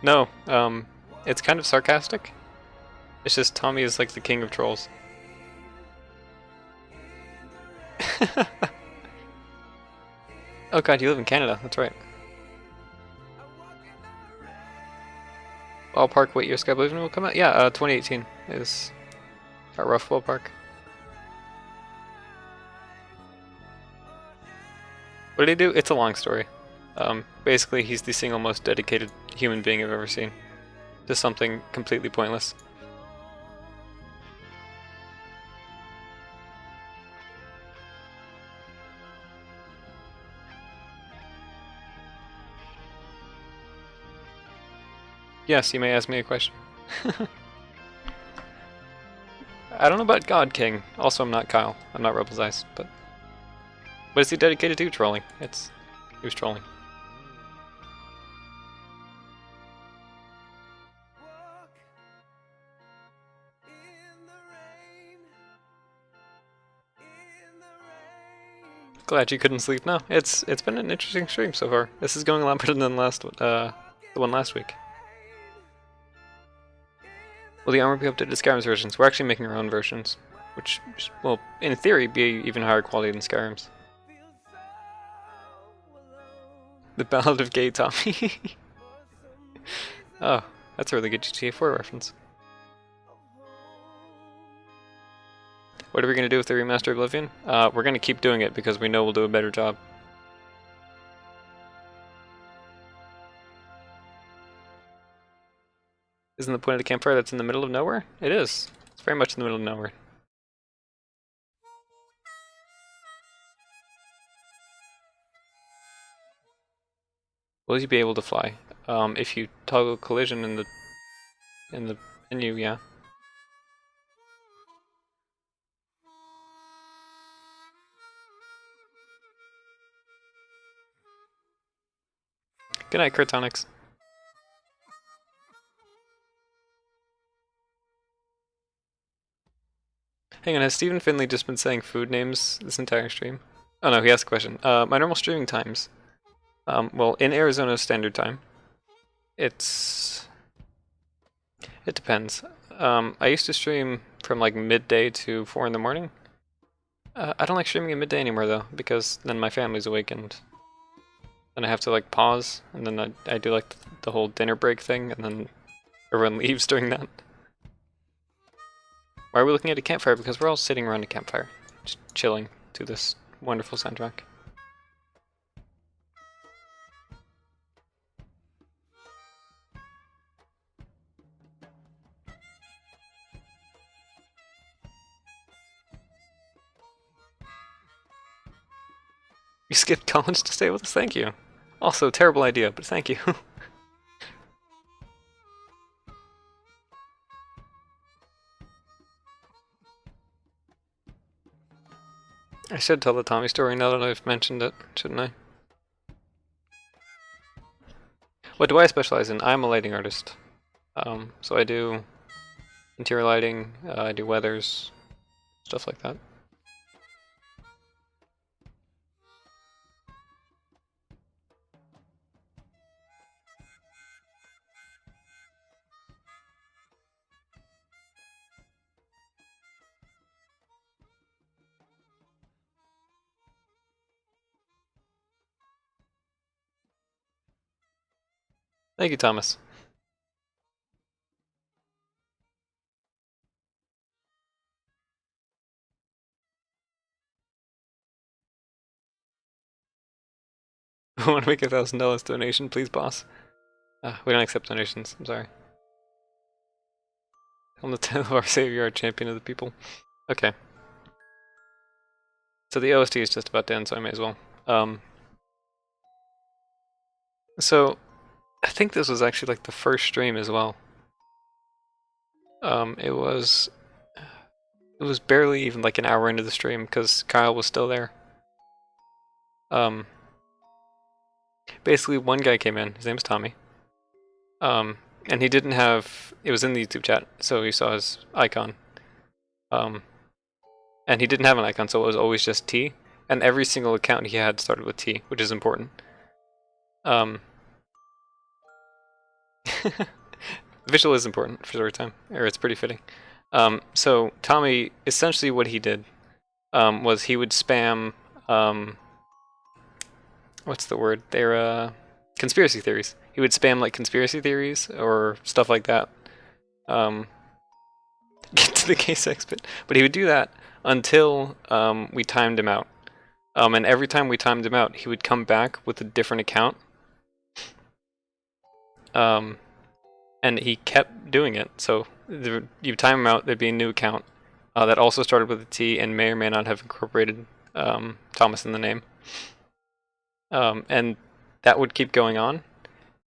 No, it's kind of sarcastic. It's just Tommy is like the king of trolls. Oh god, you live in Canada, that's right. Ballpark, what year Skyblivion will come out? Yeah, 2018 is a rough ballpark. What did he do? It's a long story. Basically, he's the single most dedicated human being I've ever seen to something completely pointless. Yes, you may ask me a question. I don't know about God King. Also, I'm not Kyle. I'm not Rebel's Ice, but what is he dedicated to? Trolling. He was trolling. Glad you couldn't sleep. No, it's been an interesting stream so far. This is going a lot better than the one last week. Will the armor be updated to Skyrim's versions? We're actually making our own versions, which will, in theory, be even higher quality than Skyrim's. The Ballad of Gay Tommy. Oh, that's a really good GTA 4 reference. What are we going to do with the remastered Oblivion? We're going to keep doing it because we know we'll do a better job. Isn't the point of the campfire that's in the middle of nowhere? It is. It's very much in the middle of nowhere. Will you be able to fly? If you toggle collision in the menu, yeah. Good night, Cryptonics. Hang on, has Stephen Finley just been saying food names this entire stream? Oh no, he asked a question. My normal streaming times. Well, in Arizona Standard Time, it depends. I used to stream from like midday to 4 in the morning. I don't like streaming at midday anymore though, because then my family's awakened. Then I have to like pause, and then I do like the whole dinner break thing, and then everyone leaves during that. Why are we looking at a campfire? Because we're all sitting around a campfire, just chilling to this wonderful soundtrack. You skipped college to stay with us? Thank you. Also, terrible idea, but thank you. I should tell the Tommy story now that I've mentioned it, shouldn't I? What do I specialize in? I'm a lighting artist. So I do interior lighting, I do weathers, stuff like that. Thank you, Thomas. I want to make $1,000 donation, please, boss. We don't accept donations, I'm sorry. On the tale of our savior, our champion of the people. Okay. So the OST is just about to end, so I may as well. So I think this was actually like the first stream as well. It was barely even like an hour into the stream because Kyle was still there. Basically one guy came in, his name's Tommy. And he didn't have, it was in the YouTube chat, so you saw his icon. And he didn't have an icon, so it was always just T. And every single account he had started with T, which is important. Visual is important for story time, or it's pretty fitting. So Tommy, essentially what he did was he would spam, what's the word? They're conspiracy theories. He would spam like conspiracy theories or stuff like that. Get to the case expert, but he would do that until we timed him out. And every time we timed him out, he would come back with a different account. And he kept doing it. So you time him out, there'd be a new account that also started with a T and may or may not have incorporated Thomas in the name. And that would keep going on.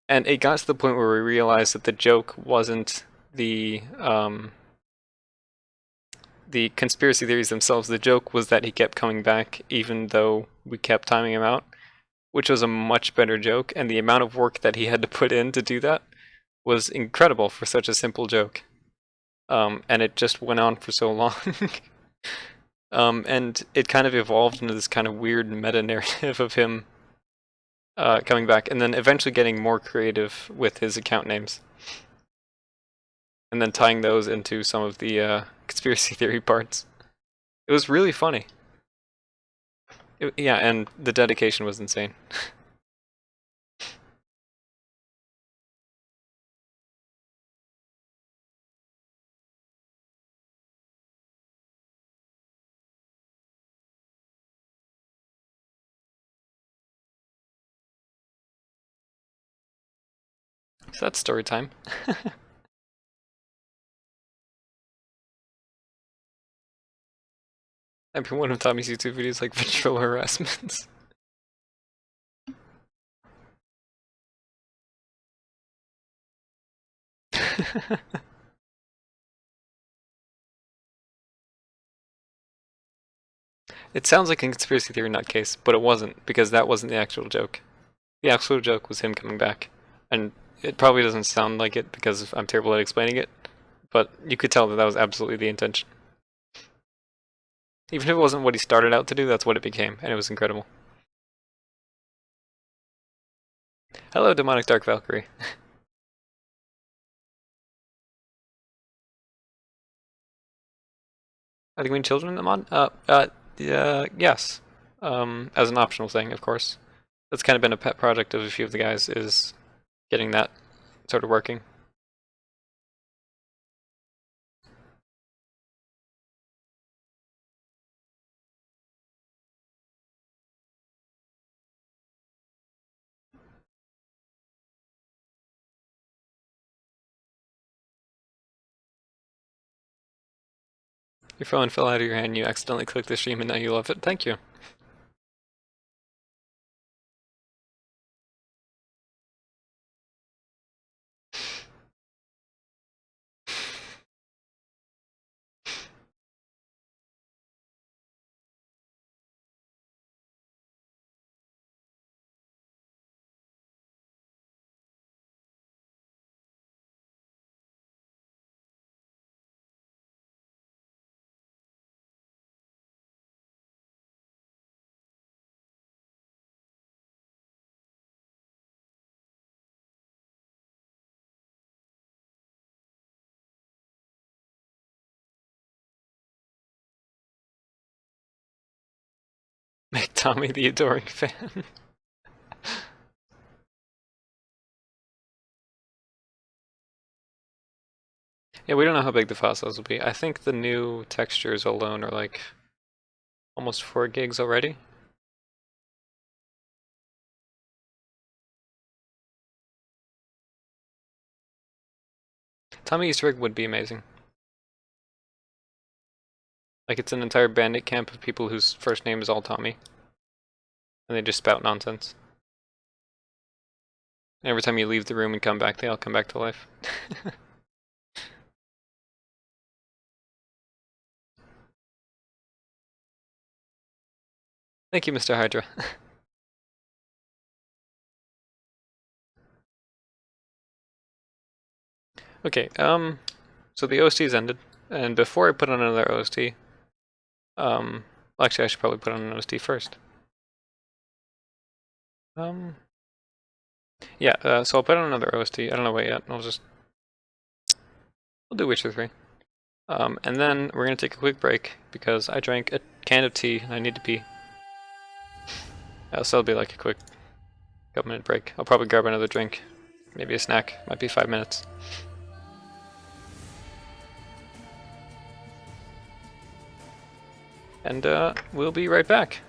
And it got to the point where we realized that the joke wasn't the conspiracy theories themselves. The joke was that he kept coming back even though we kept timing him out, which was a much better joke. And the amount of work that he had to put in to do that was incredible for such a simple joke. And it just went on for so long. And it kind of evolved into this kind of weird meta-narrative of him coming back, and then eventually getting more creative with his account names. And then tying those into some of the conspiracy theory parts. It was really funny. Yeah, and the dedication was insane. So that's story time. Every one of Tommy's YouTube videos like visual harassments. It sounds like a conspiracy theory nutcase, but it wasn't, because that wasn't the actual joke. The actual joke was him coming back. And it probably doesn't sound like it because I'm terrible at explaining it, but you could tell that that was absolutely the intention. Even if it wasn't what he started out to do, that's what it became, and it was incredible. Hello, Demonic Dark Valkyrie. Are the green children in the mod? Yes. As an optional thing, of course. That's kind of been a pet project of a few of the guys, is getting that sort of working. Your phone fell out of your hand, you accidentally clicked the stream, and now you love it. Thank you. Make Tommy the adoring fan. Yeah, we don't know how big the file size will be. I think the new textures alone are like almost 4 gigs already. Tommy Easter egg would be amazing. Like, it's an entire bandit camp of people whose first name is all Tommy. And they just spout nonsense. And every time you leave the room and come back, they all come back to life. Thank you, Mr. Hydra. Okay, so the OST's ended, and before I put on another OST, well, actually I should probably put on an OST first. Yeah, so I'll put on another OST. I don't know what yet. We'll do Witcher 3. And then we're gonna take a quick break because I drank a can of tea and I need to pee. So it'll be like a quick couple-minute break. I'll probably grab another drink, maybe a snack. Might be 5 minutes. And we'll be right back.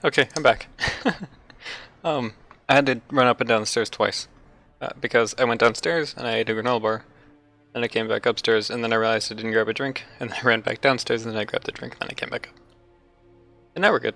Okay, I'm back. I had to run up and down the stairs twice. Because I went downstairs and I ate a granola bar. And I came back upstairs and then I realized I didn't grab a drink. And then I ran back downstairs and then I grabbed the drink and then I came back up. And now we're good.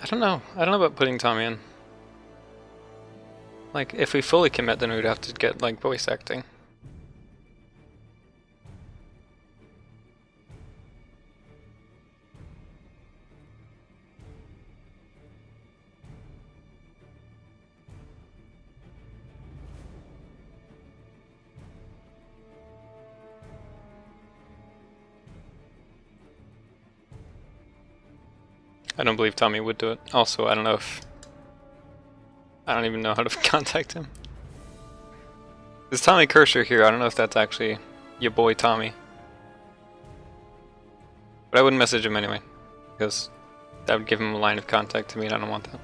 I don't know. I don't know about putting Tommy in. Like, if we fully commit, then we'd have to get, like, voice acting. I don't believe Tommy would do it. Also, I don't know if... I don't even know how to contact him. There's Tommy Kersher here. I don't know if that's actually your boy Tommy. But I wouldn't message him anyway. Because that would give him a line of contact to me and I don't want that.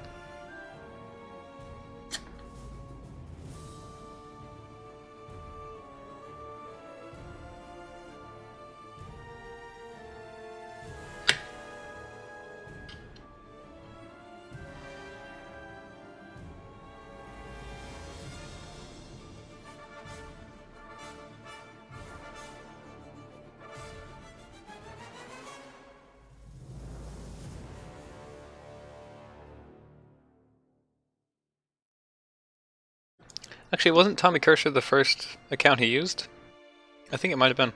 Actually, wasn't Tommy Kersher the first account he used? I think it might have been.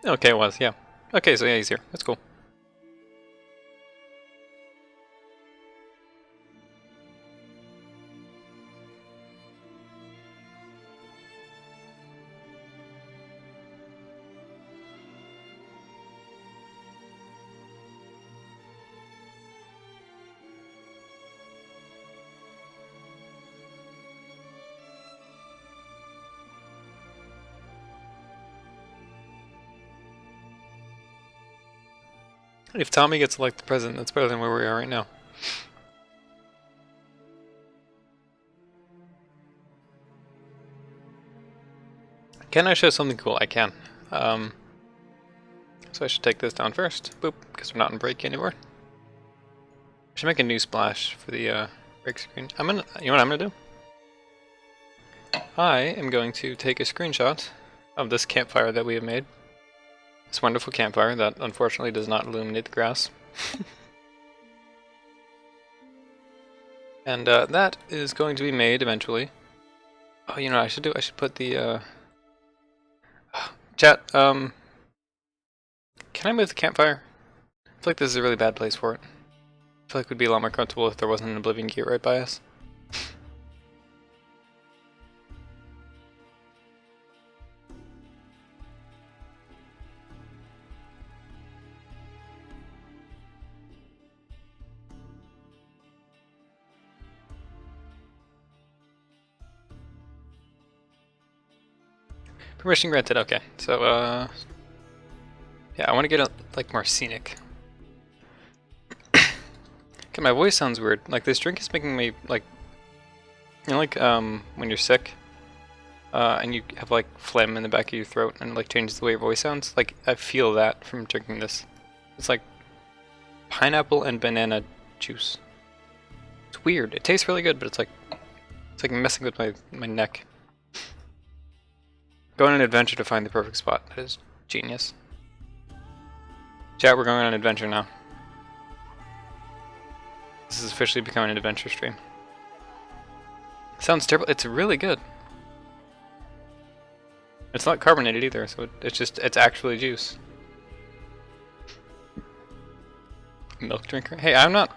Okay, it was, yeah. Okay, so yeah, he's here. That's cool. If Tommy gets elected president, that's better than where we are right now. Can I show something cool? I can. So I should take this down first. Boop, because we're not in break anymore. I should make a new splash for the break screen. You know what I'm gonna do? I am going to take a screenshot of this campfire that we have made. This wonderful campfire that unfortunately does not illuminate the grass. And that is going to be made eventually. Oh, you know what I should do? I should put the chat, can I move the campfire? I feel like this is a really bad place for it. I feel like we'd be a lot more comfortable if there wasn't an Oblivion gate right by us. Permission granted, okay. So, yeah, I want to get like more scenic. Okay, my voice sounds weird. Like, this drink is making me, like, you know, like, when you're sick, and you have, like, phlegm in the back of your throat, and it, like, changes the way your voice sounds? Like, I feel that from drinking this. It's like pineapple and banana juice. It's weird. It tastes really good, but it's like messing with my neck. Go on an adventure to find the perfect spot. That is genius. Chat, we're going on an adventure now. This is officially becoming an adventure stream. Sounds terrible. It's really good. It's not carbonated either, so it's actually juice. Milk drinker? Hey, I'm not...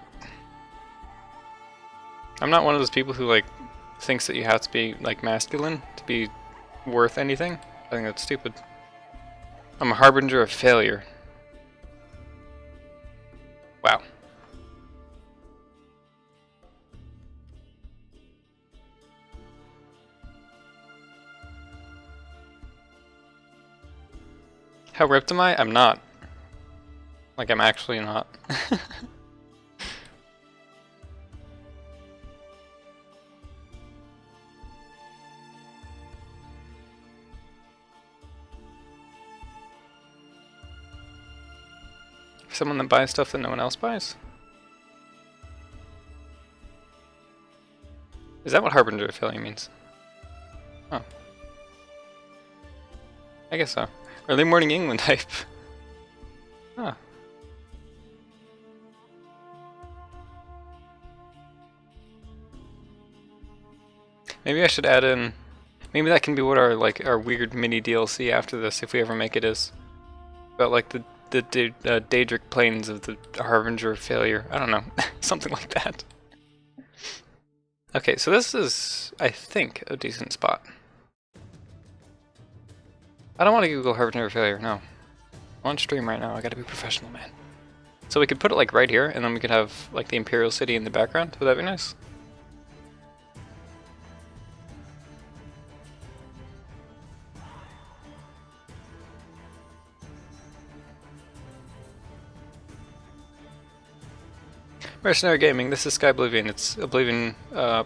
I'm not one of those people who like thinks that you have to be like masculine to be worth anything. I think that's stupid. I'm a harbinger of failure. Wow. How ripped am I? I'm not. Like, I'm actually not. Someone that buys stuff that no one else buys? Is that what harbinger of failure means? Oh. I guess so. Early morning England hype. Huh. Maybe I should add in. Maybe that can be what our weird mini DLC after this, if we ever make it, is. About like the Daedric plains of the harbinger of failure. I don't know, something like that. Okay, so this is, I think, a decent spot. I don't want to Google harbinger of failure. No, I'm on stream right now. I gotta be professional, man. So we could put it like right here, and then we could have like the Imperial City in the background. Would that be nice? Mercenary Gaming, this is Skyblivion. It's Oblivion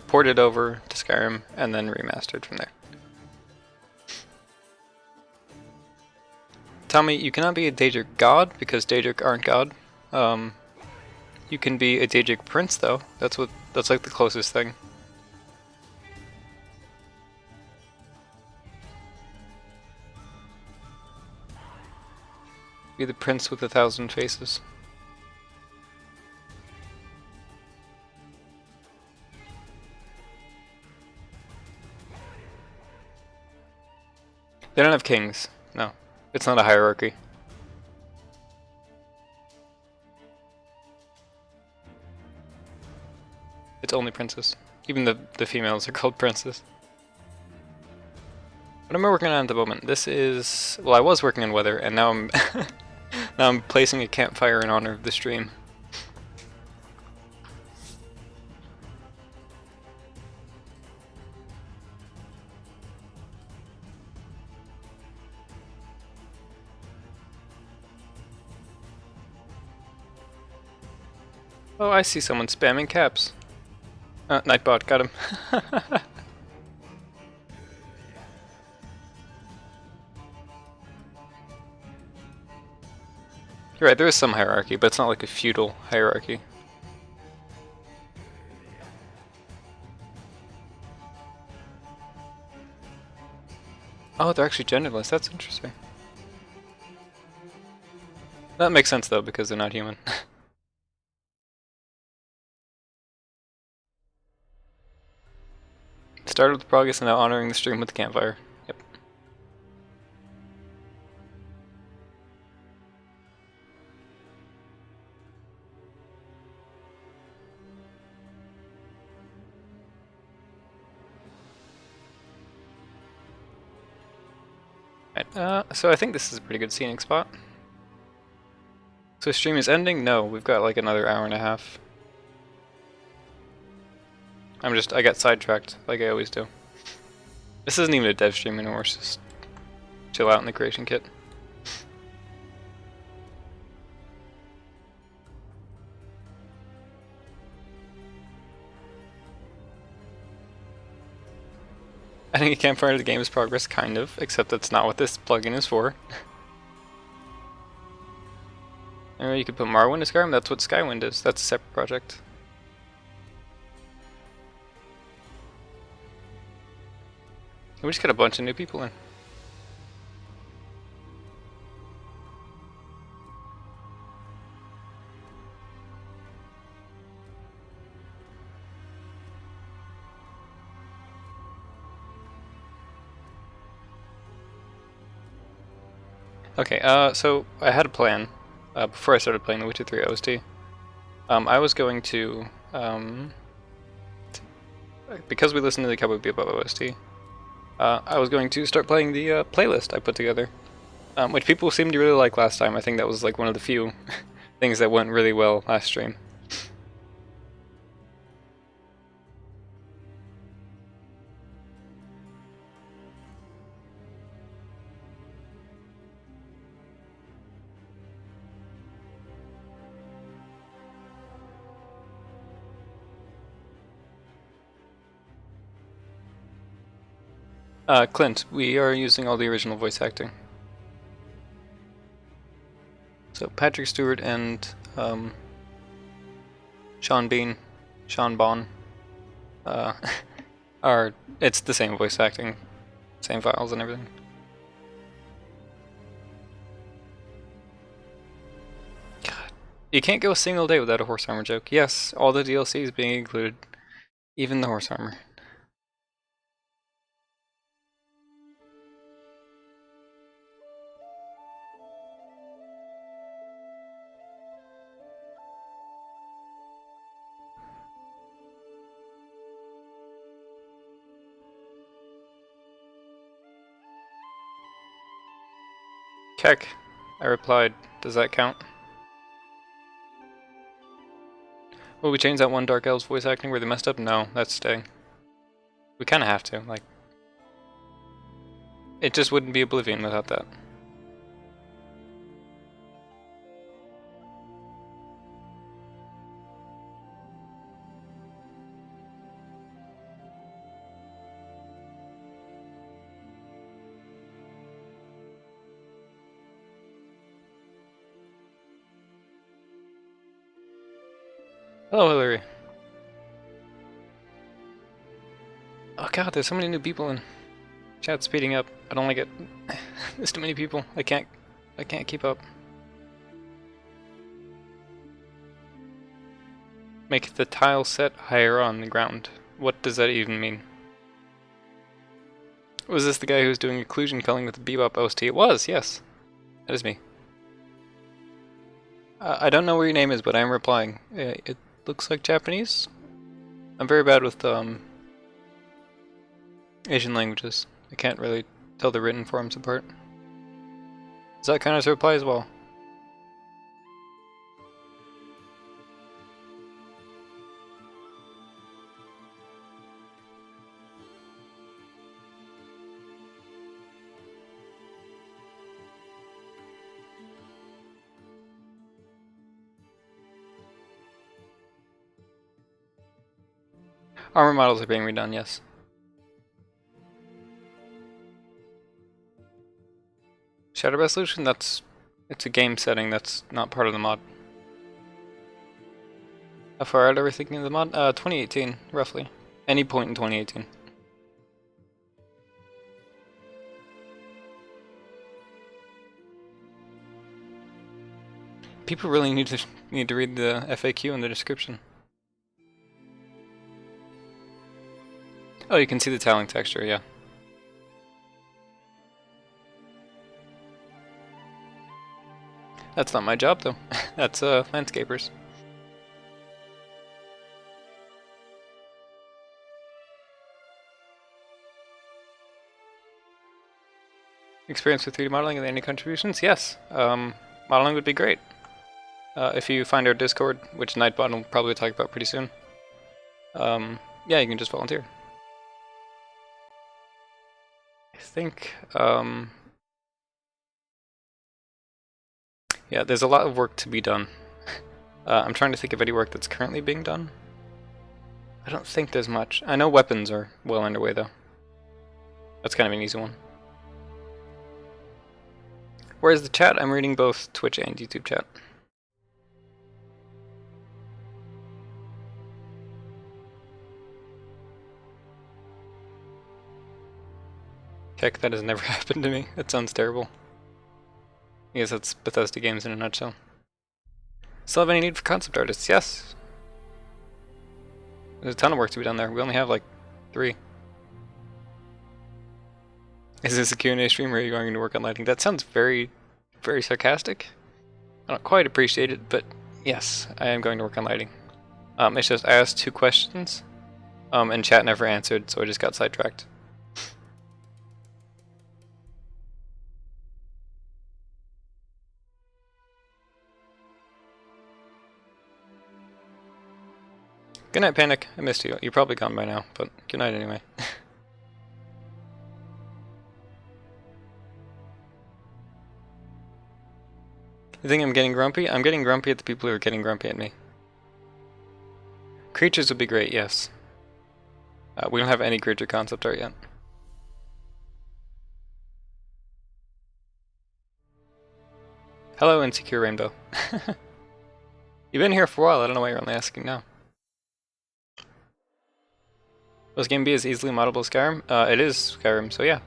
ported over to Skyrim and then remastered from there. Tell me, you cannot be a Daedric god because Daedric aren't god. You can be a Daedric prince though. That's like the closest thing. Be the prince with 1,000 faces. They don't have kings. No. It's not a hierarchy. It's only princes. Even the females are called princes. What am I working on at the moment? This is... well, I was working on weather, and now I'm... now I'm placing a campfire in honor of the stream. Oh, I see someone spamming caps. Nightbot, got him. You're right, there is some hierarchy, but it's not like a feudal hierarchy. Oh, they're actually genderless, that's interesting. That makes sense though, because they're not human. Started with progress and now honoring the stream with the campfire. Yep. Right, so I think this is a pretty good scenic spot. So stream is ending? No, we've got like another hour and a half. I got sidetracked, like I always do. This isn't even a dev stream anymore, it's just chill out in the creation kit. I think a campfire to the game is progress, kind of, except that's not what this plugin is for. Anyway, you could put Morrowind to Skyrim, that's what Skywind is, that's a separate project. We just got a bunch of new people in. Okay, so I had a plan before I started playing The Witcher 3 OST. I was going to because we listened to the Cowboy Bebop OST, I was going to start playing the playlist I put together, which people seemed to really like last time. I think that was like one of the few things that went really well last stream. Clint, we are using all the original voice acting. So Patrick Stewart and Sean Bon, it's the same voice acting, same files and everything. God, you can't go a single day without a horse armor joke. Yes, all the DLCs being included, even the horse armor. Keck, I replied, does that count? Will we change that one Dark Elves voice acting where they messed up? No, that's staying. We kinda have to, like... It just wouldn't be Oblivion without that. Hello, Hillary. Oh god, there's so many new people in chat speeding up. I don't like it. There's too many people. I can't keep up. Make the tile set higher on the ground. What does that even mean? Was this the guy who was doing occlusion culling with the Bebop OST? It was, yes. That is me. I don't know where your name is, but I am replying. It looks like Japanese. I'm very bad with Asian languages. I can't really tell the written forms apart. Does that count as a reply as well? Armor models are being redone, yes. Shadow resolution, it's a game setting, that's not part of the mod. How far out are we thinking of the mod? 2018, roughly. Any point in 2018. People really need to read the FAQ in the description. Oh, you can see the tiling texture, yeah. That's not my job, though. That's landscapers. Experience with 3D modeling and any contributions? Yes. Modeling would be great. If you find our Discord, which Nightbot will probably talk about pretty soon, yeah, you can just volunteer. I think, yeah, there's a lot of work to be done. I'm trying to think of any work that's currently being done. I don't think there's much. I know weapons are well underway, though. That's kind of an easy one. Where's the chat? I'm reading both Twitch and YouTube chat. Heck, that has never happened to me. That sounds terrible. I guess that's Bethesda games in a nutshell. Still have any need for concept artists? Yes. There's a ton of work to be done there. We only have like 3. Is this a Q&A stream or are you going to work on lighting? That sounds very, very sarcastic. I don't quite appreciate it, but yes, I am going to work on lighting. It's just I asked 2 questions, And chat never answered, so I just got sidetracked. Good night, Panic. I missed you. You're probably gone by now, but good night anyway. You think I'm getting grumpy? I'm getting grumpy at the people who are getting grumpy at me. Creatures would be great, yes. We don't have any creature concept art yet. Hello, Insecure Rainbow. You've been here for a while, I don't know why you're only asking now. Will this game be as easily moddable as Skyrim? It is Skyrim, so yeah.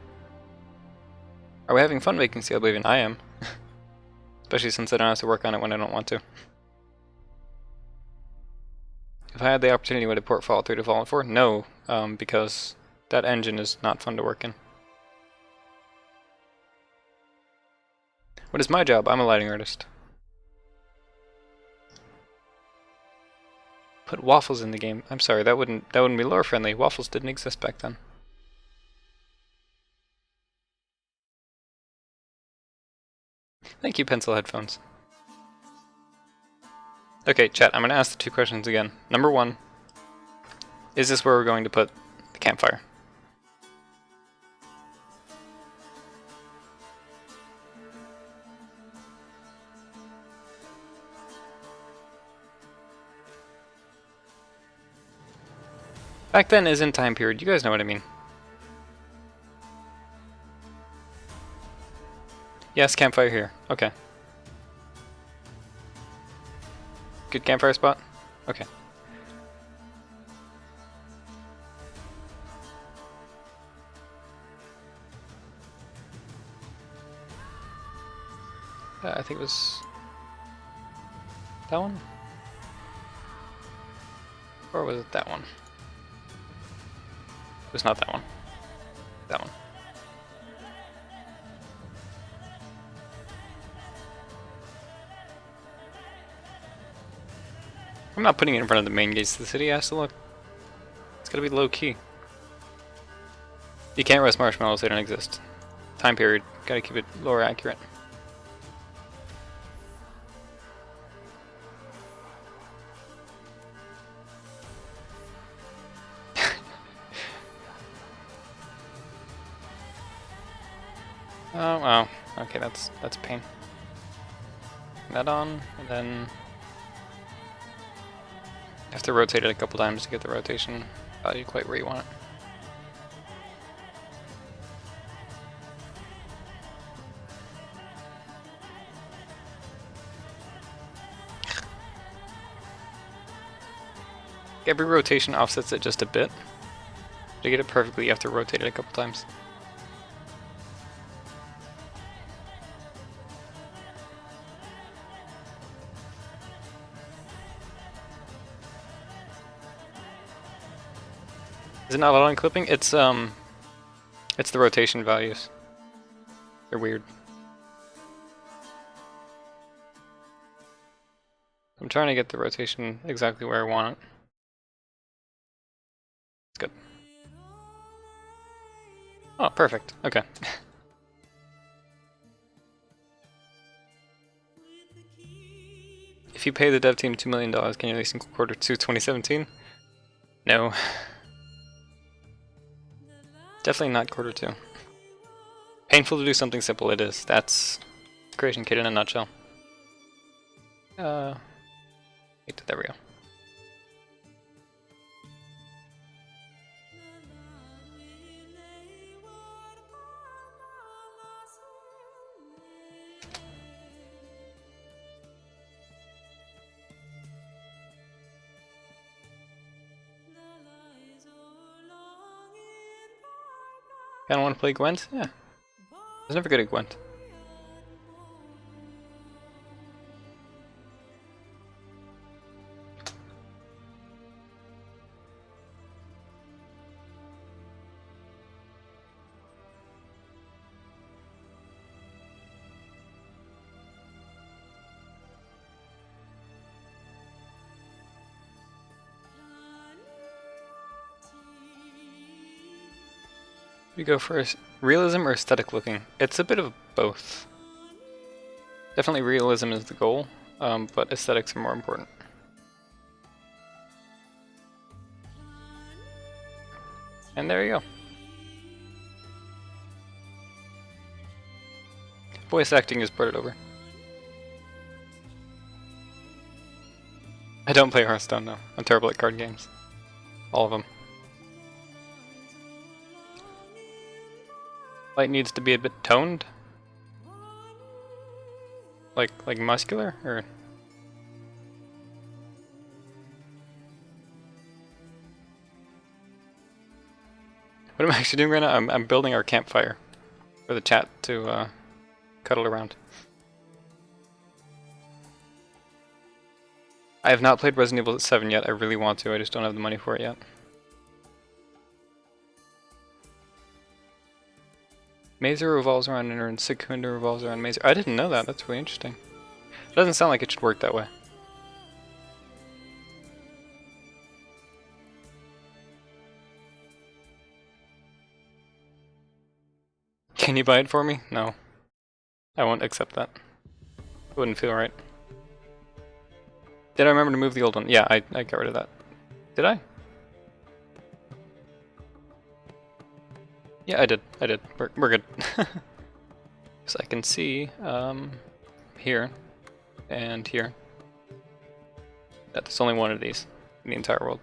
Are we having fun making Skyblivion? I am. Especially since I don't have to work on it when I don't want to. If I had the opportunity, would I port Fallout 3 to Fallout 4? No, because that engine is not fun to work in. What is my job? I'm a lighting artist. Put waffles in the game. I'm sorry, that wouldn't be lore friendly. Waffles didn't exist back then. Thank you, pencil headphones. Okay, chat, I'm gonna ask the two questions again. Number one, is this where we're going to put the campfire? Back then is in time period, you guys know what I mean. Yes, campfire here. Okay. Good campfire spot? Okay. I think it was that one? Or was it that one? It was not that one. That one. I'm not putting it in front of the main gates of the city, it has to look. It's gotta be low key. You can't roast marshmallows, they don't exist. Time period, gotta keep it lore accurate. Oh wow, okay, that's a pain. That on, and then you have to rotate it a couple times to get the rotation value quite where you want it. Every rotation offsets it just a bit. To get it perfectly, you have to rotate it a couple times. Is it not allowing clipping? It's the rotation values. They're weird. I'm trying to get the rotation exactly where I want it. It's good. Oh, perfect. Okay. If you pay the dev team $2 million, can you release in quarter 2 2017? No. Definitely not quarter 2. Painful to do something simple, it is. That's Creation Kit in a nutshell. There we go. Kinda wanna play Gwent? Yeah. I was never good at Gwent. We go for realism or aesthetic looking? It's a bit of both. Definitely realism is the goal, but aesthetics are more important. And there you go. Voice acting is ported over. I don't play Hearthstone, no. I'm terrible at card games. All of them. Light needs to be a bit toned? Like muscular, or? What am I actually doing right now? I'm building our campfire for the chat to cuddle around. I have not played Resident Evil 7 yet. I really want to. I just don't have the money for it yet. Mazer revolves around Inner and Secunda revolves around Mazer. I didn't know that. That's really interesting. It doesn't sound like it should work that way. Can you buy it for me? No. I won't accept that. It wouldn't feel right. Did I remember to move the old one? Yeah, I got rid of that. Did I? Yeah, I did. We're good. So I can see here and here that there's only one of these in the entire world.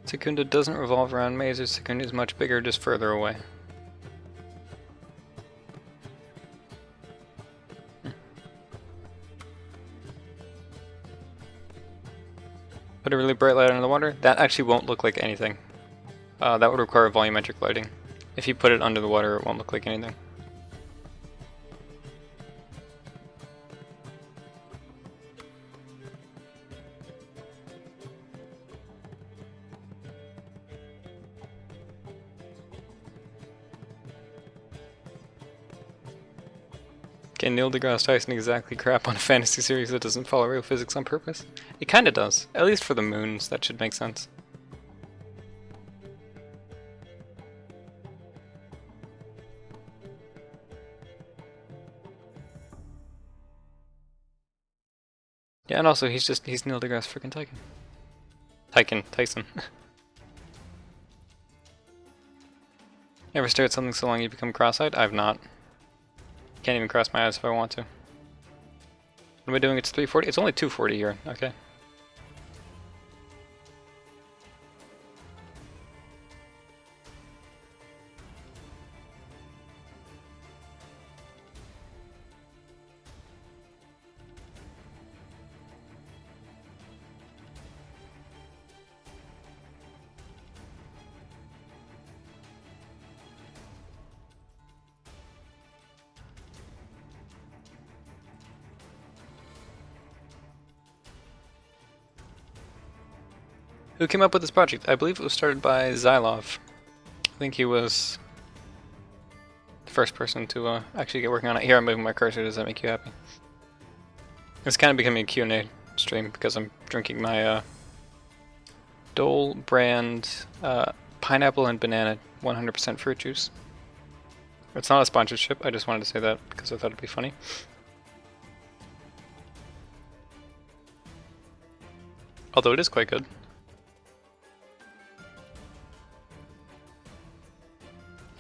Secunda doesn't revolve around mazes. Secunda is much bigger, just further away. Put a really bright light under the water. That actually won't look like anything. That would require volumetric lighting. If you put it under the water, it won't look like anything. Can Neil deGrasse Tyson exactly crap on a fantasy series that doesn't follow real physics on purpose? It kinda does. At least for the moons, that should make sense. Yeah, and also he's Neil deGrasse freaking Tyson. You ever stare at something so long you become cross-eyed? I've not. Can't even cross my eyes if I want to. What am I doing? It's 340? It's only 240 here. Okay. Who came up with this project? I believe it was started by Zylov. I think he was the first person to actually get working on it. Here, I'm moving my cursor. Does that make you happy? It's kind of becoming a Q&A stream because I'm drinking my Dole brand pineapple and banana 100% fruit juice. It's not a sponsorship. I just wanted to say that because I thought it'd be funny. Although it is quite good.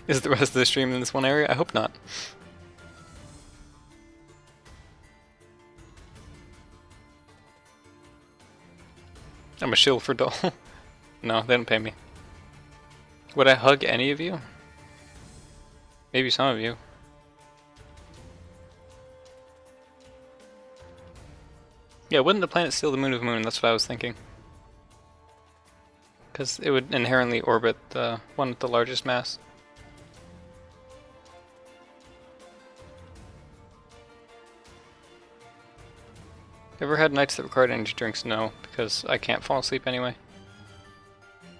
Is the rest of the stream in this one area? I hope not. I'm a shill for Dole. No, they don't pay me. Would I hug any of you? Maybe some of you. Yeah, wouldn't the planet steal the moon of Moon? That's what I was thinking. Because it would inherently orbit the one with the largest mass. Ever had nights that required energy drinks? No, because I can't fall asleep anyway.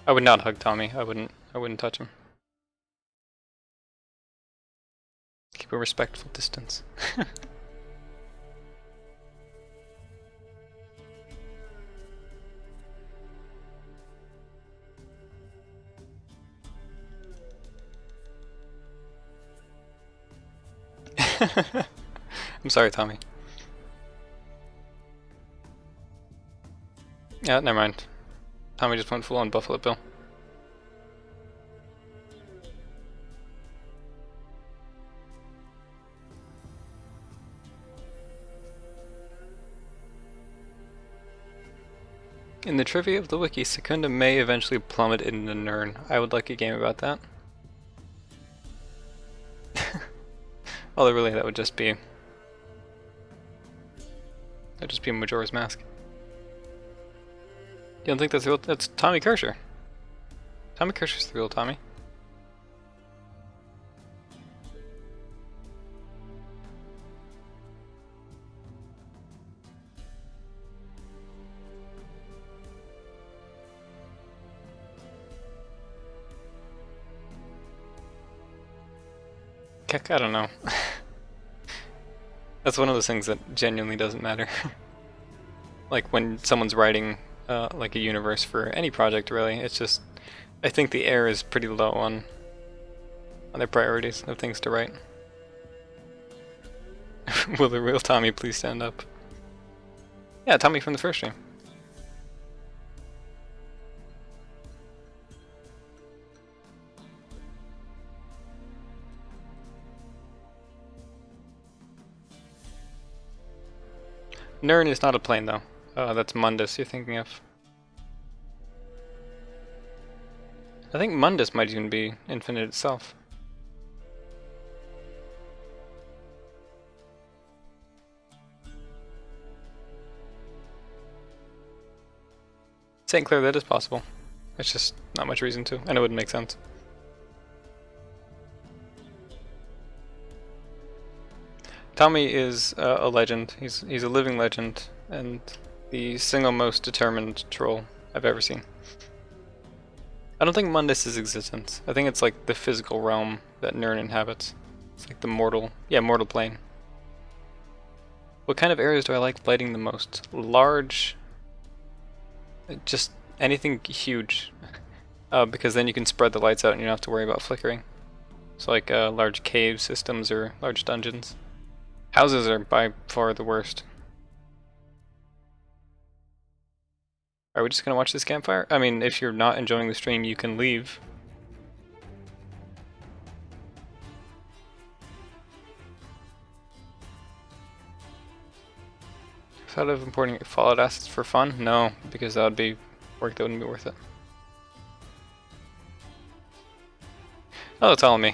I would not hug Tommy. I wouldn't touch him. Keep a respectful distance. I'm sorry, Tommy. Yeah, never mind. Tommy just went full on Buffalo Bill. In the trivia of the wiki, Secunda may eventually plummet into Nirn. I would like a game about that. Although really that would just be... That'd just be Majora's Mask. You don't think that's the real... That's Tommy Kersher. Tommy Kersher's the real Tommy. Heck, I don't know. That's one of those things that genuinely doesn't matter. Like when someone's writing like a universe for any project really, it's just, I think the air is pretty low on their priorities of things to write. Will the real Tommy please stand up? Yeah, Tommy from the first stream. Nirn is not a plane though. That's Mundus you're thinking of. I think Mundus might even be infinite itself. St. Clair, that is possible. It's just not much reason to, and it wouldn't make sense. Tommy is a legend. He's a living legend, and the single most determined troll I've ever seen. I don't think Mundus is existence. I think it's like the physical realm that Nirn inhabits. It's like the mortal plane. What kind of areas do I like lighting the most? Large, just anything huge, because then you can spread the lights out and you don't have to worry about flickering. So like large cave systems or large dungeons. Houses are by far the worst. Are we just gonna watch this campfire? I mean, if you're not enjoying the stream, you can leave. Thought of importing Fallout assets for fun? No, because that would be work that wouldn't be worth it. Oh, it's all on me.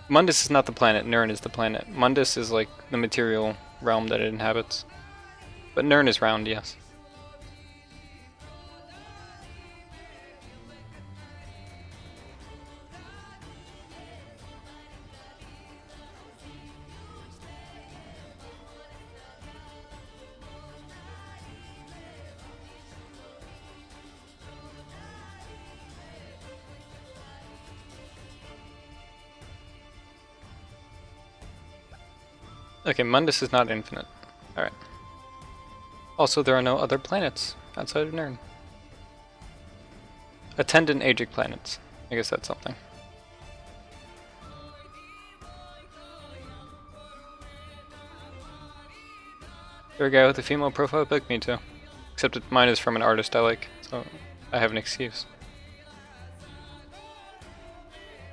Mundus is not the planet, Nirn is the planet. Mundus is like the material realm that it inhabits. But Nirn is round, yes. Okay, Mundus is not infinite. Alright. Also, there are no other planets outside of Nirn. Attendant Agic planets. I guess that's something. You're a guy with a female profile pic? Me too. Except mine is from an artist I like, so I have an excuse.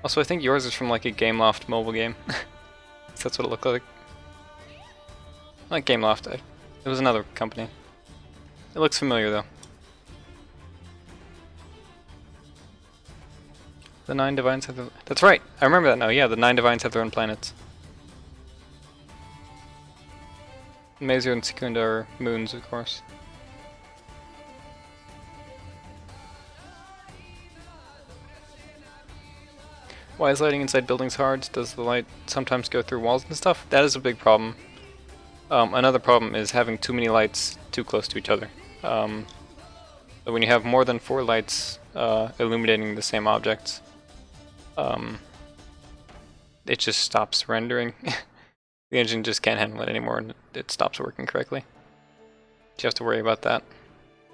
Also, I think yours is from like a Gameloft mobile game. That's what it looked like. Not Gameloft, it was another company. It looks familiar though. The 9 Divines have their... That's right! I remember that now, yeah, the 9 Divines have their own planets. Mazir and Secunda are moons, of course. Why is lighting inside buildings hard? Does the light sometimes go through walls and stuff? That is a big problem. Another problem is having too many lights too close to each other. So when you have more than 4 lights illuminating the same objects, it just stops rendering. The engine just can't handle it anymore and it stops working correctly. You have to worry about that.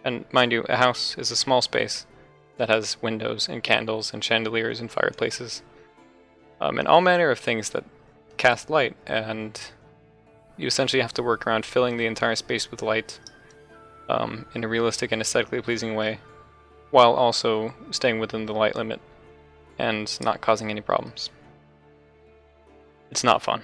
And mind you, a house is a small space that has windows and candles and chandeliers and fireplaces. And all manner of things that cast light, and you essentially have to work around filling the entire space with light in a realistic and aesthetically pleasing way, while also staying within the light limit and not causing any problems. It's not fun.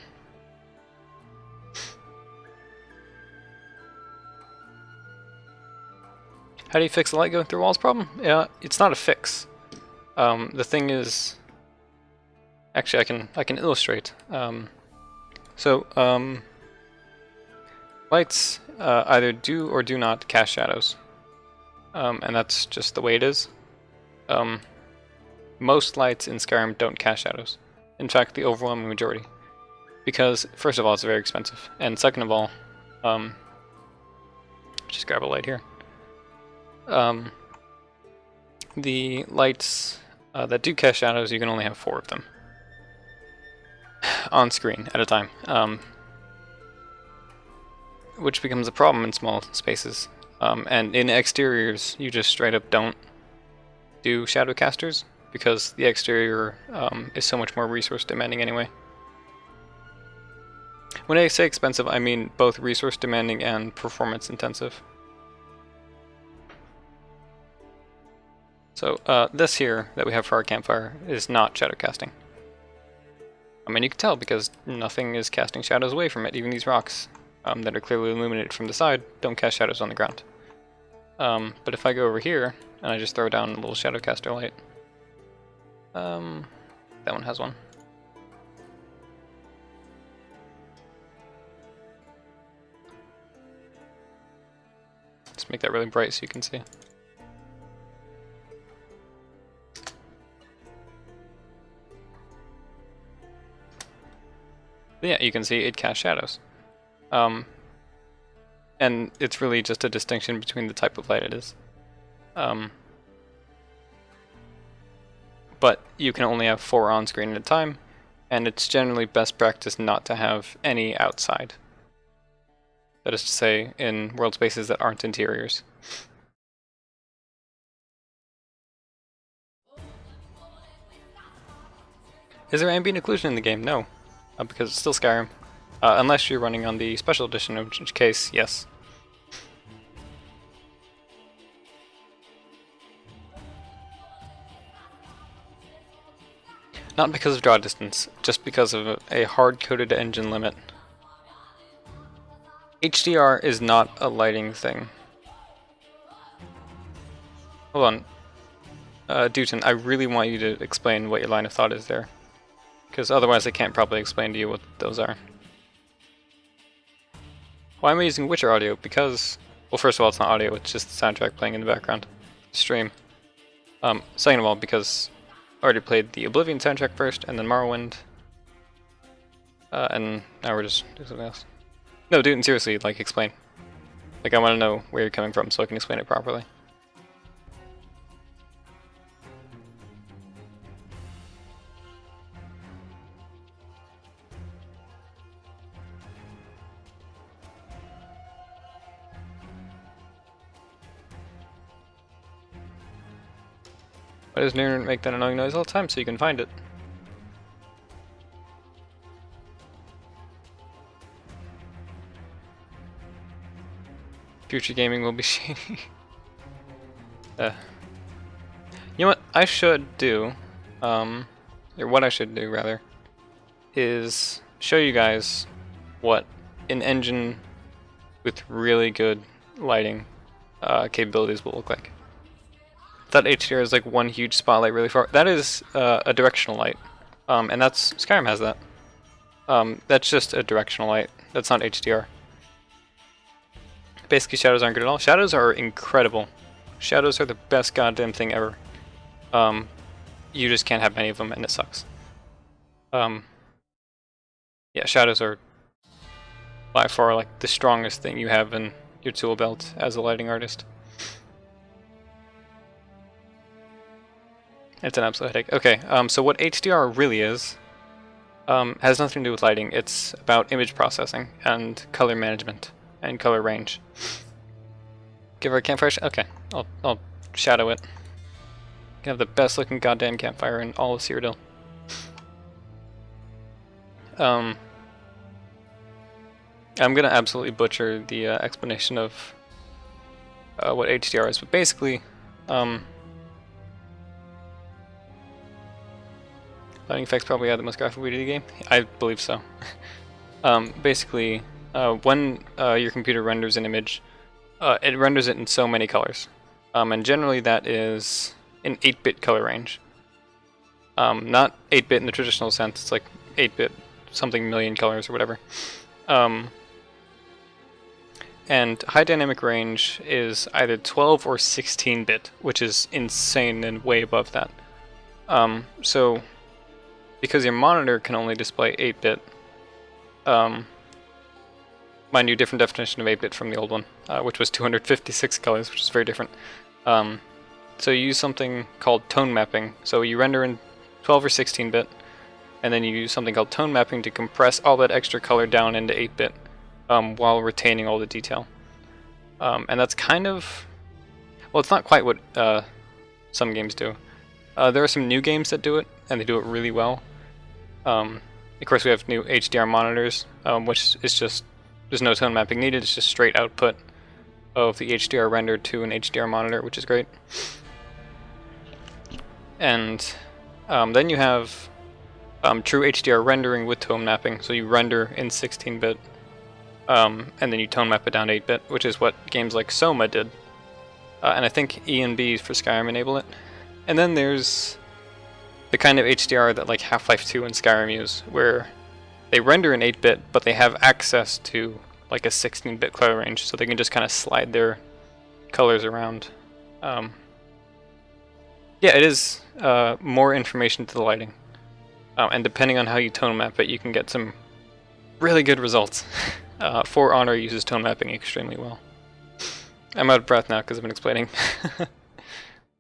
How do you fix the light going through walls problem? Yeah, it's not a fix. The thing is, actually, I can illustrate. Lights either do or do not cast shadows, and that's just the way it is. Most lights in Skyrim don't cast shadows. In fact, the overwhelming majority, because first of all, it's very expensive, and second of all, just grab a light here. The lights that do cast shadows, you can only have 4 of them on screen at a time, which becomes a problem in small spaces. And in exteriors, you just straight up don't do shadow casters because the exterior is so much more resource demanding anyway. When I say expensive, I mean both resource demanding and performance intensive. So this here that we have for our campfire is not shadow casting. I mean, you can tell because nothing is casting shadows away from it. Even these rocks that are clearly illuminated from the side don't cast shadows on the ground. But if I go over here and I just throw down a little shadow caster light, that one has one. Let's make that really bright so you can see. But yeah, you can see it casts shadows. And it's really just a distinction between the type of light it is. But you can only have 4 on screen at a time, and it's generally best practice not to have any outside. That is to say, in world spaces that aren't interiors. Is there ambient occlusion in the game? No. Because it's still Skyrim. Unless you're running on the special edition, in which case, yes. Not because of draw distance, just because of a hard-coded engine limit. HDR is not a lighting thing. Hold on. Dutton, I really want you to explain what your line of thought is there. Because otherwise I can't probably explain to you what those are. Why am I using Witcher audio? Because, well, first of all, it's not audio, it's just the soundtrack playing in the background. Stream. Second of all, because I already played the Oblivion soundtrack first, and then Morrowind. And now we're just doing something else. No, dude, seriously, like, explain. Like, I want to know where you're coming from so I can explain it properly. Why does Nirn make that annoying noise all the time so you can find it? Future gaming will be shady. You know what I should do, or what I should do rather, is show you guys what an engine with really good lighting capabilities will look like. That HDR is like one huge spotlight really far. That is a directional light, and that's Skyrim has that. That's just a directional light. That's not HDR. Basically, shadows aren't good at all. Shadows are incredible. Shadows are the best goddamn thing ever. You just can't have many of them, and it sucks. Yeah, shadows are by far like the strongest thing you have in your tool belt as a lighting artist. It's an absolute headache. Okay, so what HDR really is, has nothing to do with lighting. It's about image processing and color management and color range. Give her a campfire. Okay, I'll shadow it. You have the best looking goddamn campfire in all of Cyrodiil. I'm gonna absolutely butcher the explanation of what HDR is, but basically, lighting effects probably add the most graphic beauty to the game. I believe so. Basically, when your computer renders an image, it renders it in so many colors, and generally that is an 8-bit color range. Not 8-bit in the traditional sense. It's like 8-bit something million colors or whatever. And high dynamic range is either 12 or 16-bit, which is insane and way above that. So, because your monitor can only display 8-bit, mind you, different definition of 8-bit from the old one, which was 256 colors, which is very different. So you use something called tone mapping. So you render in 12 or 16-bit, and then you use something called tone mapping to compress all that extra color down into 8-bit. While retaining all the detail. And that's kind of... Well, it's not quite what some games do. There are some new games that do it, and they do it really well. Of course, we have new HDR monitors, which is just... There's no tone mapping needed, it's just straight output of the HDR rendered to an HDR monitor, which is great. And then you have true HDR rendering with tone mapping, so you render in 16-bit. And then you tone map it down to 8-bit, which is what games like Soma did. And I think E and B for Skyrim enable it. And then there's the kind of HDR that like Half-Life 2 and Skyrim use, where they render in 8-bit, but they have access to like a 16-bit color range, so they can just kind of slide their colors around. Yeah, it is more information to the lighting. And depending on how you tone map it, you can get some really good results. For Honor uses tone mapping extremely well. I'm out of breath now because I've been explaining.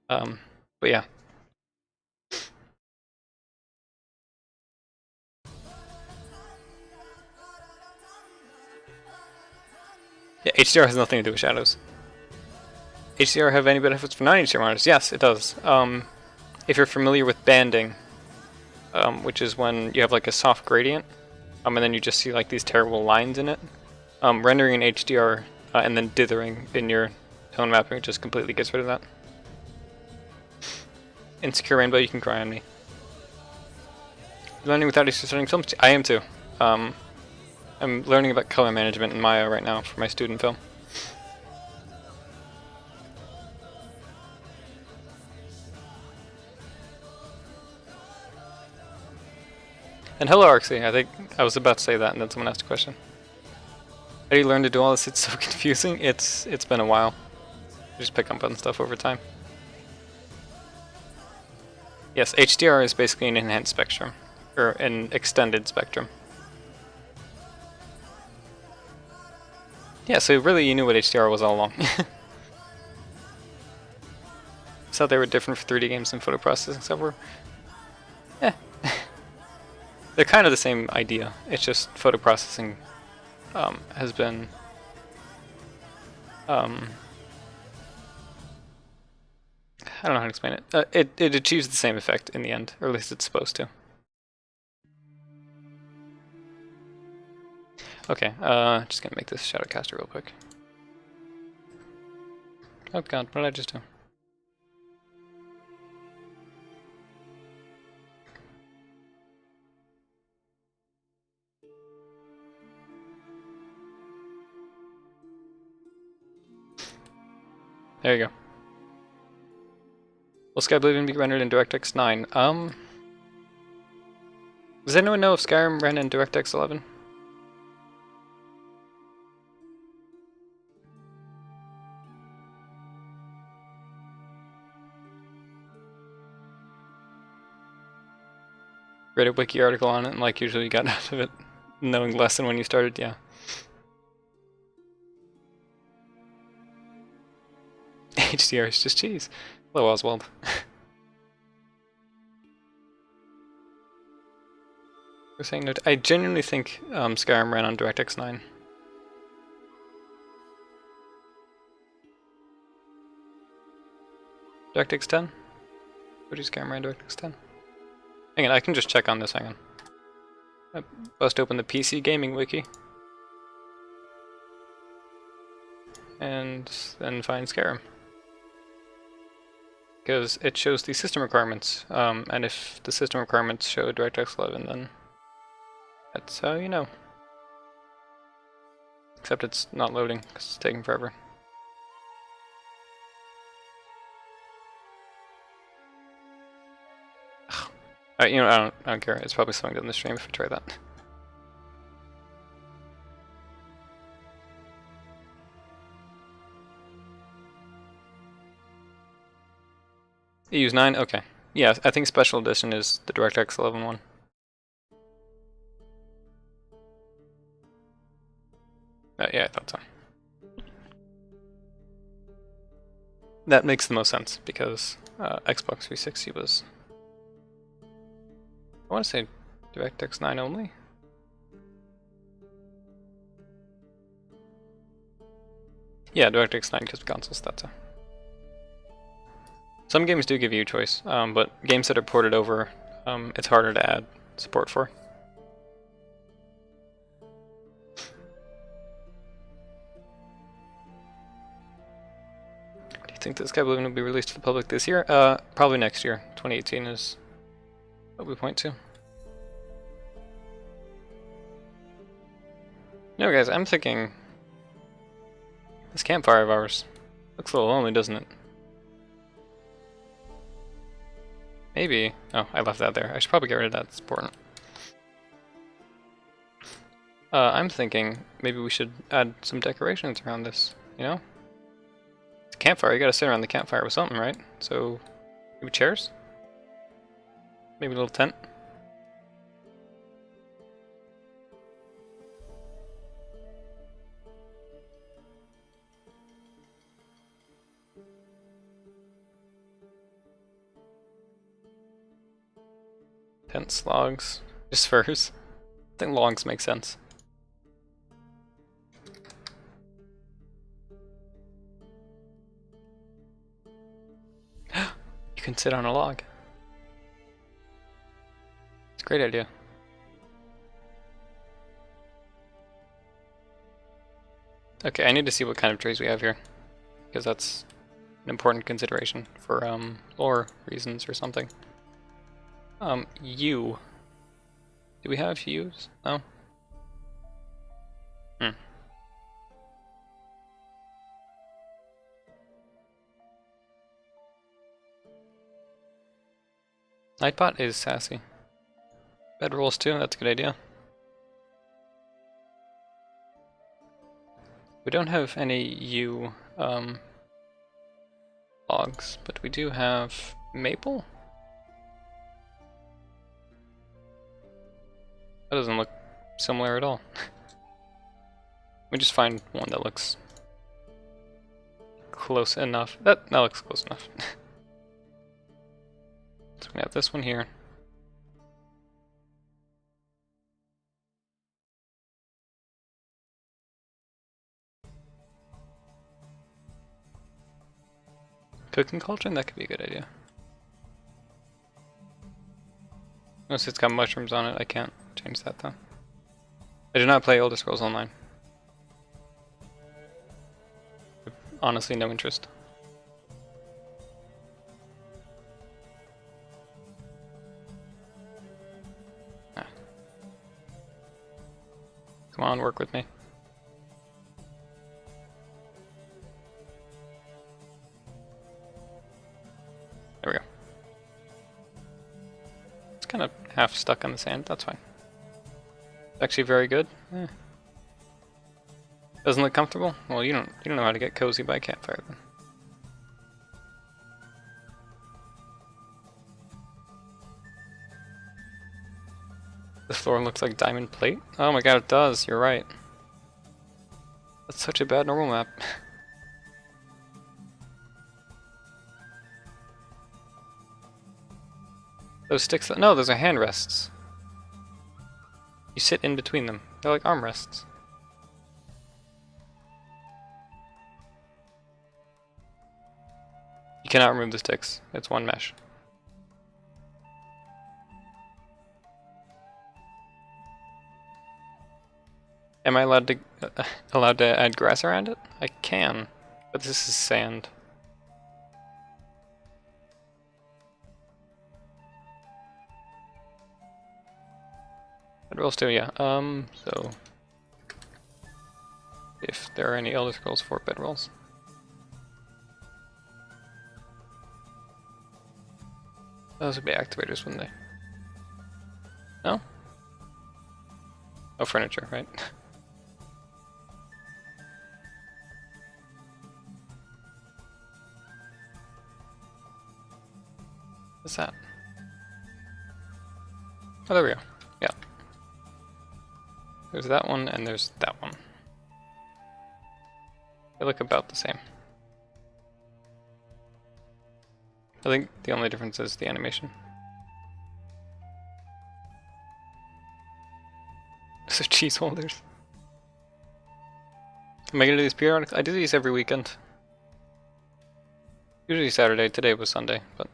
But yeah. Yeah, HDR has nothing to do with shadows. HDR have any benefits for non-HDR monitors? Yes, it does. If you're familiar with banding, which is when you have like a soft gradient, and then you just see like these terrible lines in it, rendering in HDR and then dithering in your tone mapping just completely gets rid of that. Insecure Rainbow, you can cry on me. Learning without studying film? I am too. I'm learning about color management in Maya right now for my student film. And hello, Arxie. I think I was about to say that, and then someone asked a question. How do you learn to do all this? It's so confusing. It's been a while. You just pick up on stuff over time. Yes, HDR is basically an enhanced spectrum, or an extended spectrum. Yeah, so really you knew what HDR was all along. So they were different for 3D games and photo processing software. Yeah. They're kind of the same idea. It's just photo processing has been I don't know how to explain it. It achieves the same effect in the end, or at least it's supposed to. Okay, just gonna make this Shadowcaster real quick. Oh god, what did I just do? There you go. Will Skyblivion be rendered in DirectX 9? Does anyone know if Skyrim ran in DirectX 11? read a wiki article on it and like usually got out of it knowing less than when you started, yeah. HDR is just cheese. Hello, Oswald. We're saying no. I genuinely think Skyrim ran on DirectX 9. DirectX 10? What is Skyrim ran DirectX 10? Hang on, I can just check on this. Hang on. I bust open the PC gaming wiki. And then find Skyrim. Because it shows the system requirements, and if the system requirements show DirectX 11, then that's how you know. Except it's not loading, because it's taking forever. You know, I don't care. It's probably something in the stream if I try that. You use 9? Okay. Yeah, I think Special Edition is the DirectX 11 one. Yeah, I thought so. That makes the most sense, because Xbox 360 was... I want to say DirectX 9 only? Yeah, DirectX 9 because of consoles, that's it. Some games do give you a choice, but games that are ported over, it's harder to add support for. Do you think that Skyblivion will be released to the public this year? Probably next year. 2018 is what we point to. No, guys, I'm thinking this campfire of ours looks a little lonely, doesn't it? Maybe. Oh, I left that there. I should probably get rid of that. It's important. I'm thinking maybe we should add some decorations around this, you know? It's a campfire, you gotta sit around the campfire with something, right? So, maybe chairs? Maybe a little tent? Tents, logs, just furs. I think logs make sense. You can sit on a log. It's a great idea. Okay, I need to see what kind of trees we have here, because that's an important consideration for lore reasons or something. Yew. Do we have yews? No? Nightbot is sassy. Bedrolls too, that's a good idea. We don't have any yew logs, but we do have maple? That doesn't look similar at all. We just find one that looks close enough. That looks close enough. So we have this one here. Cooking cauldron? That could be a good idea. Unless it's got mushrooms on it, I can't change that though. I do not play Elder Scrolls Online. Honestly, no interest. Ah. Come on, work with me. There we go. It's kind of half stuck on the sand, that's fine. It's actually very good. Doesn't look comfortable? Well, you don't know how to get cozy by campfire then. The floor looks like diamond plate? Oh my god, it does, you're right. That's such a bad normal map. Those sticks, no, those are hand rests. You sit in between them. They're like armrests. You cannot remove the sticks. It's one mesh. Am I allowed to add grass around it? I can, but this is sand. Bedrolls too, yeah. So if there are any Elder Scrolls 4 bedrolls. Those would be activators, wouldn't they? No? Oh, furniture, right? What's that? Oh, there we go. Yeah. There's that one, and there's that one. They look about the same. I think the only difference is the animation. So cheese holders. Am I gonna do these periodically? I do these every weekend. Usually Saturday. Today was Sunday, but.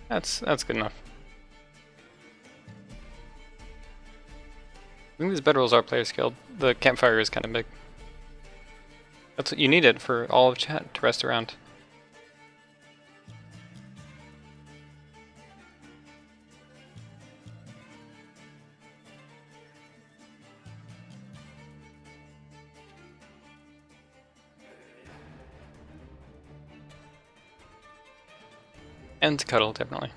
That's good enough. I think these bedrolls are player scaled. The campfire is kind of big. That's what you need it for all of chat to rest around. And to cuddle, definitely.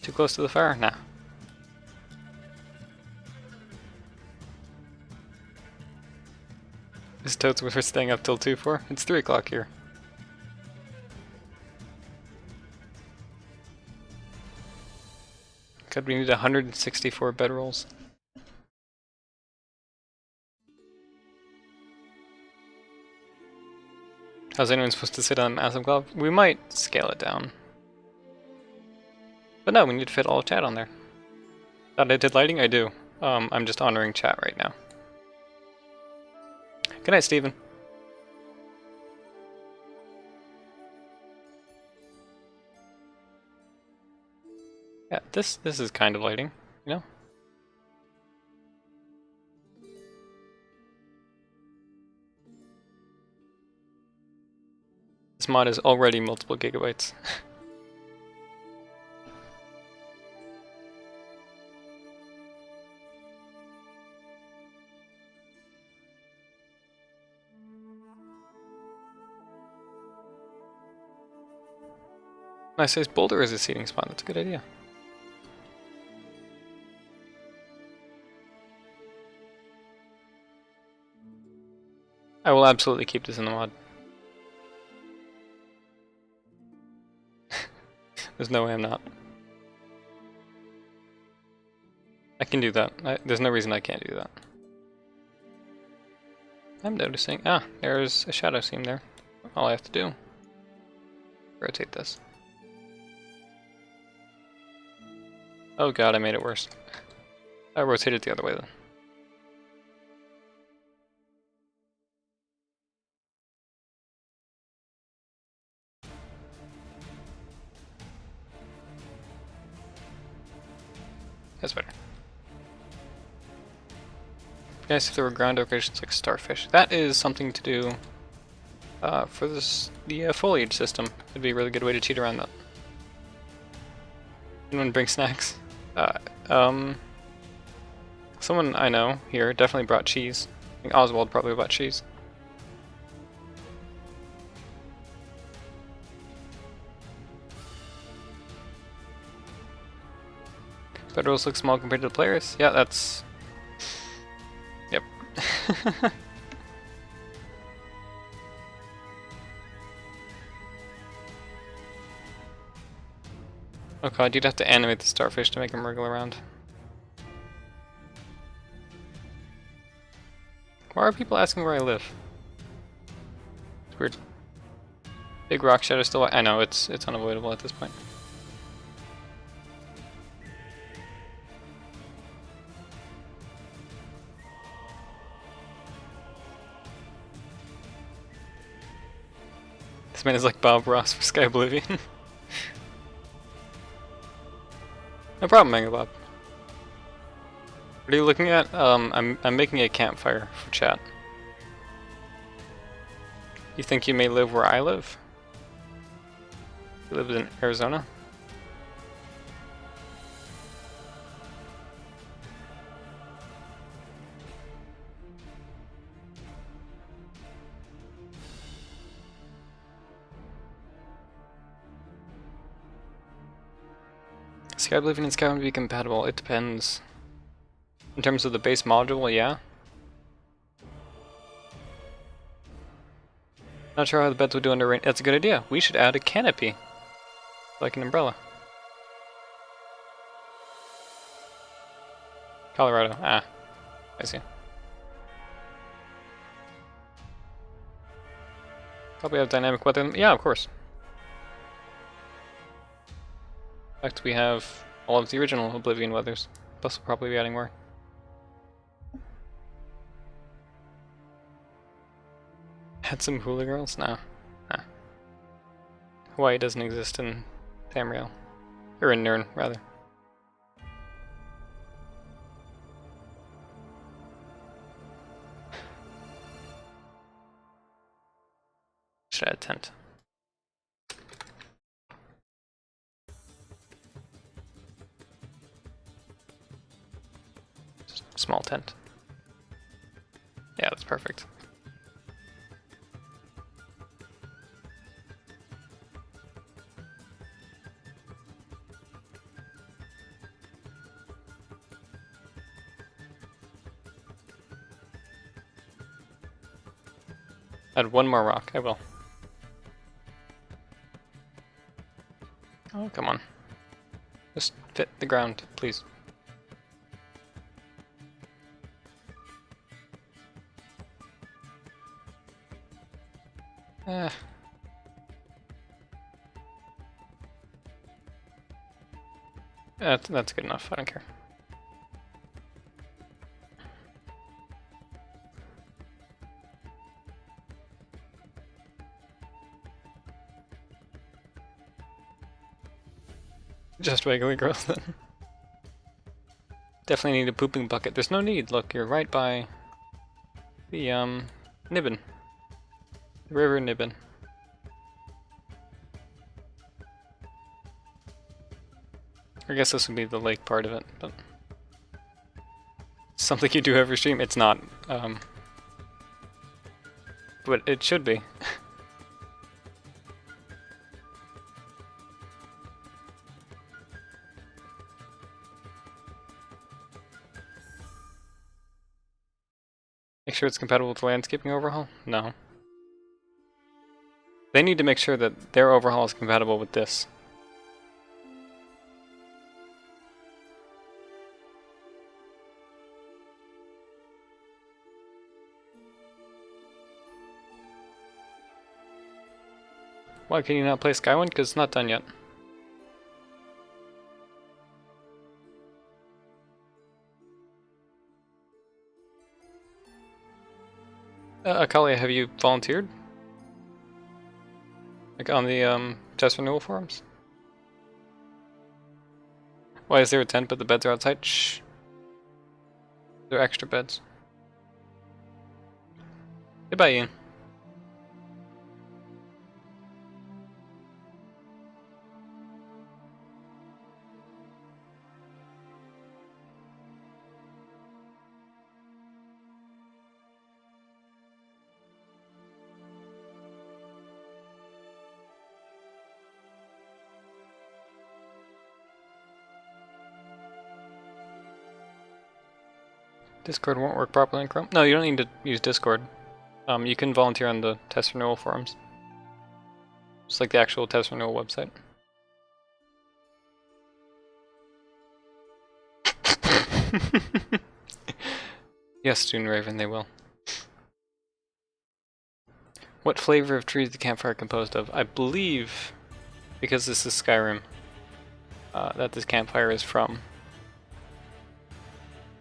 Too close to the fire? Nah. Is totes we're staying up till 2 for? It's 3 o'clock here. God, we need 164 bedrolls. How's anyone supposed to sit on a massive glove? We might scale it down. But no, we need to fit all chat on there. Thought I did lighting? I do. I'm just honoring chat right now. Good night, Steven. Yeah, this is kind of lighting, you know? This mod is already multiple gigabytes. Nice size boulder as a seating spot, that's a good idea. I will absolutely keep this in the mod. There's no way I'm not. I can do that. There's no reason I can't do that. I'm noticing. Ah, there's a shadow seam there. All I have to do. Rotate this. Oh god, I made it worse. I rotated the other way then. That's better. Nice if there were ground decorations like starfish. That is something to do for the foliage system. It'd be a really good way to cheat around that. Anyone bring snacks? Someone I know here definitely brought cheese. I think Oswald probably brought cheese. Federals look small compared to the players. Yeah, that's... Yep. Oh god, you'd have to animate the starfish to make them wriggle around. Why are people asking where I live? It's weird. Big rock shadow still... I know, it's unavoidable at this point. This man is like Bob Ross for Skyblivion. No problem, Manga Bob. What are you looking at? I'm making a campfire for chat. You think you may live where I live? You live in Arizona? Skyblivion and Skyrim be compatible? It depends. In terms of the base module, yeah. Not sure how the beds would do under rain. That's a good idea. We should add a canopy. Like an umbrella. Colorado. Ah. I see. Probably have dynamic weather. Yeah, of course. In fact, we have all of the original Oblivion weathers. Plus, we'll probably be adding more. Had some hula girls? No. Nah. Hawaii doesn't exist in Tamriel. Or in Nirn, rather. Should add a tent. Just a small tent. Yeah, that's perfect. Add one more rock, I will. Oh, come on. Just fit the ground, please. That's good enough, I don't care. Just regular growth then. Definitely need a pooping bucket. There's no need, look, you're right by the Nibbin. The river Nibbin. I guess this would be the lake part of it, but something you do every stream. It's not, but it should be. Make sure it's compatible with the landscaping overhaul? No. They need to make sure that their overhaul is compatible with this. Why can you not play Skywind? Because it's not done yet. Akalia, have you volunteered? Like on the test renewal forums? Why is there a tent but the beds are outside? Shh. There are extra beds. Goodbye, Ian. Discord won't work properly in Chrome? No, you don't need to use Discord. You can volunteer on the test renewal forums. Just like the actual test renewal website. Yes, Student Raven, they will. What flavor of trees is the campfire composed of? I believe, because this is Skyrim, that this campfire is from.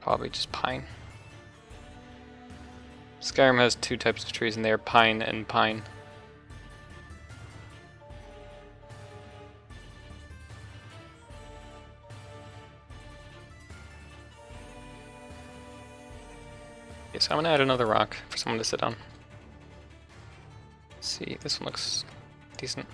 Probably just pine. Skyrim has two types of trees, and they are pine and pine. Okay, so I'm gonna add another rock for someone to sit on. Let's see, this one looks decent.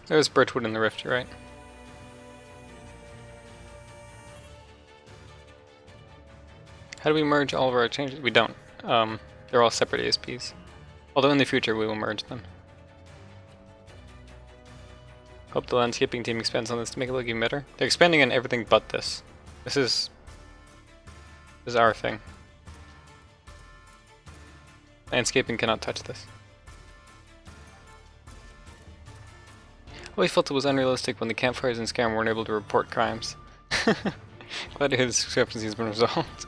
There's birchwood in the rift, you're right. How do we merge all of our changes? We don't. They're all separate ASPs. Although in the future we will merge them. Hope the landscaping team expands on this to make it look even better. They're expanding on everything but this. This is our thing. Landscaping cannot touch this. Always felt it was unrealistic when the campfires in Skyrim weren't able to report crimes. Glad to hear this discrepancy has been resolved.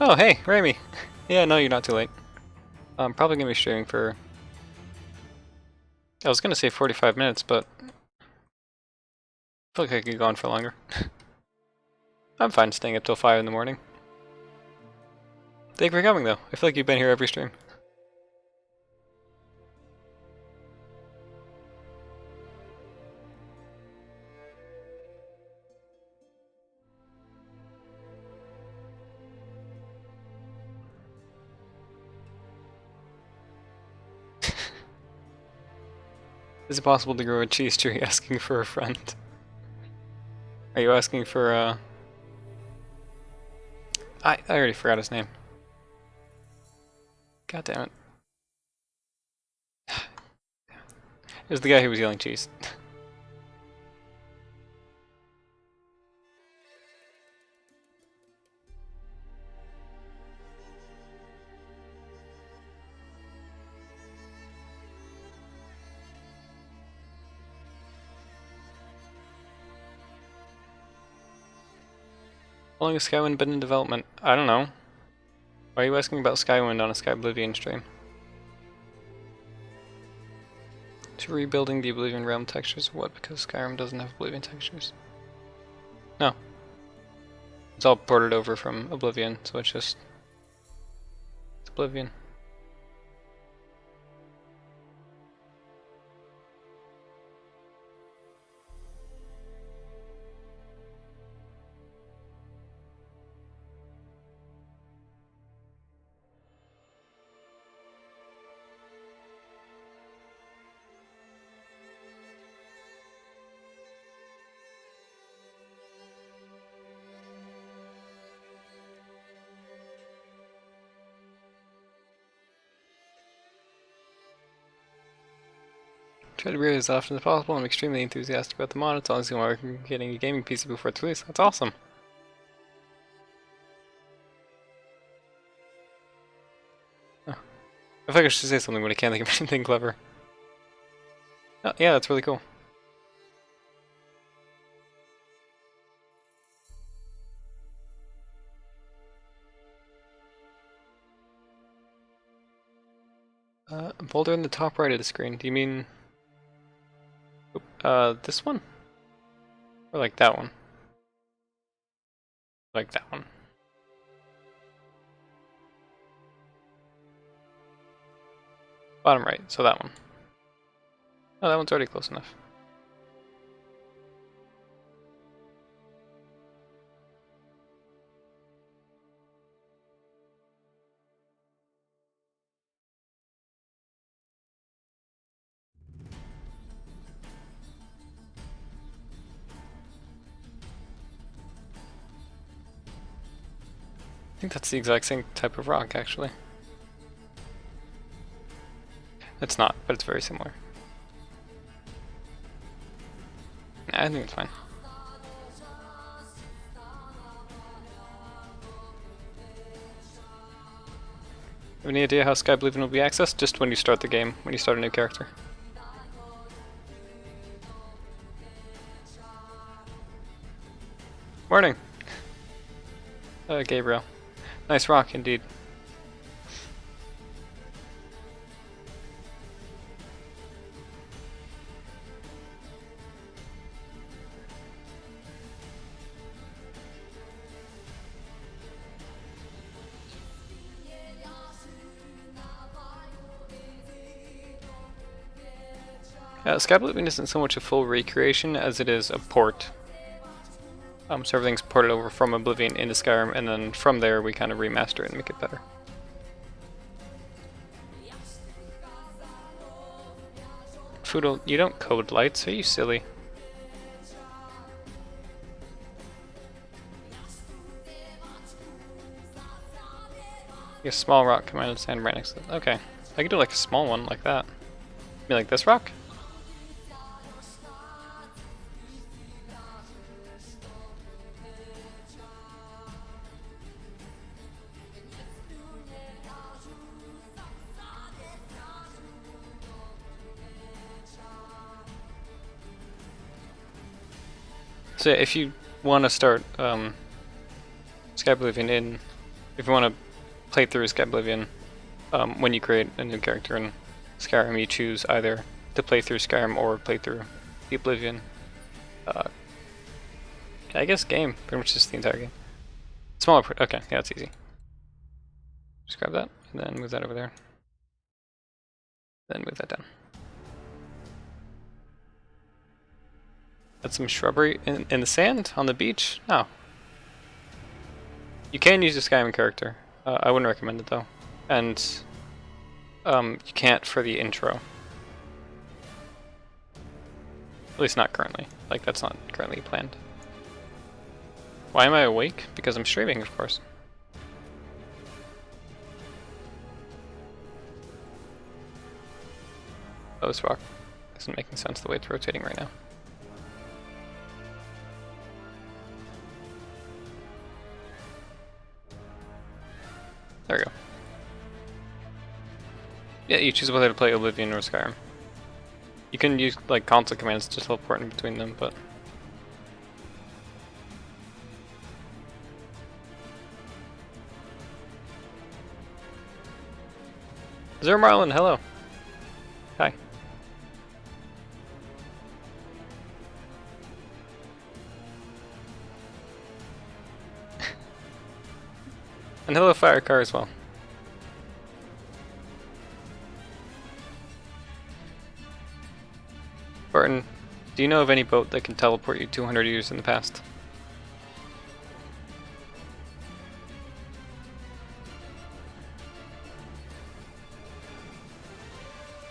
Oh, hey, Rami! Yeah, no, you're not too late. I'm probably gonna be streaming for... I was gonna say 45 minutes, but... I feel like I could go on for longer. I'm fine staying up till 5 in the morning. Thank you for coming, though. I feel like you've been here every stream. Is it possible to grow a cheese tree asking for a friend? Are you asking for, I already forgot his name. God damn it. It was the guy who was yelling cheese. How long has Skywind been in development? I don't know. Why are you asking about Skywind on a Skyblivion stream? To rebuilding the Oblivion realm textures? What? Because Skyrim doesn't have Oblivion textures? No. It's all ported over from Oblivion, so it's just... It's Oblivion. Try to read as often as possible. I'm extremely enthusiastic about the mod. It's always going to work getting a gaming PC before it's released. That's awesome. Oh. I feel like I should say something, but I can't think of anything clever. Oh, yeah, that's really cool. Boulder in the top right of the screen. Do you mean this one? Or like that one? Like that one. Bottom right, so that one. Oh, that one's already close enough. I think that's the exact same type of rock, actually. It's not, but it's very similar. Nah, I think it's fine. Have any idea how Skyblivion will be accessed? Just when you start the game, when you start a new character. Morning! Gabriel. Nice rock, indeed. Skyblivion isn't so much a full recreation as it is a port. So everything's ported over from Oblivion into Skyrim, and then from there we kind of remaster it and make it better. Foodle, you don't code lights, are you silly? A small rock command and stand right next to it. Okay. I could do like a small one like that. You like this rock? So if you want to start Skyblivion in, if you want to play through Skyblivion, when you create a new character in Skyrim, you choose either to play through Skyrim or play through the Oblivion. I guess game, pretty much just the entire game. Smaller, okay, yeah, it's easy. Just grab that, and then move that over there. Then move that down. Got some shrubbery in the sand on the beach? Oh. You can use a Skyrim character. I wouldn't recommend it though. And you can't for the intro. At least not currently. Like, that's not currently planned. Why am I awake? Because I'm streaming, of course. Oh, this rock isn't making sense the way it's rotating right now. There we go. Yeah, you choose whether to play Oblivion or Skyrim. You can use like console commands to teleport in between them, but Zermarlin, hello. Hi. And hello, Firecar as well. Barton, do you know of any boat that can teleport you 200 years in the past?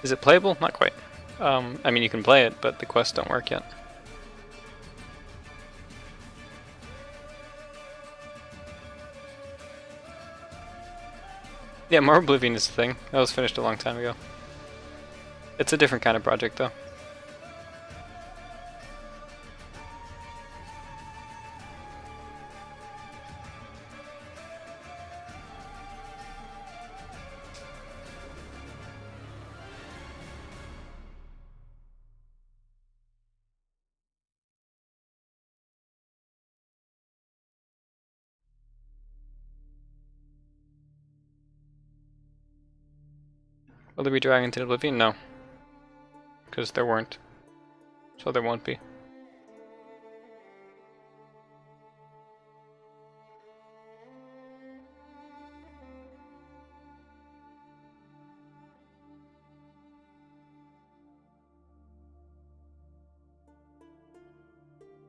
Is it playable? Not quite. I mean, you can play it, but the quests don't work yet. Yeah, more Oblivion is a thing. That was finished a long time ago. It's a different kind of project, though. Will there be Dragon to Oblivion? No. Because there weren't. So there won't be.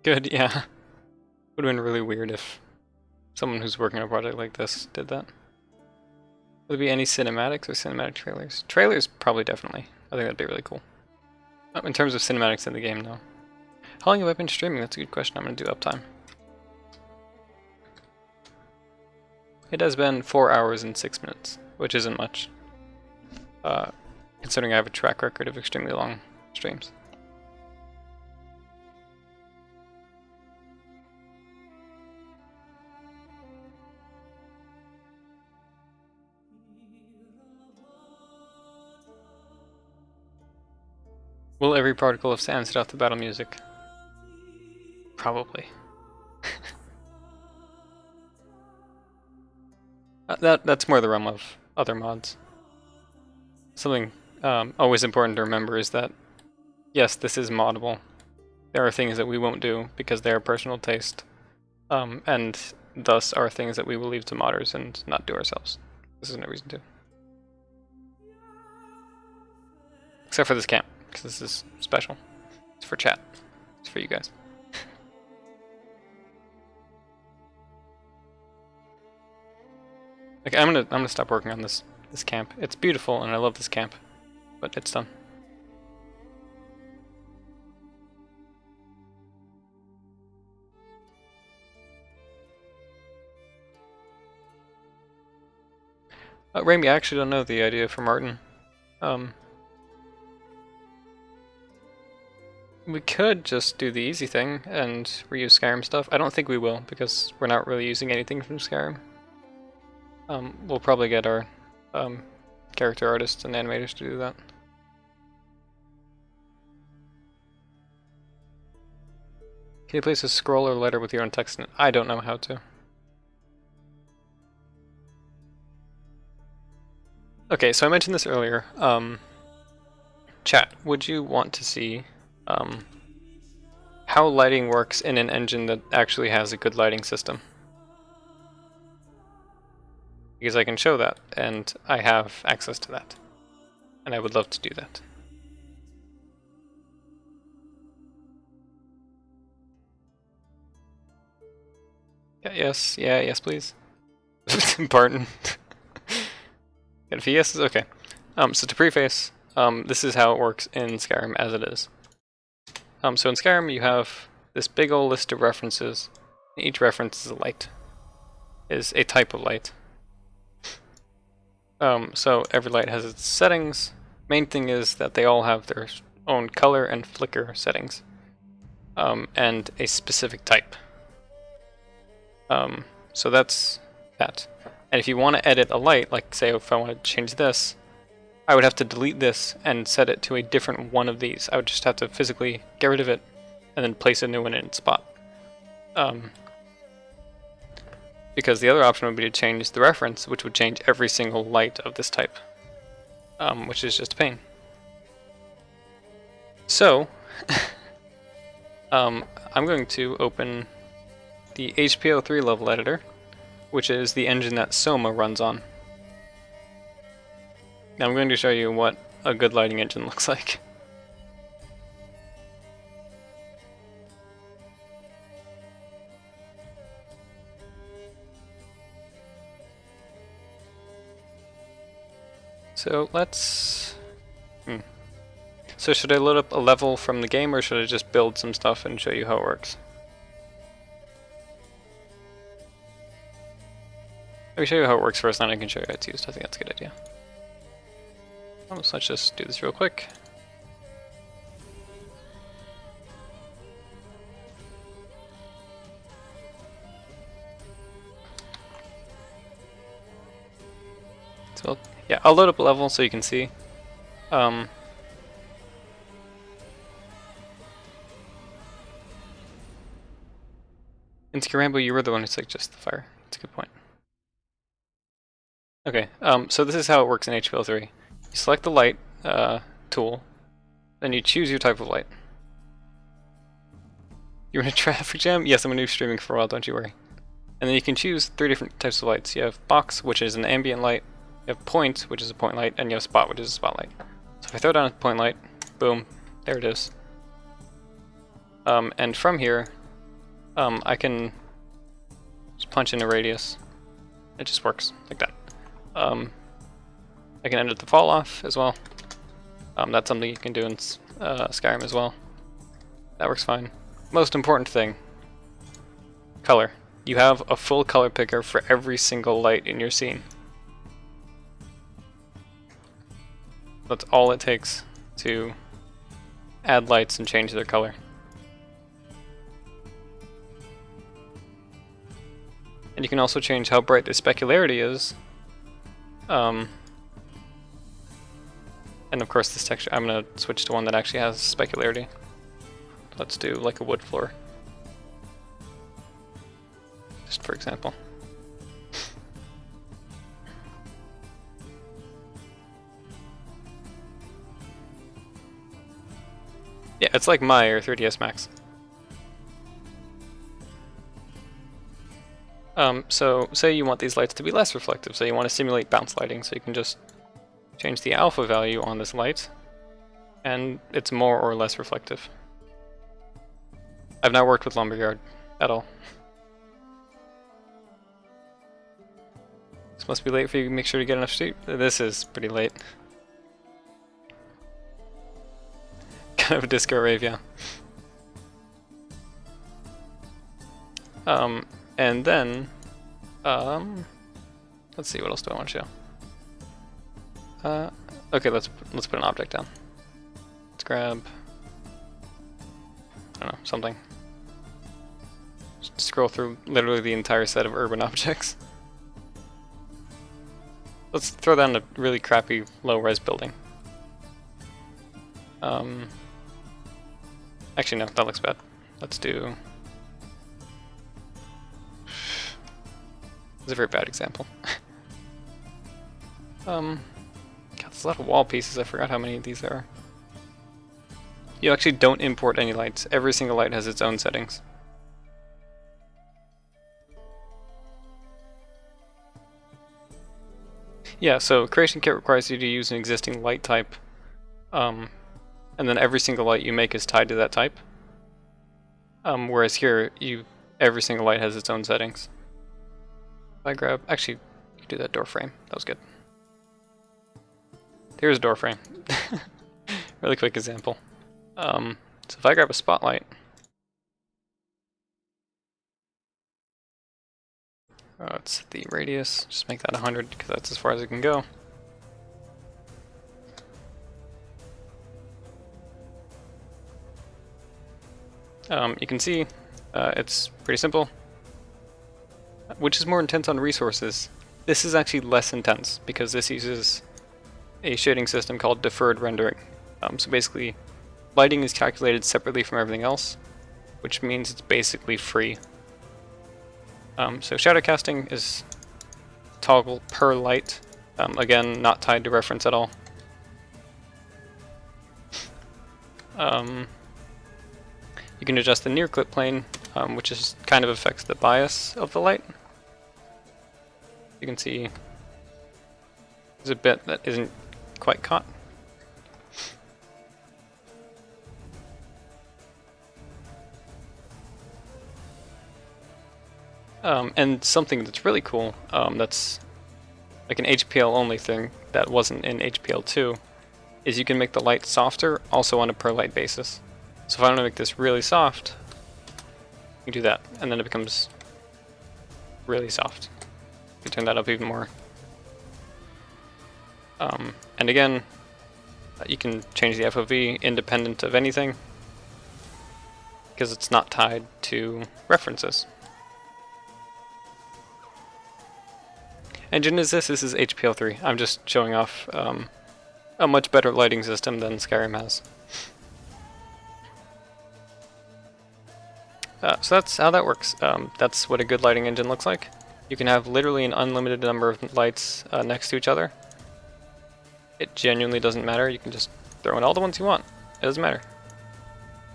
Good, yeah. Would have been really weird if someone who's working on a project like this did that. Will there be any cinematics or cinematic trailers? Trailers, probably, definitely. I think that'd be really cool. In terms of cinematics in the game, though. How long have I been streaming? That's a good question. I'm going to do uptime. It has been 4 hours and 6 minutes, which isn't much. Considering I have a track record of extremely long streams. Will every particle of sand set off the battle music? Probably. That's more the realm of other mods. Something always important to remember is that, yes, this is moddable. There are things that we won't do because they are personal taste, and thus are things that we will leave to modders and not do ourselves. This is no reason to. Except for this camp, because this is special. It's for chat. It's for you guys. Like I'm gonna stop working on this camp. It's beautiful and I love this camp, but it's done. Raimi, I actually don't know the idea for Martin. We could just do the easy thing and reuse Skyrim stuff. I don't think we will, because we're not really using anything from Skyrim. We'll probably get our character artists and animators to do that. Can you place a scroll or letter with your own text in it? I don't know how to. Okay, so I mentioned this earlier. Chat, would you want to see how lighting works in an engine that actually has a good lighting system? Because I can show that, and I have access to that. And I would love to do that. Yeah, yes, please. Pardon. If yes is okay. So to preface, this is how it works in Skyrim as it is. So in Skyrim you have this big old list of references. Each reference is a light. Is a type of light. So every light has its settings. Main thing is that they all have their own color and flicker settings. And a specific type. So that's that. And if you want to edit a light, like say if I want to change this, I would have to delete this and set it to a different one of these. I would just have to physically get rid of it and then place a new one in its spot. Because the other option would be to change the reference, which would change every single light of this type, which is just a pain. So, I'm going to open the HPO3 level editor, which is the engine that Soma runs on. Now I'm going to show you what a good lighting engine looks like. So let's... So should I load up a level from the game, or should I just build some stuff and show you how it works? Let me show you how it works first, then I can show you how it's used. I think that's a good idea. So let's just do this real quick. So yeah, I'll load up a level so you can see. In Skyrambo, you were the one who suggested the fire. That's a good point. Okay, so this is how it works in HPL3. You select the light tool, then you choose your type of light. You're in a traffic jam? Yes, I'm going to be streaming for a while, don't you worry. And then you can choose 3 different types of lights. You have box, which is an ambient light, you have point, which is a point light, and you have spot, which is a spotlight. So if I throw down a point light, boom, there it is. And from here, I can just punch in a radius. It just works like that. I can edit the fall off as well. That's something you can do in Skyrim as well. That works fine. Most important thing, color. You have a full color picker for every single light in your scene. That's all it takes to add lights and change their color. And you can also change how bright the specularity is. And of course this texture, I'm going to switch to one that actually has specularity. Let's do like a wood floor. Just for example. Yeah, it's like my or 3ds Max. So say you want these lights to be less reflective, so you want to simulate bounce lighting, so you can just change the alpha value on this light, and it's more or less reflective. I've not worked with Lumberyard at all. This must be late for you, make sure to get enough sleep. This is pretty late. Kind of a disco rave, yeah. And then, let's see, what else do I want to show? Okay, let's put an object down. Let's grab, I don't know, something. Just scroll through literally the entire set of urban objects. Let's throw down a really crappy low-res building. Actually, no, that looks bad. Let's do... It's a very bad example. God, there's a lot of wall pieces. I forgot how many of these there are. You actually don't import any lights. Every single light has its own settings. Yeah, so Creation Kit requires you to use an existing light type, and then every single light you make is tied to that type. Whereas here, every single light has its own settings. If I grab, actually, you can do that door frame. That was good. Here's a door frame. Really quick example. So if I grab a spotlight, it's the radius. Just make that 100 because that's as far as it can go. You can see it's pretty simple. Which is more intense on resources? This is actually less intense because this uses a shading system called deferred rendering. So basically, lighting is calculated separately from everything else, which means it's basically free. So shadow casting is toggle per light. Again, not tied to reference at all. You can adjust the near clip plane, which is kind of affects the bias of the light. You can see there's a bit that isn't quite caught. And something that's really cool, that's like an HPL only thing that wasn't in HPL 2, is you can make the light softer also on a per light basis. So if I want to make this really soft, you can do that, and then it becomes really soft. You can turn that up even more. And again, you can change the FOV independent of anything, because it's not tied to references. Engine is this? This is HPL 3. I'm just showing off a much better lighting system than Skyrim has. So that's how that works. That's what a good lighting engine looks like. You can have literally an unlimited number of lights next to each other. It genuinely doesn't matter. You can just throw in all the ones you want. It doesn't matter.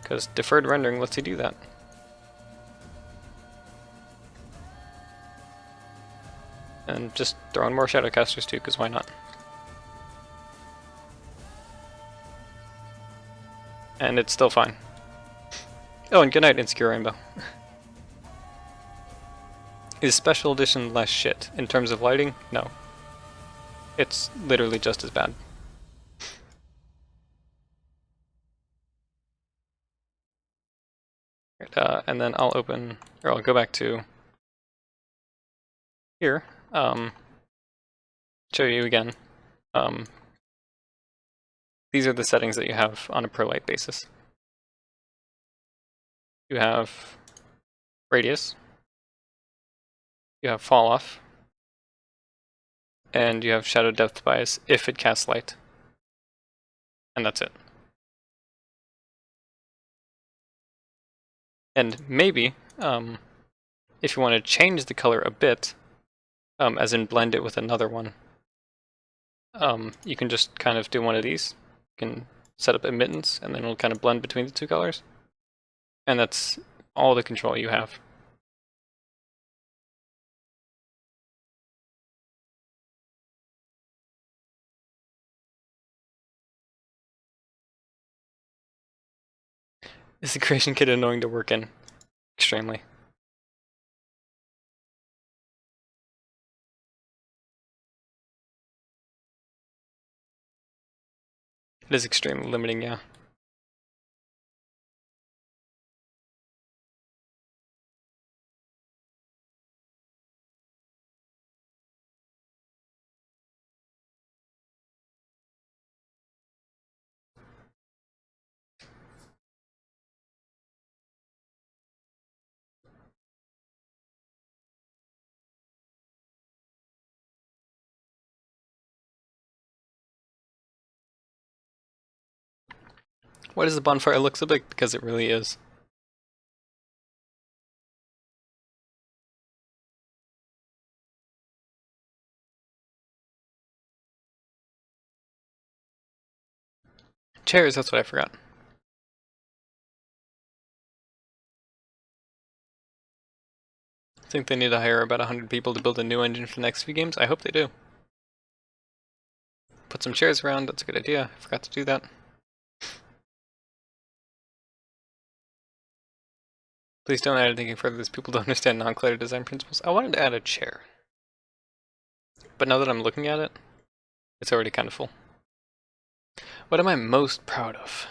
Because deferred rendering lets you do that. And just throw in more Shadowcasters too, because why not? And it's still fine. Oh, and good night, Insecure Rainbow. Is Special Edition less shit in terms of lighting? No. It's literally just as bad. Right, and then I'll open, or I'll go back to here. Show you again. These are the settings that you have on a per light basis. You have radius, you have fall off, and you have shadow depth bias if it casts light. And that's it. And maybe, if you want to change the color a bit, as in blend it with another one, you can just kind of do one of these. You can set up emittance, and then it'll kind of blend between the two colors. And that's all the control you have. Is the creation kit annoying to work in? Extremely. It is extremely limiting, yeah. Why does the bonfire look so big? Because it really is. Chairs, that's what I forgot. I think they need to hire about 100 people to build a new engine for the next few games. I hope they do. Put some chairs around, that's a good idea. I forgot to do that. Please don't add anything further as people don't understand non-clutter design principles. I wanted to add a chair. But now that I'm looking at it, it's already kind of full. What am I most proud of?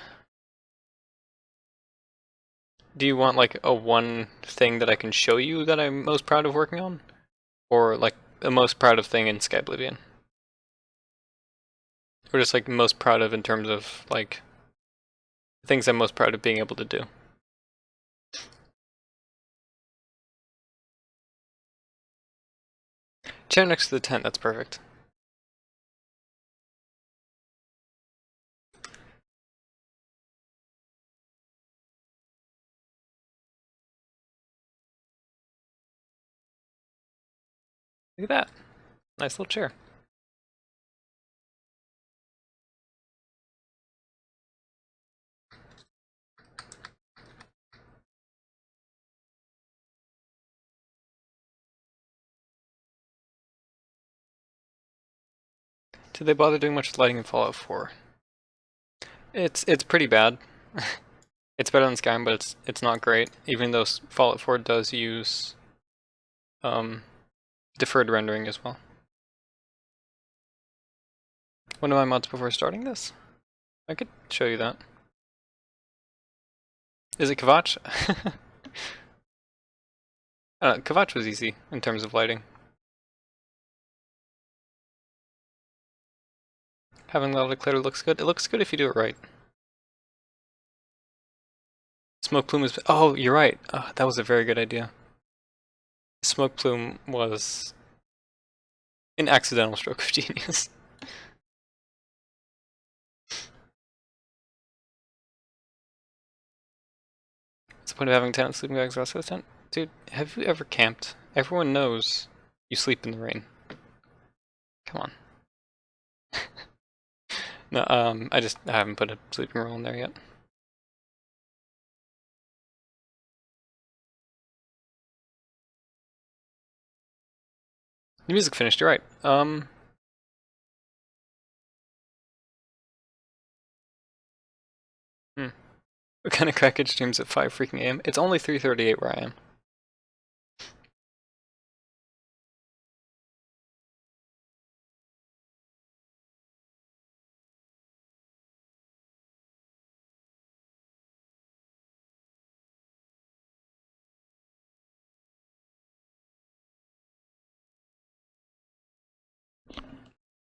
Do you want like a one thing that I can show you that I'm most proud of working on? Or like the most proud of thing in Skyblivion? Or just like most proud of in terms of like things I'm most proud of being able to do? Chair next to the tent, that's perfect. Look at that. Nice little chair. Did they bother doing much lighting in Fallout 4? It's pretty bad. It's better than Skyrim, but it's not great. Even though Fallout 4 does use deferred rendering as well. One of my mods before starting this? I could show you that. Is it Kvatch? Kvatch was easy in terms of lighting. Having level declared looks good. It looks good if you do it right. Smoke plume is. Oh, you're right. That was a very good idea. Smoke plume was an accidental stroke of genius. What's the point of having tenant sleeping bags outside the tent? Dude, have you ever camped? Everyone knows you sleep in the rain. Come on. No, I haven't put a sleeping roll in there yet. The music finished, you're right. What kind of crackage streams at 5 freaking AM? It's only 3:38 where I am.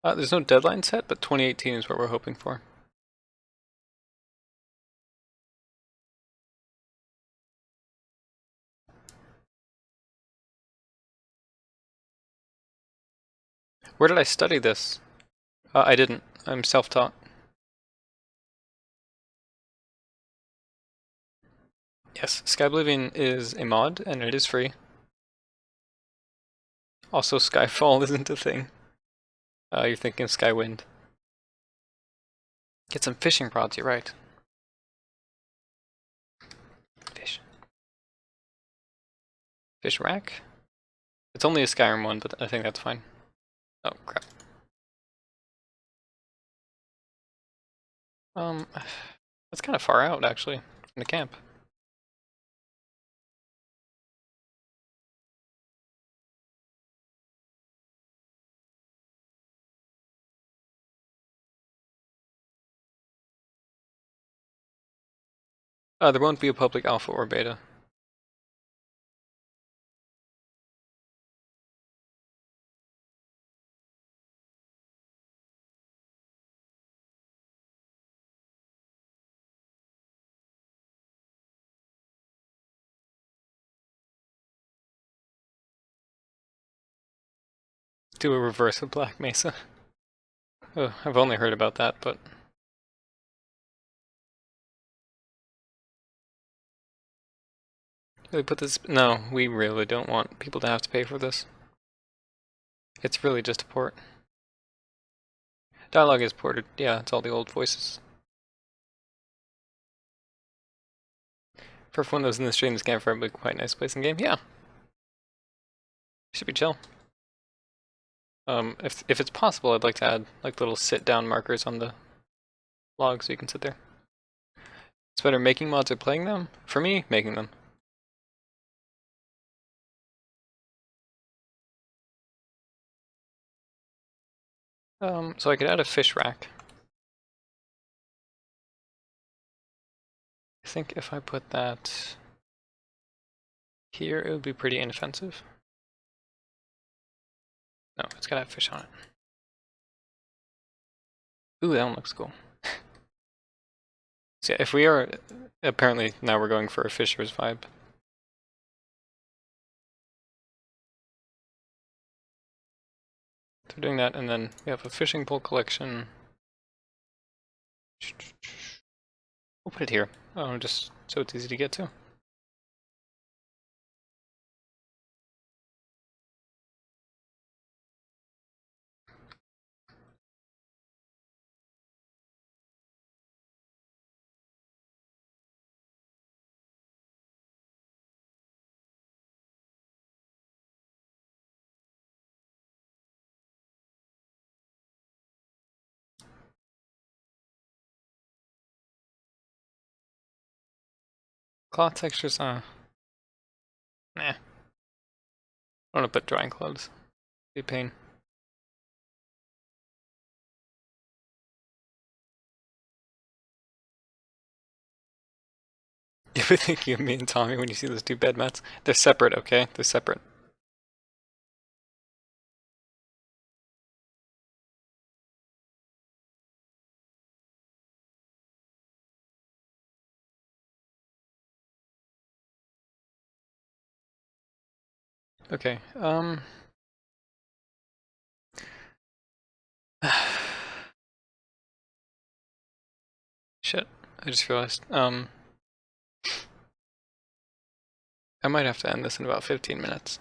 There's no deadline set, but 2018 is what we're hoping for. Where did I study this? I didn't. I'm self-taught. Yes, Skyblivion is a mod, and it is free. Also, Skyfall isn't a thing. You're thinking of Skywind. Get some fishing rods, you're right. Fish. Fish rack? It's only a Skyrim one, but I think that's fine. Oh, crap. That's kind of far out, actually, from the camp. There won't be a public alpha or beta. Do a reverse of Black Mesa. Oh, I've only heard about that, but... Really put this... No, we really don't want people to have to pay for this. It's really just a port. Dialogue is ported, yeah, it's all the old voices. For Windows in the stream, this campfire would be quite a nice place in game, yeah. Should be chill. If it's possible, I'd like to add like little sit-down markers on the log so you can sit there. It's better making mods or playing them? For me, making them. So I could add a fish rack. I think if I put that here, it would be pretty inoffensive. No, it's gotta have fish on it. Ooh, that one looks cool. So yeah, if we are, apparently now we're going for a fisher's vibe. So we're doing that, and then we have a fishing pole collection. We'll put it here. Oh, just so it's easy to get to. Cloth textures, nah. I want to put drying clothes. Be a pain. You would think of me and Tommy when you see those two bed mats. They're separate, okay? They're separate. Okay, shit, I just realized, I might have to end this in about 15 minutes.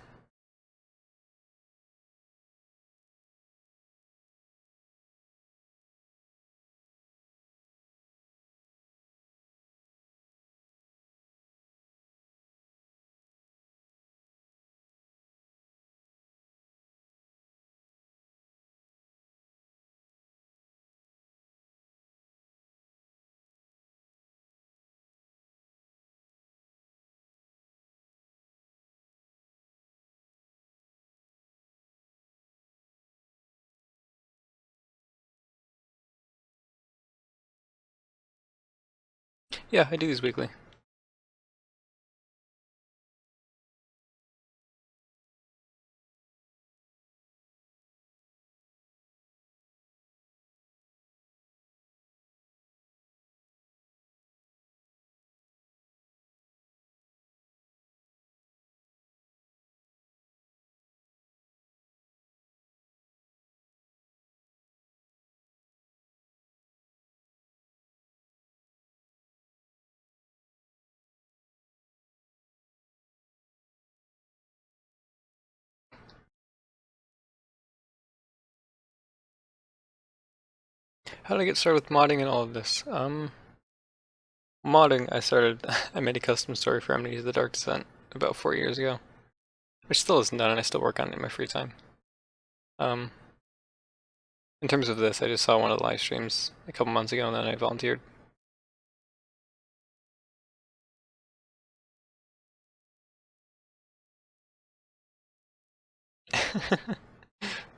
Yeah, I do these weekly. How did I get started with modding and all of this? Modding, I made a custom story for Amnesia the Dark Descent about 4 years ago, which still isn't done, and I still work on it in my free time. Um, in terms of this, I just saw one of the live streams a couple months ago, and then I volunteered.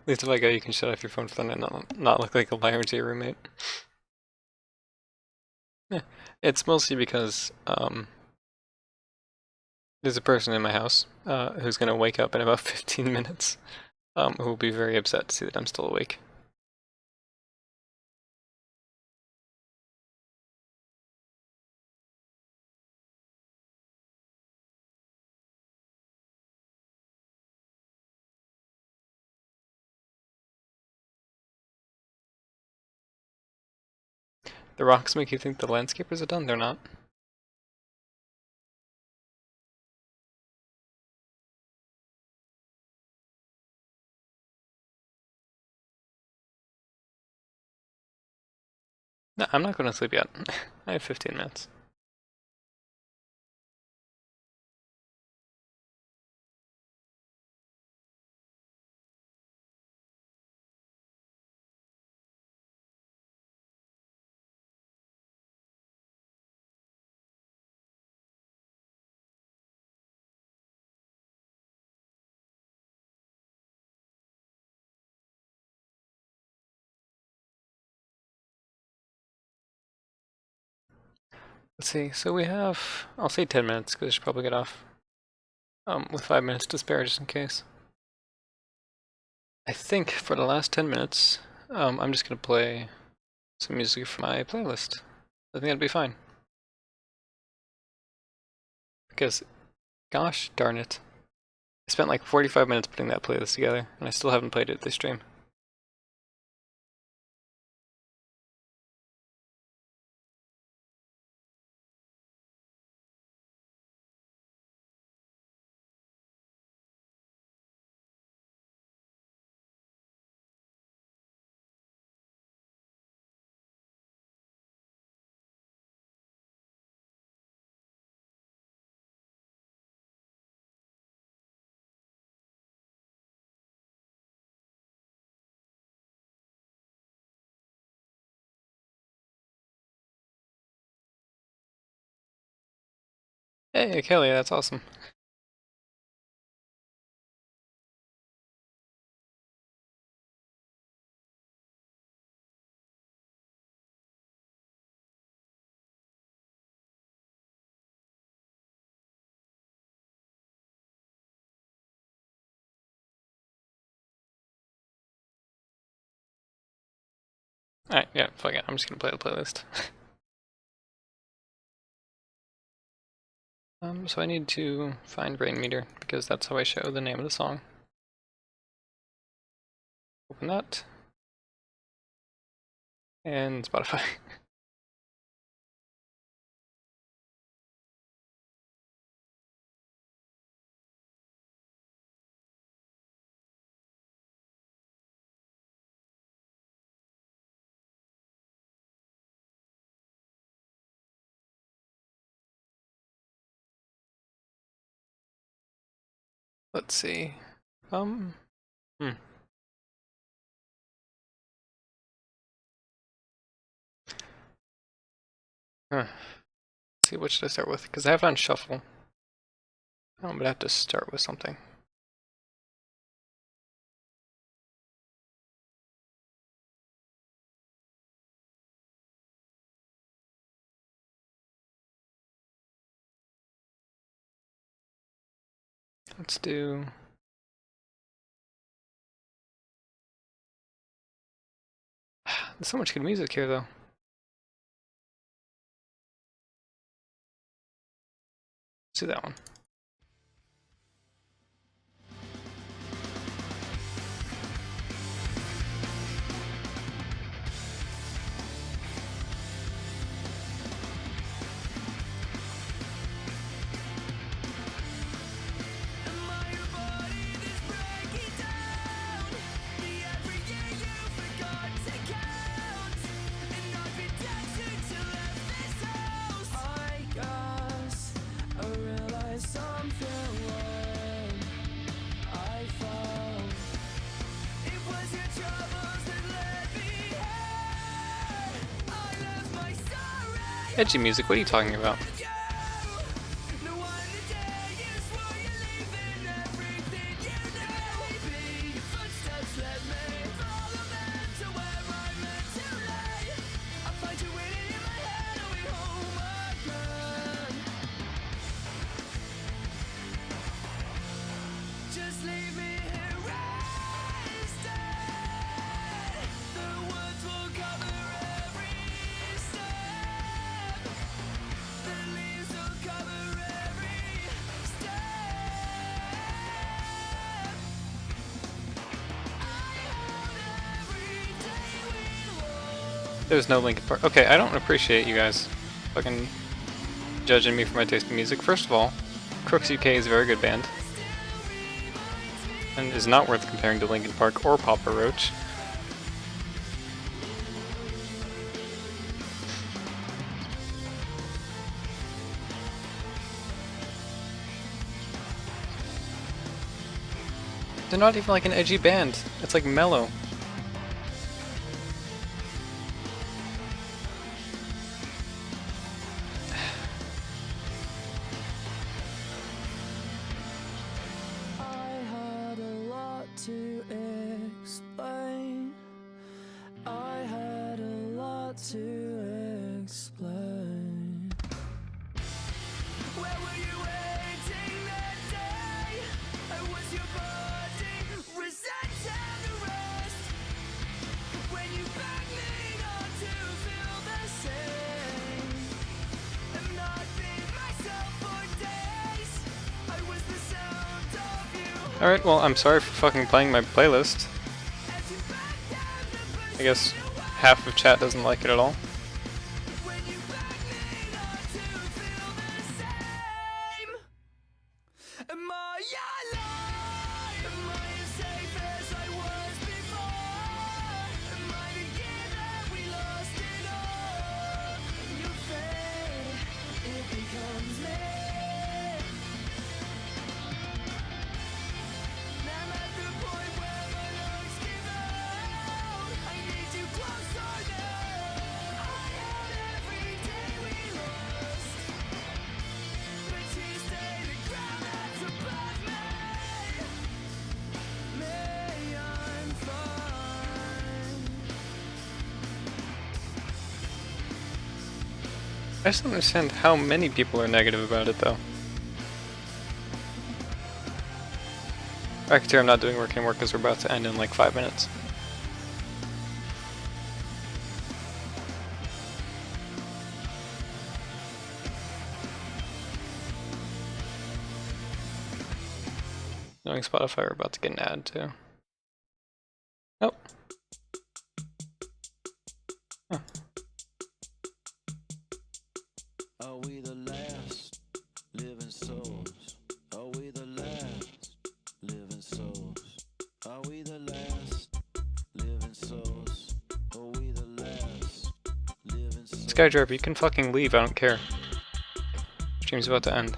At least if I go, you can shut off your phone for the night and not look like a liar to your roommate. Yeah. It's mostly because there's a person in my house who's going to wake up in about 15 minutes, who will be very upset to see that I'm still awake. The rocks make you think the landscapers are done? They're not. No, I'm not going to sleep yet. I have 15 minutes. Let's see, so we have, I'll say 10 minutes because I should probably get off. With 5 minutes to spare just in case. I think for the last 10 minutes, I'm just going to play some music from my playlist. I think that'd be fine. Because, gosh darn it, I spent like 45 minutes putting that playlist together, and I still haven't played it this stream. Hey, Kelly, that's awesome. Alright, yeah, fuck it, I'm just gonna play the playlist. So I need to find Rain Meter, because that's how I show the name of the song. Open that. And Spotify. Let's see. Hmm. Huh. Let's see, what should I start with? Because I have it on shuffle. But I have to start with something. Let's do... There's so much good music here, though. Let's do that one. Edgy music, what are you talking about? There's no Linkin Park. Okay, I don't appreciate you guys fucking judging me for my taste in music. First of all, Crooks UK is a very good band. And is not worth comparing to Linkin Park or Papa Roach. They're not even like an edgy band. It's like mellow. Alright, well, I'm sorry for fucking playing my playlist. I guess half of chat doesn't like it at all. I just don't understand how many people are negative about it, though. Racketeer, I'm not doing work anymore because we're about to end in like 5 minutes. Knowing Spotify, we're about to get an ad, too. Nope. Huh. Are we the last living souls? Are we the last living souls? Are we the last living souls? Are we the last living souls? Skydriver, you can fucking leave, I don't care. Stream's about to end.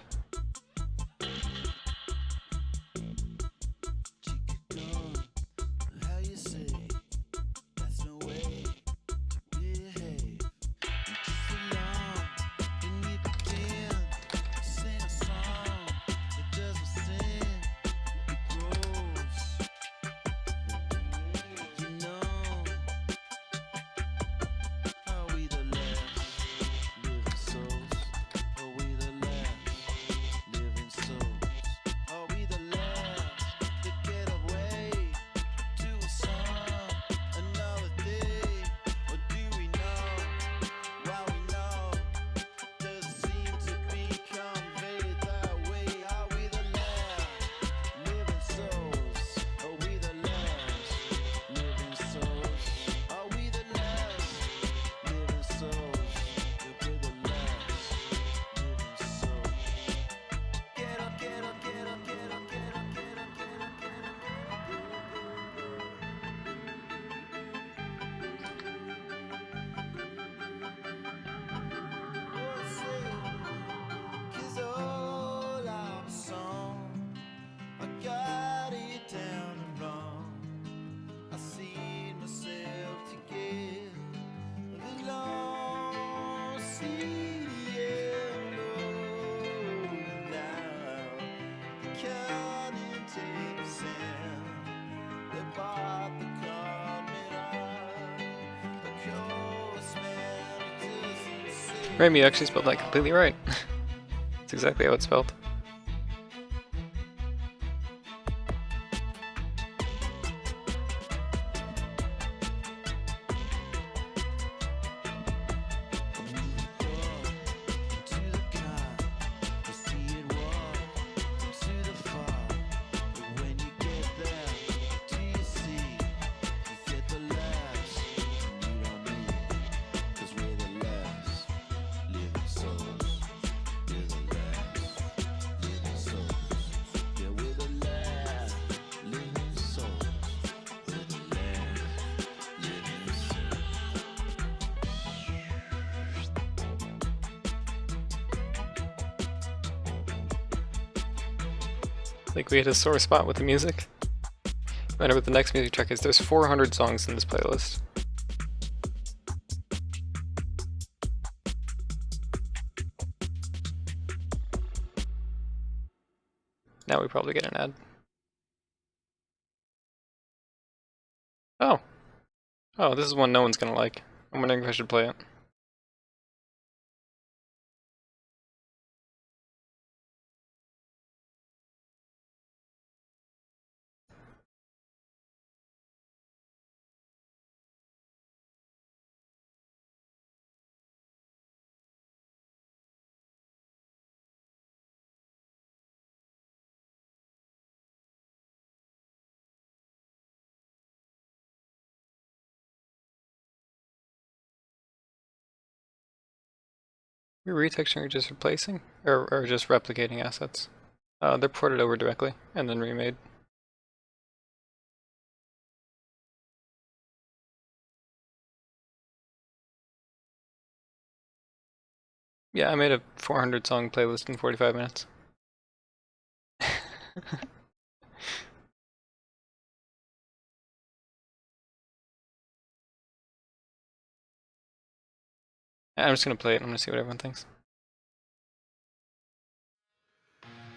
see yellow now. Counting tape sand, the part the coming on. A coast man who doesn't say. Remy, you actually spelled that completely right. It's exactly how it's spelled. Like we hit a sore spot with the music. I know what the next music track is. There's 400 songs in this playlist. Now we probably get an ad. Oh. Oh, this is one no one's gonna like. I'm wondering if I should play it. You're retexturing or just replacing? Or just replicating assets? They're ported over directly and then remade. Yeah, I made a 400 song playlist in 45 minutes. I'm just gonna play it. I'm gonna see what everyone thinks.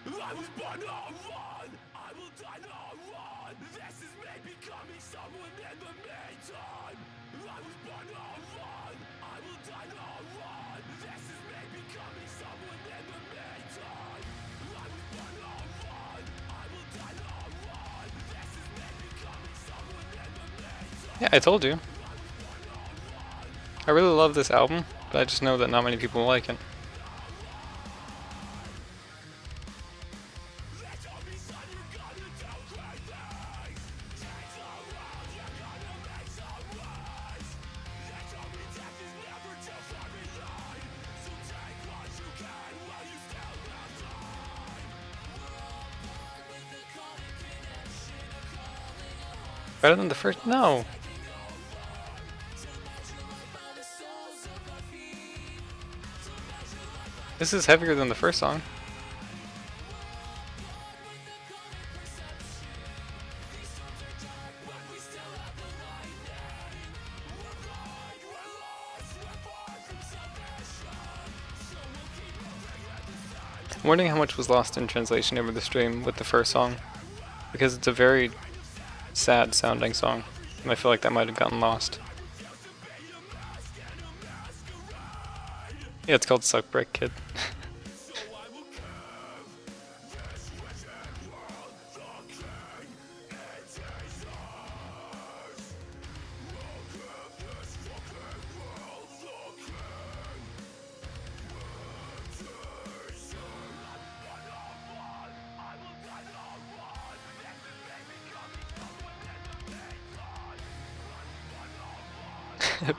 I was born on one, I will die on one. This is me becoming someone in the meantime. I was born on one, I will die on one. This is me becoming someone in the meantime. I was born on one, I will die on one. This is me becoming someone in the meantime. Yeah, I told you. I really love this album, but I just know that not many people like it. Better than the first? No. This is heavier than the first song. I'm wondering how much was lost in translation over the stream with the first song, because it's a very sad sounding song, and I feel like that might have gotten lost. Yeah, it's called Suck Brick Kid.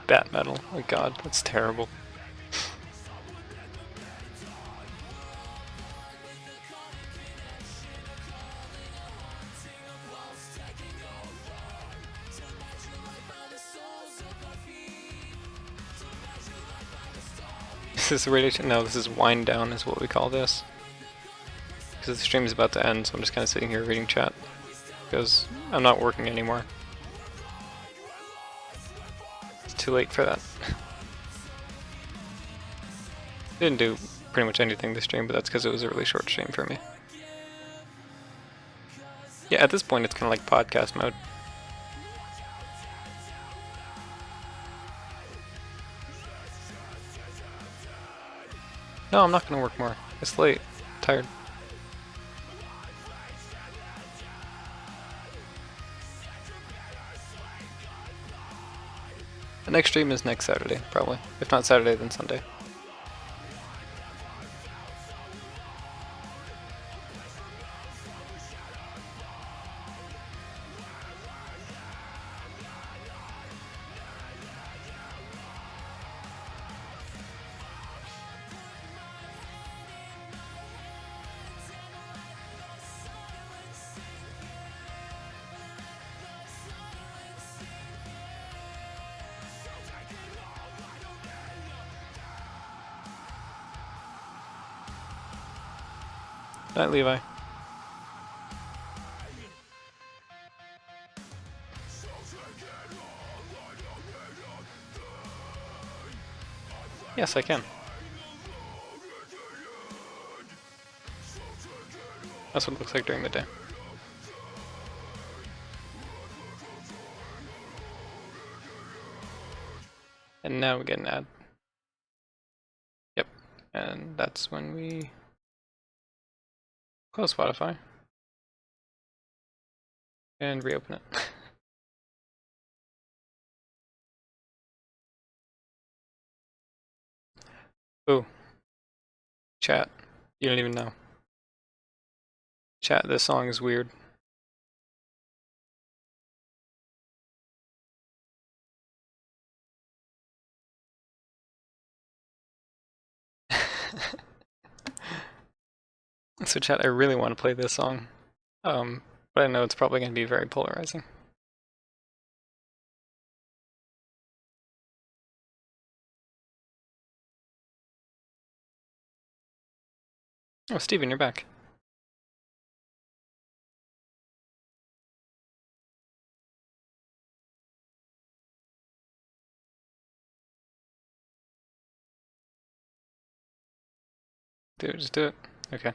Bat metal. Oh god, that's terrible. Is this radiation? No, this is wind down is what we call this. Because the stream is about to end, so I'm just kind of sitting here reading chat. Because I'm not working anymore. It's too late for that. Didn't do pretty much anything this stream, but that's because it was a really short stream for me. Yeah, at this point it's kind of like podcast mode. No, I'm not gonna work more. It's late. I'm tired. The next stream is next Saturday, probably. If not Saturday, then Sunday. Night, Levi. Yes, I can. That's what it looks like during the day. And now we get an ad. Yep. And that's when we close Spotify and reopen it. Ooh. Chat. You don't even know. Chat, this song is weird. So chat, I really want to play this song. But I know it's probably going to be very polarizing. Oh, Steven, you're back. Do it, just do it. Okay.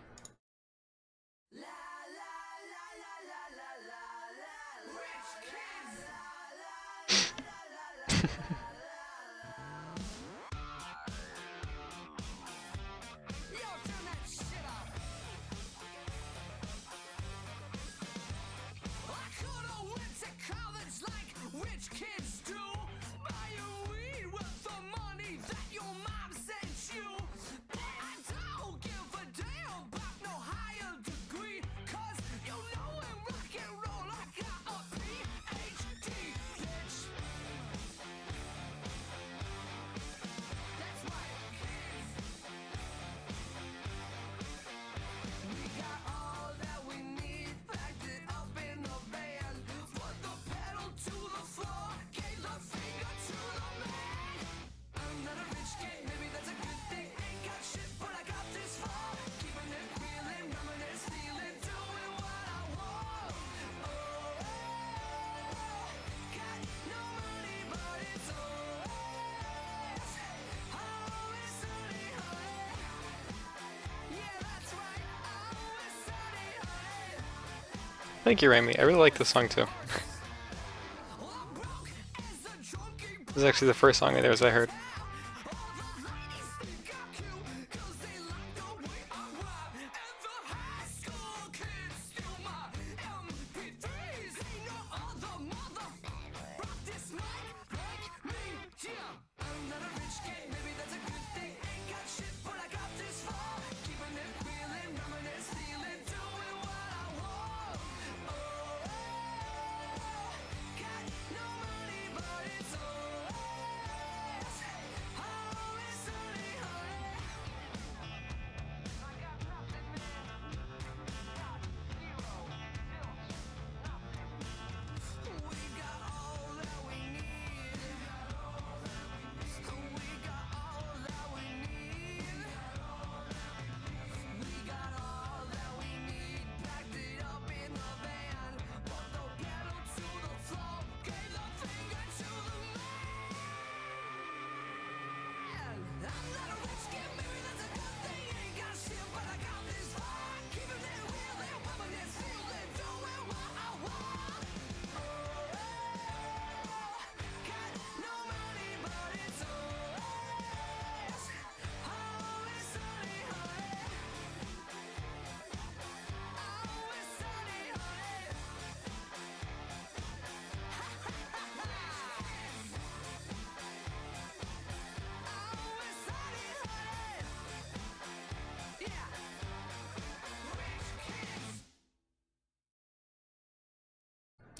Thank you, Rami. I really like this song too. This is actually the first song of theirs I heard.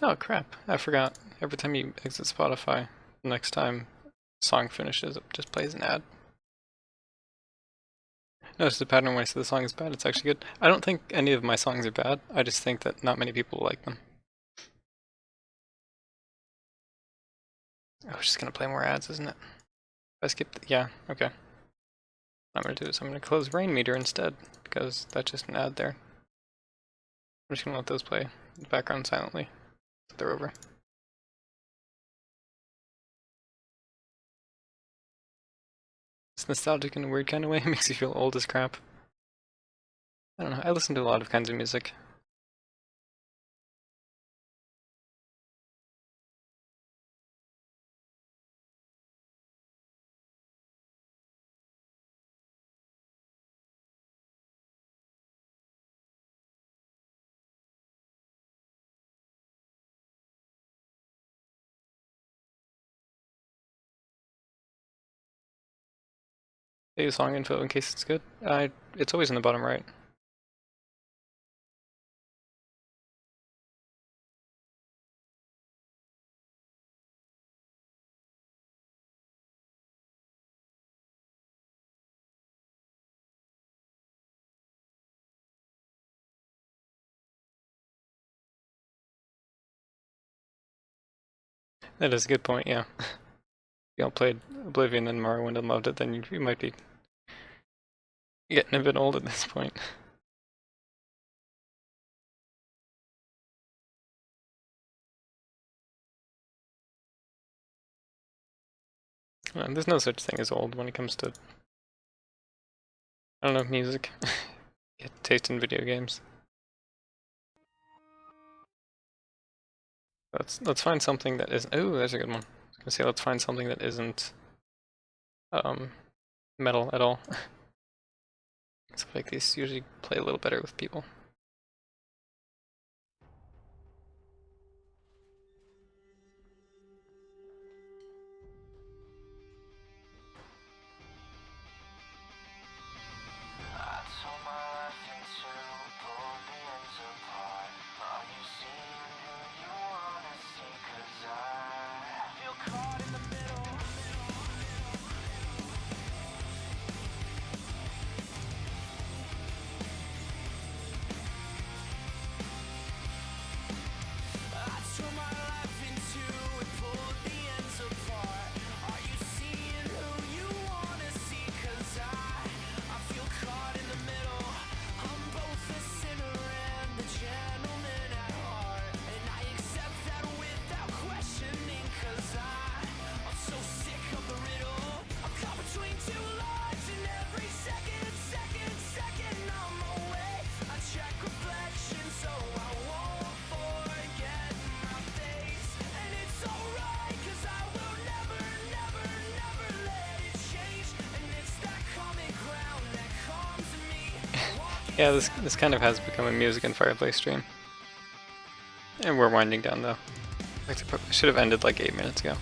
Oh crap, I forgot. Every time you exit Spotify, next time song finishes, it just plays an ad. Notice the pattern when I say the song is bad, it's actually good. I don't think any of my songs are bad, I just think that not many people like them. Oh, it's just gonna play more ads, isn't it? If I skip yeah, okay. What I'm gonna do is I'm gonna close Rain Meter instead, because that's just an ad there. I'm just gonna let those play in the background silently, so they're over. It's nostalgic in a weird kind of way, it makes you feel old as crap. I don't know, I listen to a lot of kinds of music. Save song info in case it's good. It's always in the bottom right. That is a good point, yeah. If you all played Oblivion and Morrowind and loved it, then you might be getting a bit old at this point. There's no such thing as old when it comes to, I don't know, music. Get taste in video games. Let's find something that isn't. Oh, there's a good one. I was gonna say let's find something that isn't metal at all. Stuff like these usually play a little better with people. Yeah, this kind of has become a music and fireplace stream. And we're winding down though. I should have ended like 8 minutes ago.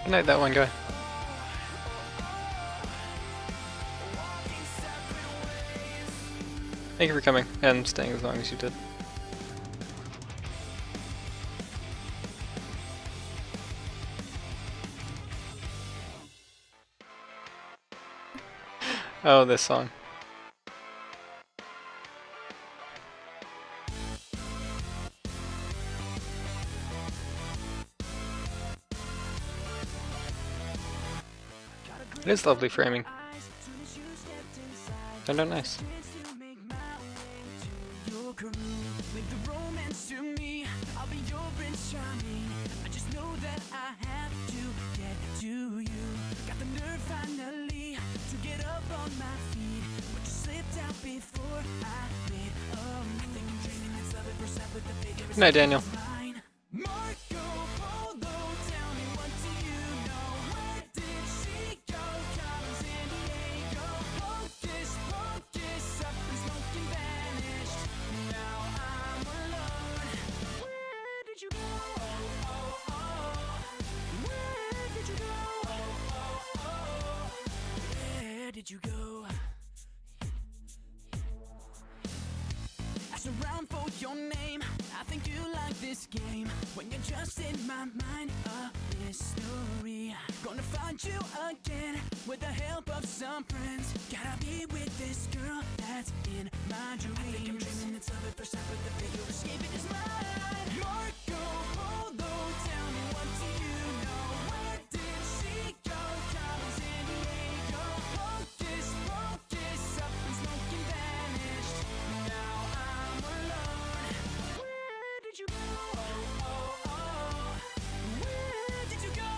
Good night, that one guy. Thank you for coming and staying as long as you did. Oh, this song. It is lovely framing. They're nice. Good night, Daniel. Did you go? Ask around for your name. I think you like this game. When you're just in my mind, a mystery. Gonna find you again with the help of some friends. Gotta be with this girl that's in my dreams. I think I'm dreaming it's love at first sight, but the bigger escaping is mine. Marco Polo, tell me what do you know? Where did she go? Carlos San Diego. Focus, focus, up and smoking vanished. Now I'm alone. Where did you go? Where did you go?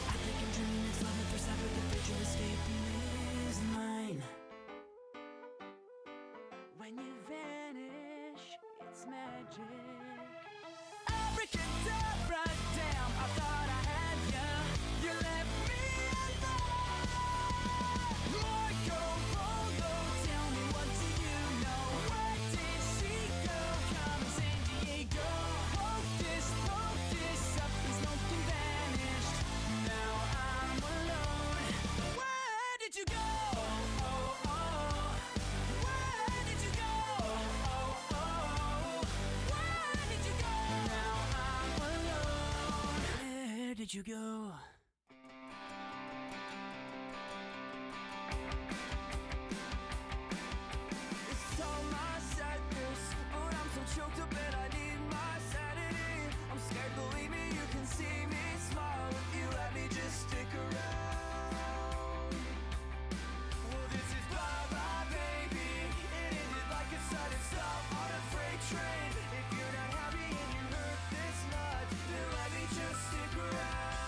I think I'm dreaming it's love at first sight, but the picture escaping is mine. When you vanish, it's magic. Abracadabra, damn, I thought I had ya. You left me alone. Marco Polo, tell me what do you know? Where did she go? Carmen San Diego. Focus, focus, up and smoking vanished. Now I'm alone. Where did you go? Where did you go? Where did you go? Now I'm alone. Where did you go? It's all my sadness, but I'm so choked up and I need my sanity. I'm scared, believe me, you can see me smile if you let me just stick around. Well, this is bye-bye, baby. It ended like a sudden stop on a freight train. If you're not happy and you hurt this much, then let me just stick around.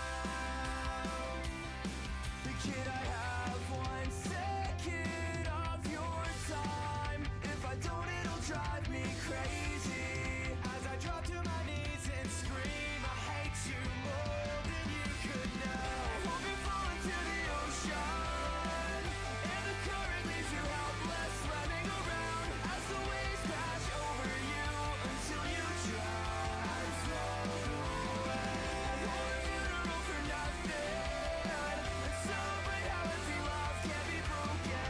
Could I have 1 second of your time? If I don't, it'll drive me crazy. As I drop to my knees and scream, I hate you more than you could know. Hope you fall into the ocean, and the current leaves you helpless, running around as the waves crash over you until you drown. I float away, or a funeral for nothing. And celebrate how empty love can be broken.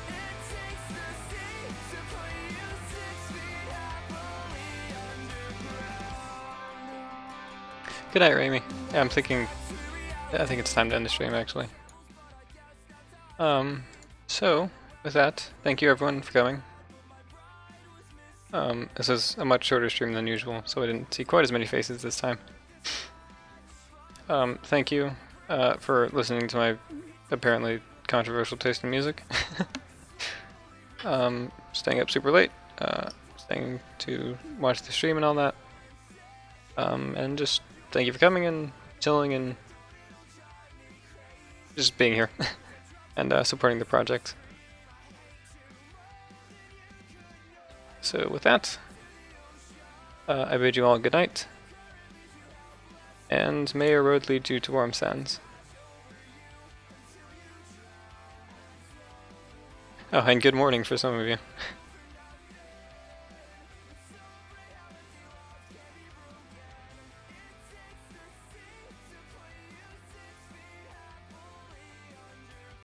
It takes the sea to put you 6 feet happily underground. Good night, Rami. Yeah, I'm thinking. I think it's time to end the stream, actually. So with that, thank you everyone for coming. This is a much shorter stream than usual, so I didn't see quite as many faces this time. Thank you for listening to my apparently controversial taste in music. Staying up super late, staying to watch the stream and all that. And just thank you for coming and chilling and just being here and supporting the project. So with that, I bid you all good night. And may a road lead you to warm sands. Oh, and good morning for some of you.